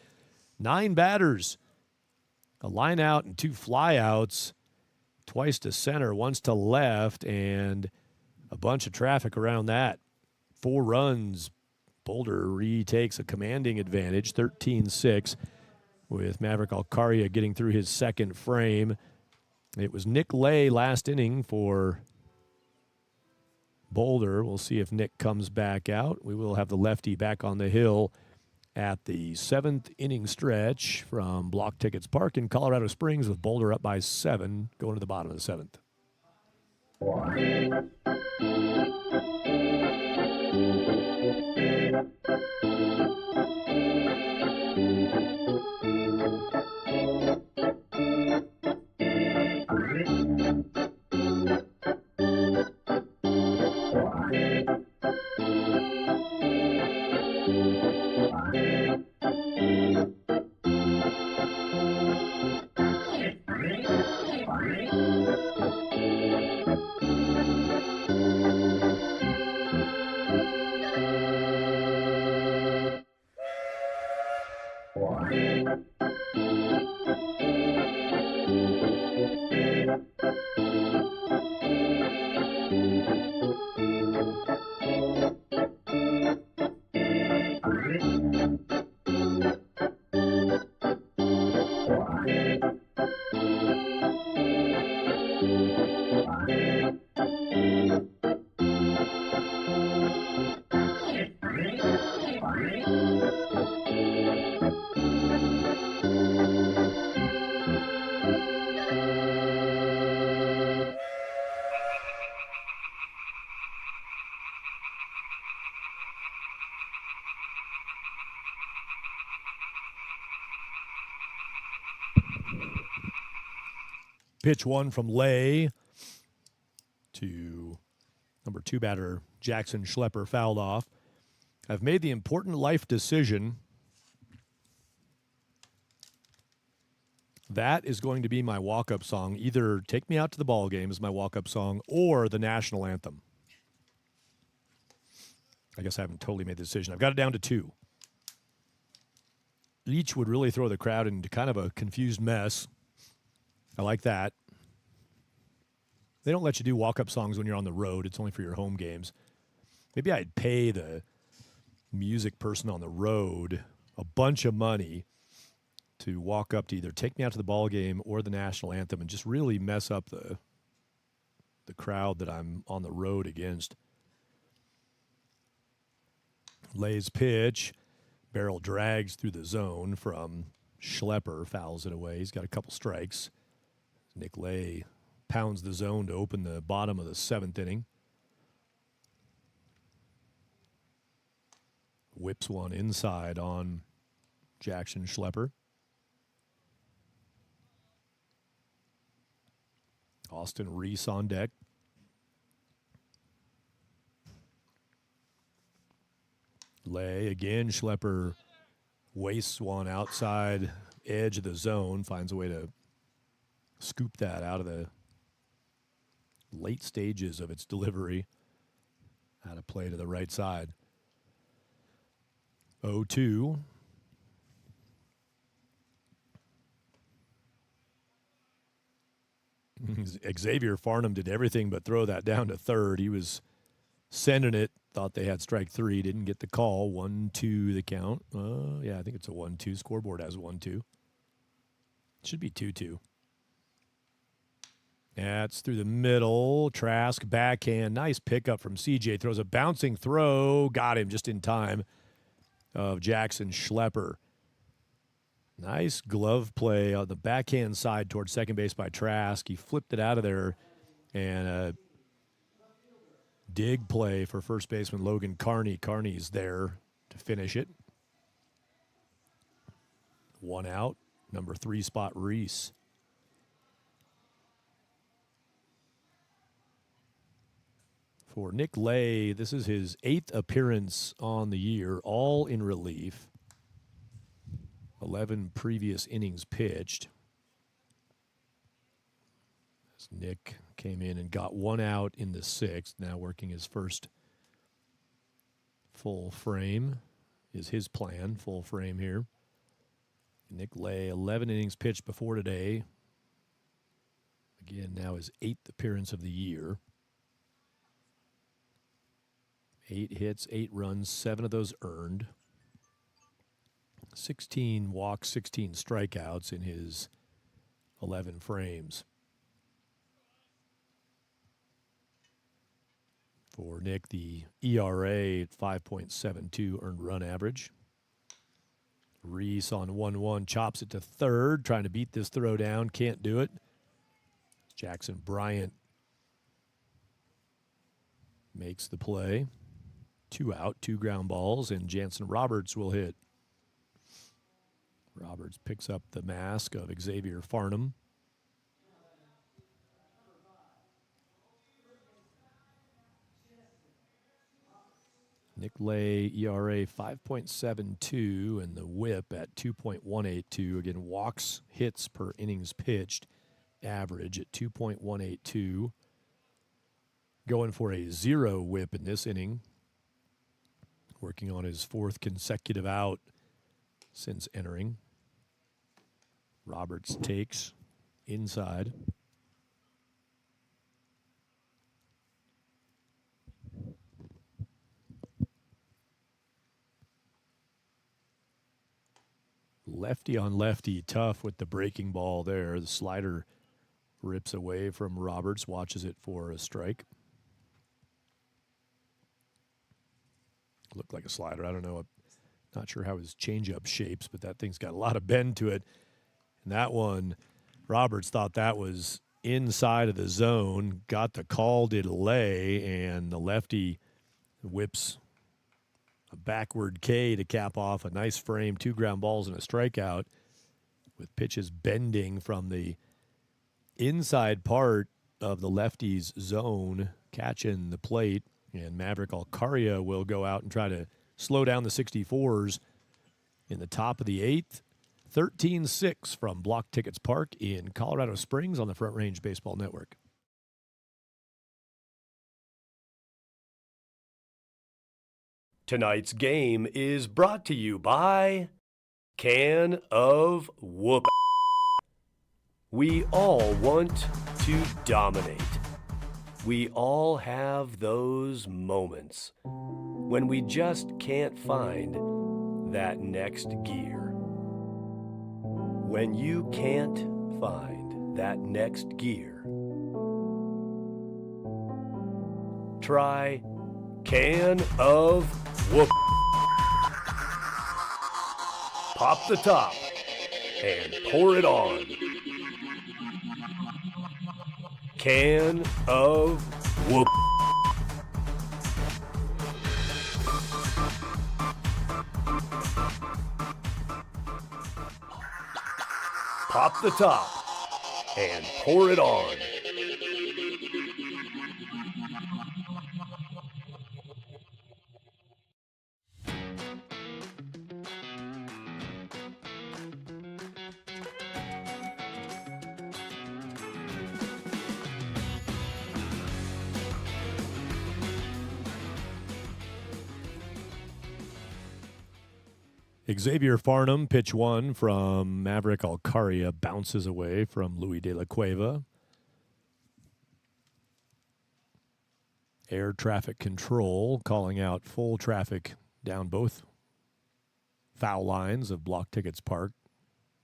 9 batters A line out and 2 flyouts, twice to center, once to left, and a bunch of traffic around that. 4 runs. Boulder retakes a commanding advantage, 13-6, with Maverick Alcaria getting through his second frame. It was Nick Lay last inning for Boulder. We'll see if Nick comes back out. We will have the lefty back on the hill at the 7th inning stretch from Blocktickets Park in Colorado Springs, with Boulder up by 7 going to the bottom of the 7th. Pitch 1 from Lay to number 2 batter Jackson Schlepper, fouled off. I've made the important life decision. That is going to be my walk-up song. Either Take Me Out to the Ball Game is my walk-up song, or the national anthem. I guess I haven't totally made the decision. I've got it down to 2. Each would really throw the crowd into kind of a confused mess. I like that. They don't let you do walk-up songs when you're on the road. It's only for your home games. Maybe I'd pay the music person on the road a bunch of money to walk up to either Take Me Out to the Ball Game or the national anthem and just really mess up the crowd that I'm on the road against. Lay's pitch. Barrel drags through the zone from Schlepper, fouls it away. He's got a couple strikes. Nick Lay pounds the zone to open the bottom of the 7th inning. Whips one inside on Jackson Schlepper. Austin Reese on deck. Lay again. Schlepper wastes one outside edge of the zone. Finds a way to scoop that out of the late stages of its delivery. Out of play to the right side. 0-2. Xavier Farnham did everything but throw that down to third. He was sending it. Thought they had strike 3. Didn't get the call. 1-2 the count. Yeah, I think it's a 1-2. Scoreboard has 1-2. Should be 2-2. That's through the middle. Trask backhand. Nice pickup from CJ. Throws a bouncing throw. Got him just in time of Jackson Schlepper. Nice glove play on the backhand side towards second base by Trask. He flipped it out of there. And a dig play for first baseman Logan Carney. Carney's there to finish it. 1 out. Number 3 spot Reese. For Nick Lay, this is his 8th appearance on the year, all in relief. 11 previous innings pitched. As Nick came in and got 1 out in the 6th, now working his first full frame is his plan, full frame here. Nick Lay, 11 innings pitched before today. Again, now his 8th appearance of the year. 8 hits, 8 runs, 7 of those earned. 16 walks, 16 strikeouts in his 11 frames. For Nick, the ERA at 5.72 earned run average. Reese on 1-1 chops it to third, trying to beat this throw down, can't do it. Jackson Bryant makes the play. 2 out, 2 ground balls, and Jansen Roberts will hit. Roberts picks up the mask of Xavier Farnham. Nick Lay, ERA 5.72, and the whip at 2.182. Again, walks, hits per innings pitched, average at 2.182. Going for a 0 whip in this inning. Working on his 4th consecutive out since entering. Roberts takes inside. Lefty on lefty, tough with the breaking ball there. The slider rips away from Roberts, watches it for a strike. Looked like a slider. I don't know. Not sure how his changeup shapes, but that thing's got a lot of bend to it. And that one, Roberts thought that was inside of the zone, got the call, did Lay, and the lefty whips a backward K to cap off a nice frame, 2 ground balls and a strikeout, with pitches bending from the inside part of the lefty's zone, catching the plate, and Maverick Alcaria will go out and try to slow down the 64's in the top of the 8th. 13-6 from Blocktickets Park in Colorado Springs on the Front Range Baseball Network. Tonight's game is brought to you by Can of Whoop. We all want to dominate. We all have those moments when we just can't find that next gear. When you can't find that next gear, try Can of Whoop. Pop the top and pour it on. Can of Whoop. Pop the top and pour it on. Xavier Farnham, pitch 1 from Maverick Alcaria, bounces away from Louis De La Cueva. Air traffic control calling out full traffic down both foul lines of Blocktickets Park.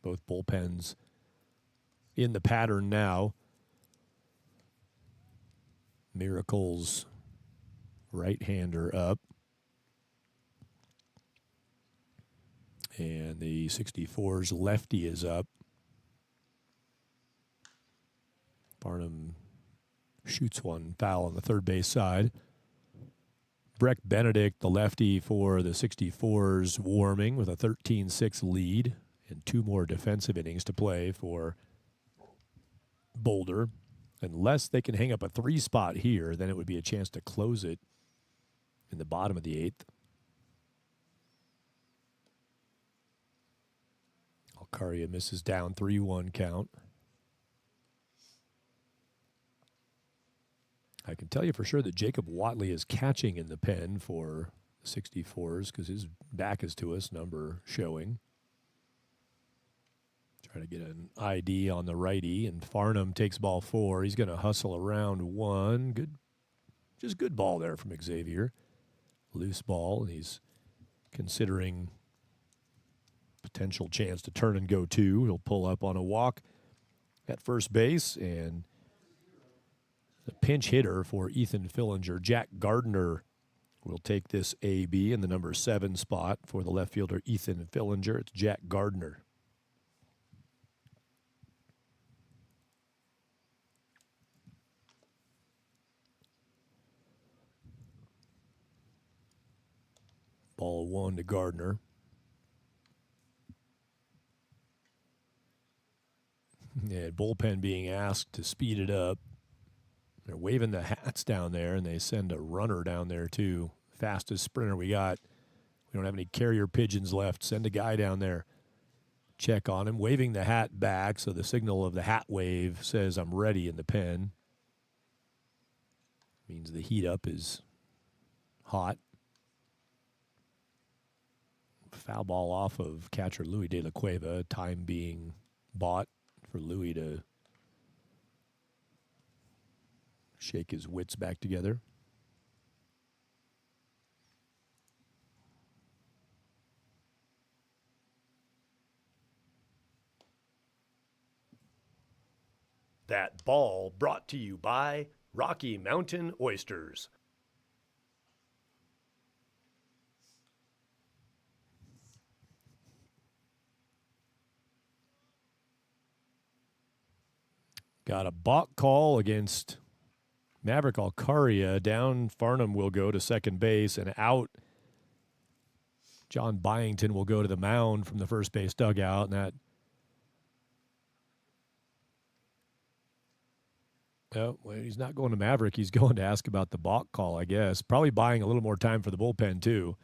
Both bullpens in the pattern now. Miracle's right-hander up. And the 64's lefty is up. Farnham shoots one foul on the third base side. Breck Benedict, the lefty for the 64's, warming with a 13-6 lead and 2 more defensive innings to play for Boulder. Unless they can hang up a 3 spot here, then it would be a chance to close it in the bottom of the 8th. Alcaria misses down, 3-1 count. I can tell you for sure that Jacob Watley is catching in the pen for the 64's because his back is to us, number showing. Try to get an ID on the righty, and Farnham takes ball 4. He's going to hustle around 1. Good ball there from Xavier. Loose ball, and he's considering potential chance to turn and go 2. He'll pull up on a walk at first base, and the pinch hitter for Ethan Fillinger, Jack Gardner, will take this AB in the number 7 spot for the left fielder Ethan Fillinger. It's Jack Gardner. Ball 1 to Gardner. Yeah, bullpen being asked to speed it up. They're waving the hats down there, and they send a runner down there, too. Fastest sprinter we got. We don't have any carrier pigeons left. Send a guy down there. Check on him. Waving the hat back, so the signal of the hat wave says I'm ready in the pen. Means the heat up is hot. Foul ball off of catcher Louis De La Cueva. Time being bought for Louis to shake his wits back together. That ball brought to you by Rocky Mountain Oysters. Got a balk call against Maverick Alcaria. Down Farnham will go to second base, and out John Byington will go to the mound from the first base dugout. And well, he's not going to Maverick. He's going to ask about the balk call, I guess. Probably buying a little more time for the bullpen, too.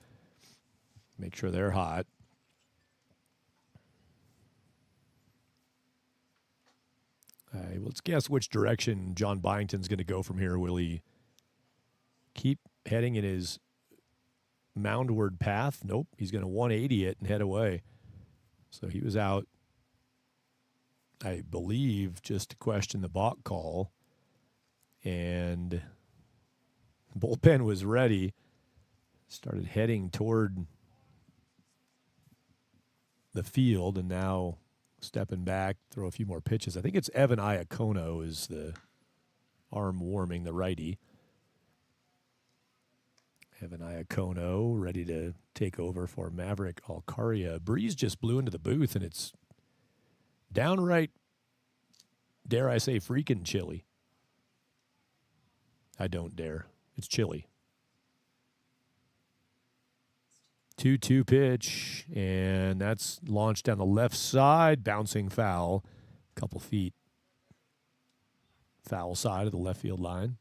Make sure they're hot. Let's guess which direction John Byington's going to go from here. Will he keep heading in his moundward path? Nope. He's going to 180 it and head away. So he was out, I believe, just to question the balk call. And the bullpen was ready. Started heading toward the field, and now stepping back, throw a few more pitches. I think it's Evan Iacono is the arm warming, the righty. Evan Iacono ready to take over for Maverick Alcaria. Breeze just blew into the booth, and it's downright, dare I say, freaking chilly. I don't dare. It's chilly. 2-2 pitch, and that's launched down the left side, bouncing foul, a couple feet foul side of the left field line.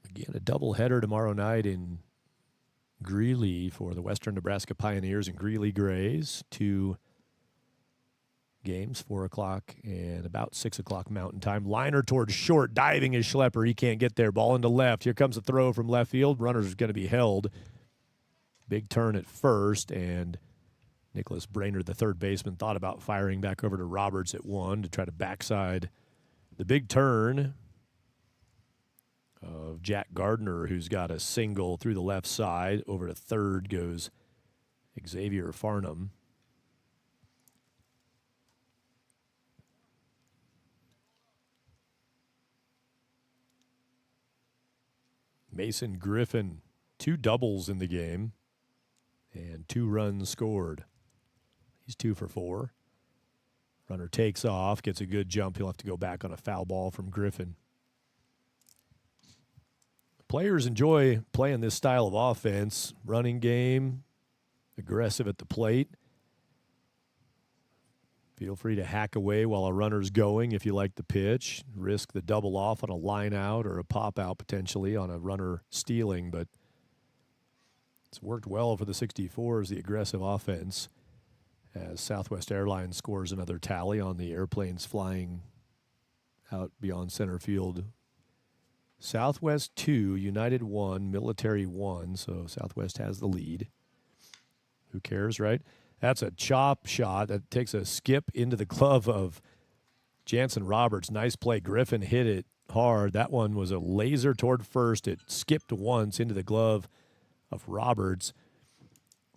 Again, a doubleheader tomorrow night in Greeley for the Western Nebraska Pioneers and Greeley Grays. 2 games, 4 o'clock and about 6 o'clock Mountain Time. Liner towards short, diving is Schlepper. He can't get there. Ball into left. Here comes a throw from left field. Runner's going to be held. Big turn at first, and Nicholas Brainerd, the third baseman, thought about firing back over to Roberts at 1 to try to backside the big turn of Jack Gardner, who's got a single through the left side. Over to third goes Xavier Farnham. Mason Griffin, 2 doubles in the game and 2 runs scored. He's 2 for 4. Runner takes off, gets a good jump. He'll have to go back on a foul ball from Griffin. Players enjoy playing this style of offense. Running game, aggressive at the plate. Feel free to hack away while a runner's going if you like the pitch. Risk the double off on a line out or a pop out potentially on a runner stealing, but it's worked well for the 64's, the aggressive offense, as Southwest Airlines scores another tally on the airplanes flying out beyond center field Southwest 2, United 1, Military 1. So Southwest has the lead. Who cares, right? That's a chop shot that takes a skip into the glove of Jansen Roberts. Nice play. Griffin hit it hard. That one was a laser toward first. It skipped once into the glove of Roberts.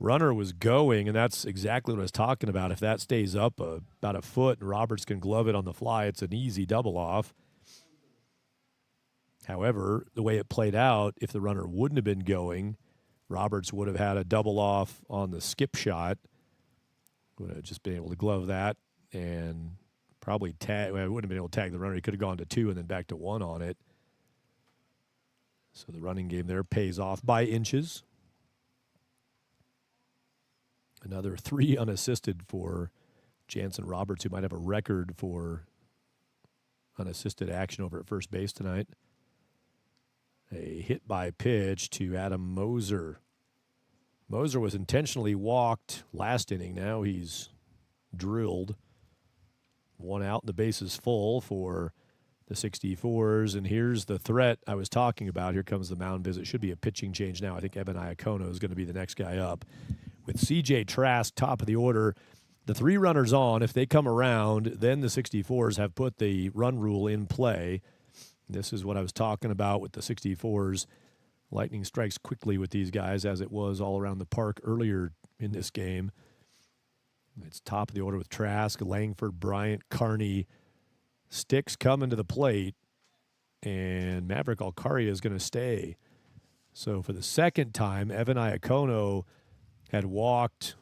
Runner was going, and that's exactly what I was talking about. If that stays up about a foot and Roberts can glove it on the fly, it's an easy double off. However, the way it played out, if the runner wouldn't have been going, Roberts would have had a double off on the skip shot. Would have just been able to glove that and probably tag. Well, I wouldn't have been able to tag the runner. He could have gone to 2 and then back to 1 on it. So the running game there pays off by inches. Another 3 unassisted for Jansen Roberts, who might have a record for unassisted action over at first base tonight. A hit by pitch to Adam Moser. Moser was intentionally walked last inning. Now he's drilled. 1 out, and the base is full for the 64's. And here's the threat I was talking about. Here comes the mound visit. Should be a pitching change now. I think Evan Iacono is going to be the next guy up. With C.J. Trask, top of the order, the 3 runners on. If they come around, then the 64's have put the run rule in play. This is what I was talking about with the 64's. Lightning strikes quickly with these guys, as it was all around the park earlier in this game. It's top of the order with Trask, Langford, Bryant, Carney. Sticks coming to the plate, and Maverick Alcaria is going to stay. So for the second time, Evan Iacono had walked,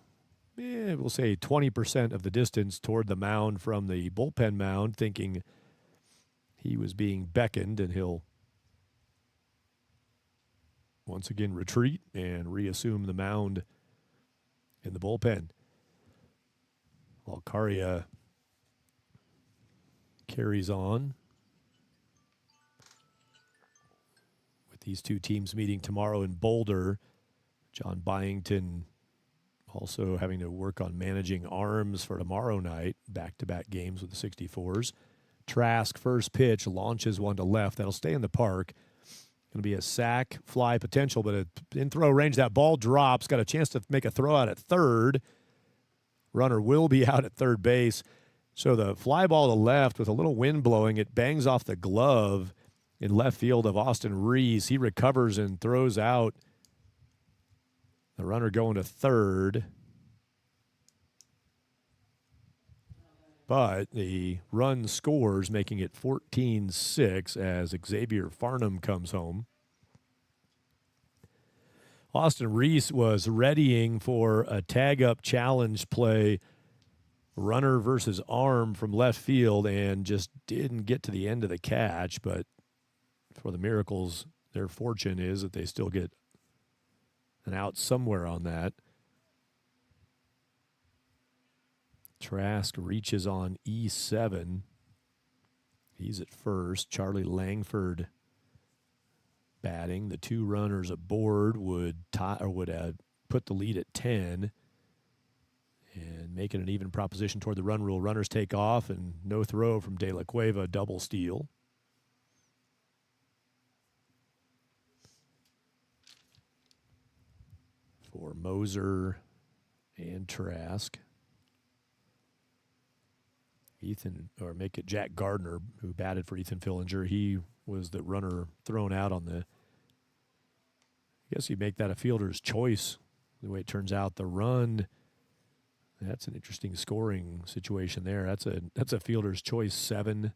we'll say 20% of the distance toward the mound from the bullpen mound, thinking he was being beckoned, and he'll once again retreat and reassume the mound in the bullpen. Alcaria carries on with these 2 teams meeting tomorrow in Boulder. John Byington also having to work on managing arms for tomorrow night, back-to-back games with the 64's. Trask, first pitch, launches one to left. That'll stay in the park. Going to be a sac fly potential, but in throw range. That ball drops. Got a chance to make a throw out at third. Runner will be out at third base. So the fly ball to left with a little wind blowing, it bangs off the glove in left field of Austin Reese. He recovers and throws out. The runner going to third. But the run scores, making it 14-6 as Xavier Farnham comes home. Austin Reese was readying for a tag-up challenge play, runner versus arm from left field, and just didn't get to the end of the catch. But for the Miracles, their fortune is that they still get an out somewhere on that. Trask reaches on E7. He's at first. Charlie Langford batting. The 2 runners aboard would put the lead at 10 and make it an even proposition toward the run rule. Runners take off, and no throw from De La Cueva, double steal. For Moser and Trask. Jack Gardner, who batted for Ethan Fillinger. He was the runner thrown out on the, I guess you make that a fielder's choice, the way it turns out. The run, that's an interesting scoring situation there. That's a fielder's choice 7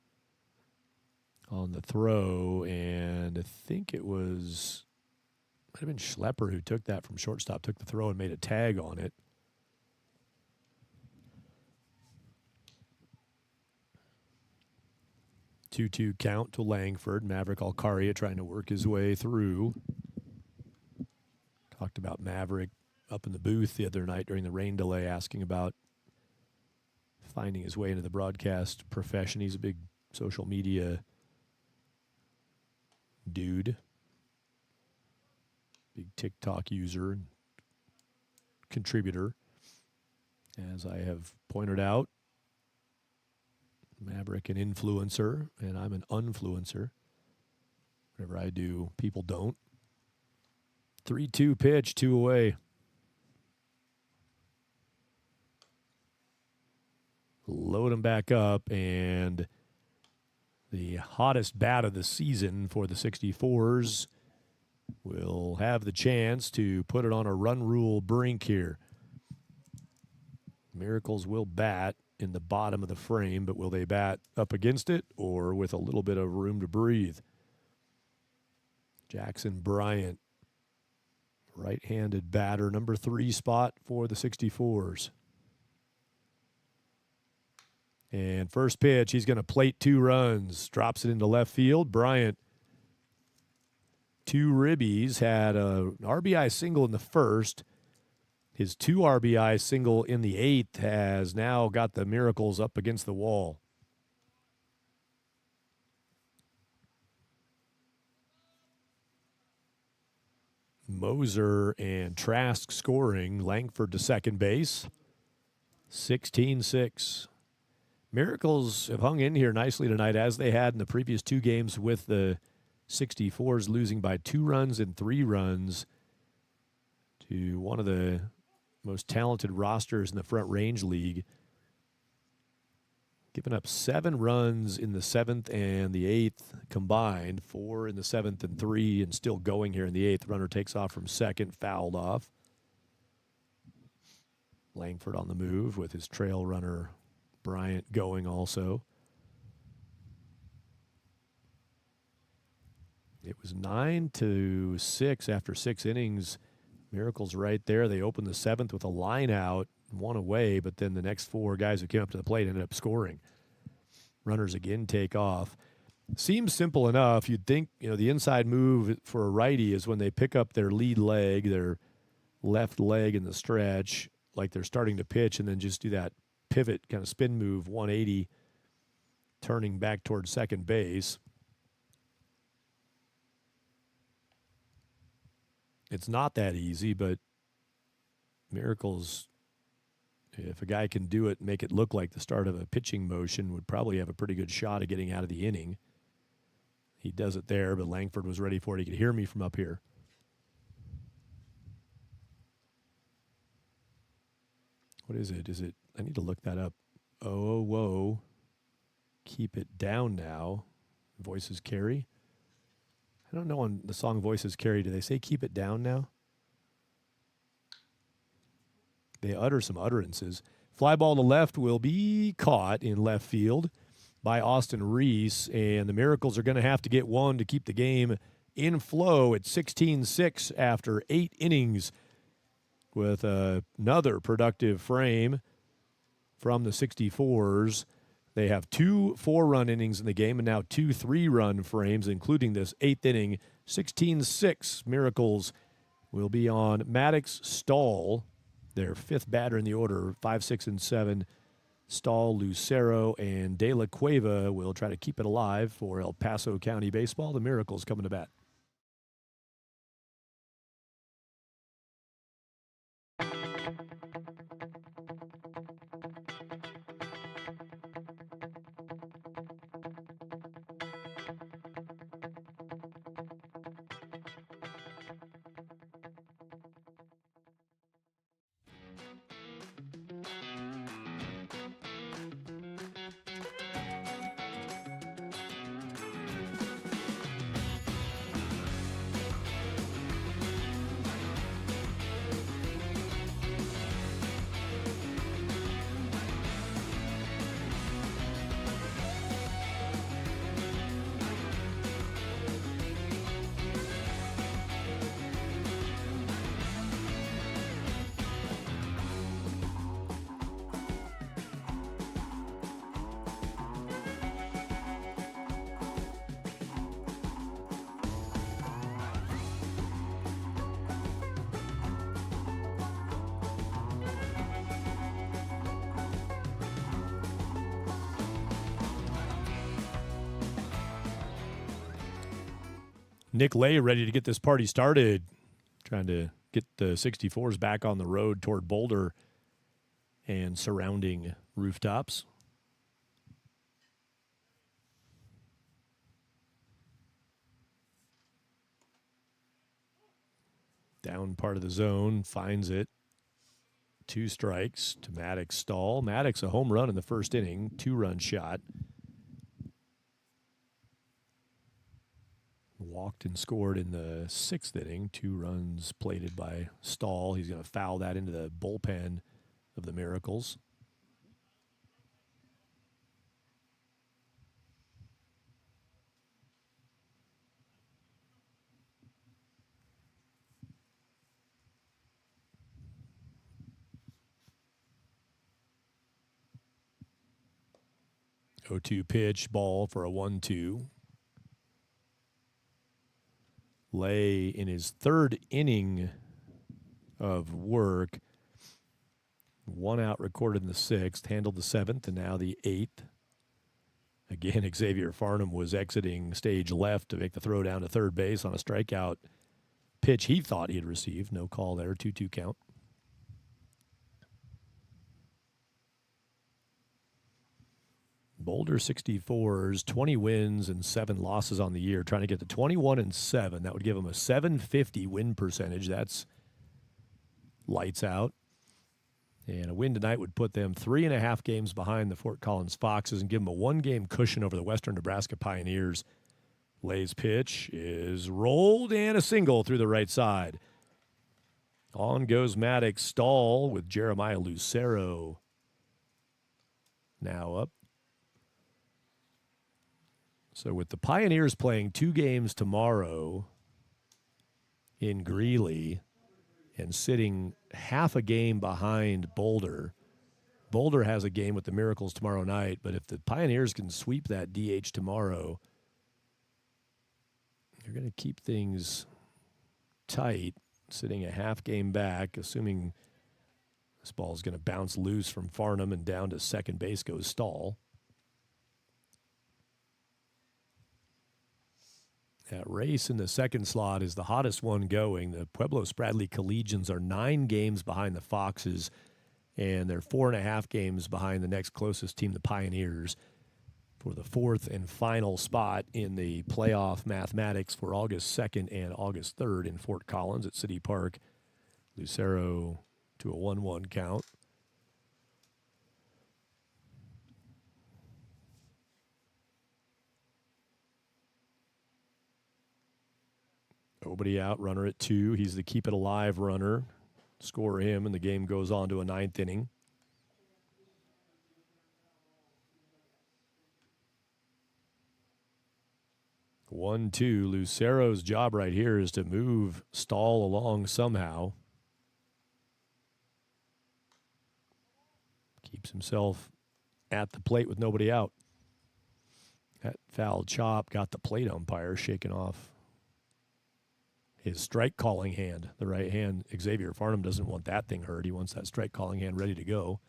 on the throw, and I think it might have been Schlepper who took that from shortstop, took the throw and made a tag on it. Two count to Langford. Maverick Alcaria trying to work his way through. Talked about Maverick up in the booth the other night during the rain delay, asking about finding his way into the broadcast profession. He's a big social media dude. Big TikTok user and contributor. As I have pointed out, Maverick an influencer, and I'm an unfluencer. Whatever I do, people don't. 3-2 pitch, 2 away. Load them back up, and the hottest bat of the season for the 64's will have the chance to put it on a run rule brink here. Miracles will bat in the bottom of the frame, but will they bat up against it or with a little bit of room to breathe? Jackson Bryant, right-handed batter, number 3 spot for the 64's. And first pitch, he's going to plate 2 runs, drops it into left field. Bryant, 2 ribbies, had an RBI single in the first. His 2 RBI single in the 8th has now got the Miracles up against the wall. Moser and Trask scoring. Langford to second base. 16-6. Miracles have hung in here nicely tonight, as they had in the previous 2 games, with the 64's losing by 2 runs and 3 runs to one of the most talented rosters in the Front Range League. Giving up 7 runs in the 7th and the 8th combined, 4 in the 7th and 3, and still going here in the 8th. Runner takes off from second, fouled off. Langford on the move with his trail runner Bryant going also. It was 9-6 after 6 innings. Miracles right there. They opened the 7th with a line out, 1 away, but then the next 4 guys who came up to the plate ended up scoring. Runners again take off. Seems simple enough. You'd think, the inside move for a righty is when they pick up their lead leg, their left leg in the stretch, like they're starting to pitch, and then just do that pivot kind of spin move, 180, turning back towards second base. It's not that easy, but Miracles, if a guy can do it, make it look like the start of a pitching motion, would probably have a pretty good shot at getting out of the inning. He does it there, but Langford was ready for it. He could hear me from up here. What is it? I need to look that up. Oh, whoa. Keep it down now. Voices carry. I don't know on the song Voices Carry. Do they say keep it down now? They utter some utterances. Fly ball to left will be caught in left field by Austin Reese, and the Miracles are going to have to get one to keep the game in flow at 16-6 after 8 innings, with another productive frame from the 64's. They have 2 4-run innings in the game and now 2 3-run frames, including this 8th inning. 16-6. Miracles will be on Maddox, Stahl, their 5th batter in the order. 5, 6, and 7. Stahl, Lucero, and De La Cueva will try to keep it alive for El Paso County baseball. The Miracles coming to bat. Nick Lay ready to get this party started, trying to get the 64's back on the road toward Boulder and surrounding rooftops. Down part of the zone, finds it. 2 strikes to Maddox Stahl. Maddox, a home run in the first inning, 2-run shot. Walked and scored in the 6th inning, 2 runs plated by Stahl. He's going to foul that into the bullpen of the Miracles. O2 pitch, ball for a 1-2. Lay in his 3rd inning of work. 1 out recorded in the 6th, handled the 7th, and now the 8th. Again, Xavier Farnham was exiting stage left to make the throw down to third base on a strikeout pitch he thought he had received. No call there, 2-2 count. Boulder 64's 20 wins and 7 losses on the year, trying to get to 21-7. That would give them a 750 win percentage. That's lights out. And a win tonight would put them 3.5 games behind the Fort Collins Foxes and give them a 1-game cushion over the Western Nebraska Pioneers. Lay's pitch is rolled and a single through the right side. On goes Maddox Stahl with Jeremiah Lucero now up. So with the Pioneers playing 2 games tomorrow in Greeley and sitting half a game behind Boulder, Boulder has a game with the Miracles tomorrow night, but if the Pioneers can sweep that DH tomorrow, they're going to keep things tight, sitting a half game back, assuming this ball is going to bounce loose from Farnham and down to second base goes Stahl. That race in the second slot is the hottest one going. The Pueblo Spradley Collegians are 9 games behind the Foxes, and they're 4.5 games behind the next closest team, the Pioneers, for the 4th and final spot in the playoff mathematics for August 2nd and August 3rd in Fort Collins at City Park. Lucero to a 1-1 count. Nobody out, runner at 2. He's the keep it alive runner. Score him, and the game goes on to a 9th inning. One, 2. Lucero's job right here is to move Stahl along somehow. Keeps himself at the plate with nobody out. That foul chop got the plate umpire shaken off his strike calling hand, the right hand. Xavier Farnham doesn't want that thing hurt. He wants that strike calling hand ready to go.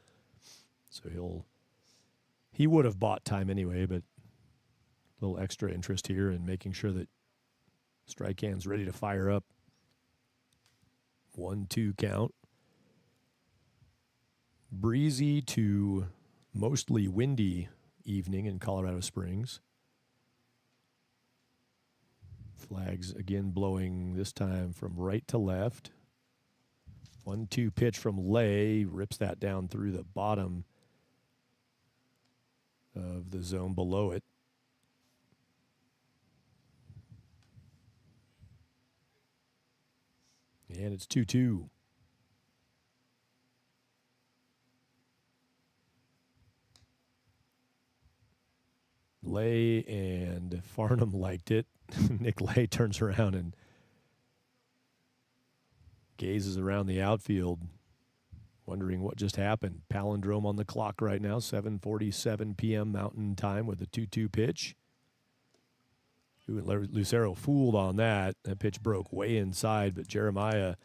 So he would have bought time anyway, but a little extra interest here in making sure that strike hand's ready to fire up. 1-2 count. Breezy to mostly windy evening in Colorado Springs. Flags again blowing, this time from right to left. 1-2 pitch from Lay, rips that down through the bottom of the zone below it. And it's 2-2. Lay and Farnham liked it. Nick Lay turns around and gazes around the outfield, wondering what just happened. Palindrome on the clock right now, 7:47 p.m. Mountain Time with a 2-2 pitch. Lucero fooled on that. That pitch broke way inside, but Jeremiah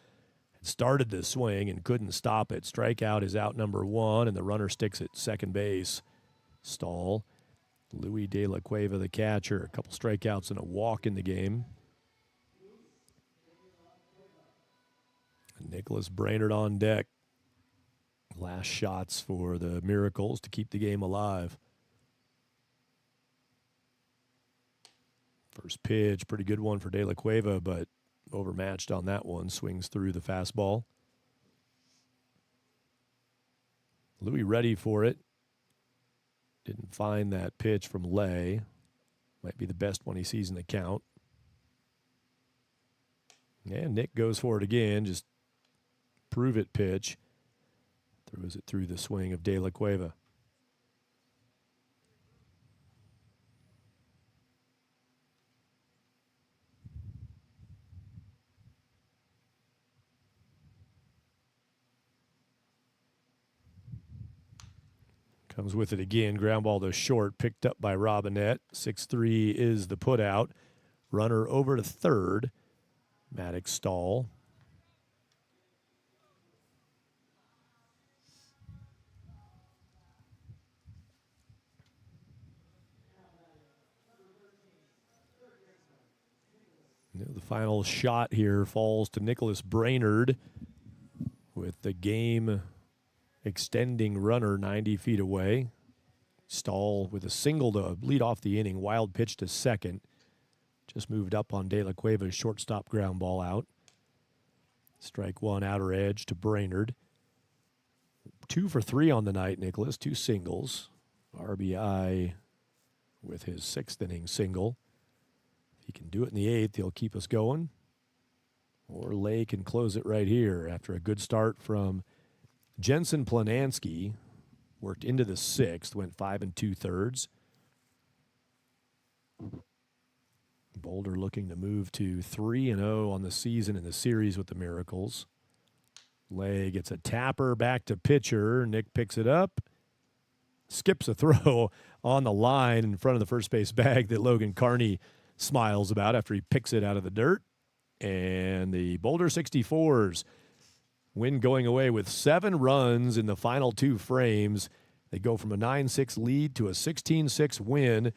had started the swing and couldn't stop it. Strikeout is out number 1, and the runner sticks at second base. Stahl. Louis De La Cueva, the catcher, a couple strikeouts and a walk in the game. And Nicholas Brainerd on deck. Last shots for the Miracles to keep the game alive. First pitch, pretty good one for De La Cueva, but overmatched on that one. Swings through the fastball. Louis ready for it. Didn't find that pitch from Lay. Might be the best one he sees in the count. And Nick goes for it again. Just prove it pitch. Throws it through the swing of De La Cueva. Comes with it again. Ground ball to short. Picked up by Robinette. 6-3 is the putout. Runner over to third. Maddox stall. The final shot here falls to Nicholas Brainerd with the game extending runner 90 feet away. Stahl with a single to lead off the inning. Wild pitch to second. Just moved up on De La Cueva's shortstop ground ball out. Strike one, outer edge to Brainerd. 2 for 3 on the night, Nicholas. 2 singles. RBI with his 6th inning single. If he can do it in the 8th, he'll keep us going. Or Lay can close it right here after a good start from Jensen Planansky. Worked into the 6th, went 5 2/3. Boulder looking to move to 3-0 on the season in the series with the Miracles. Lay gets a tapper back to pitcher. Nick picks it up. Skips a throw on the line in front of the first base bag that Logan Carney smiles about after he picks it out of the dirt. And the Boulder 64's win going away with 7 runs in the final 2 frames. They go from a 9-6 lead to a 16-6 win.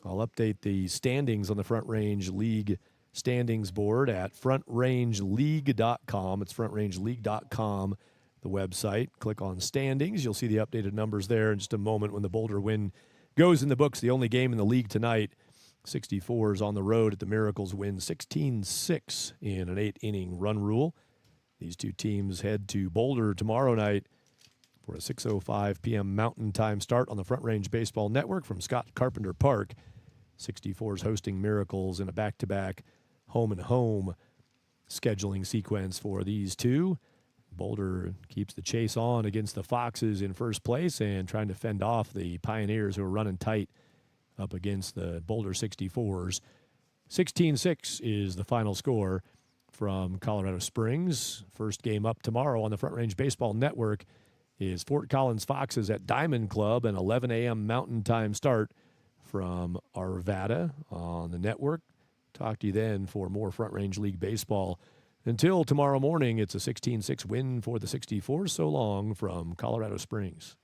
I'll update the standings on the Front Range League standings board at frontrange.league.com. It's frontrange.league.com, the website. Click on standings. You'll see the updated numbers there in just a moment when the Boulder win goes in the books. The only game in the league tonight. 64's on the road at the Miracles win 16-6 in an 8-inning run rule. These 2 teams head to Boulder tomorrow night for a 6:05 p.m. Mountain Time start on the Front Range Baseball Network from Scott Carpenter Park. 64's hosting Miracles in a back-to-back home-and-home scheduling sequence for these 2. Boulder keeps the chase on against the Foxes in first place and trying to fend off the Pioneers who are running tight up against the Boulder 64's. 16-6 is the final score from Colorado Springs. First game up tomorrow on the Front Range Baseball Network is Fort Collins Foxes at Diamond Club, an 11 a.m. Mountain Time start from Arvada on the network. Talk to you then for more Front Range League baseball. Until tomorrow morning, it's a 16-6 win for the 64's. So long from Colorado Springs.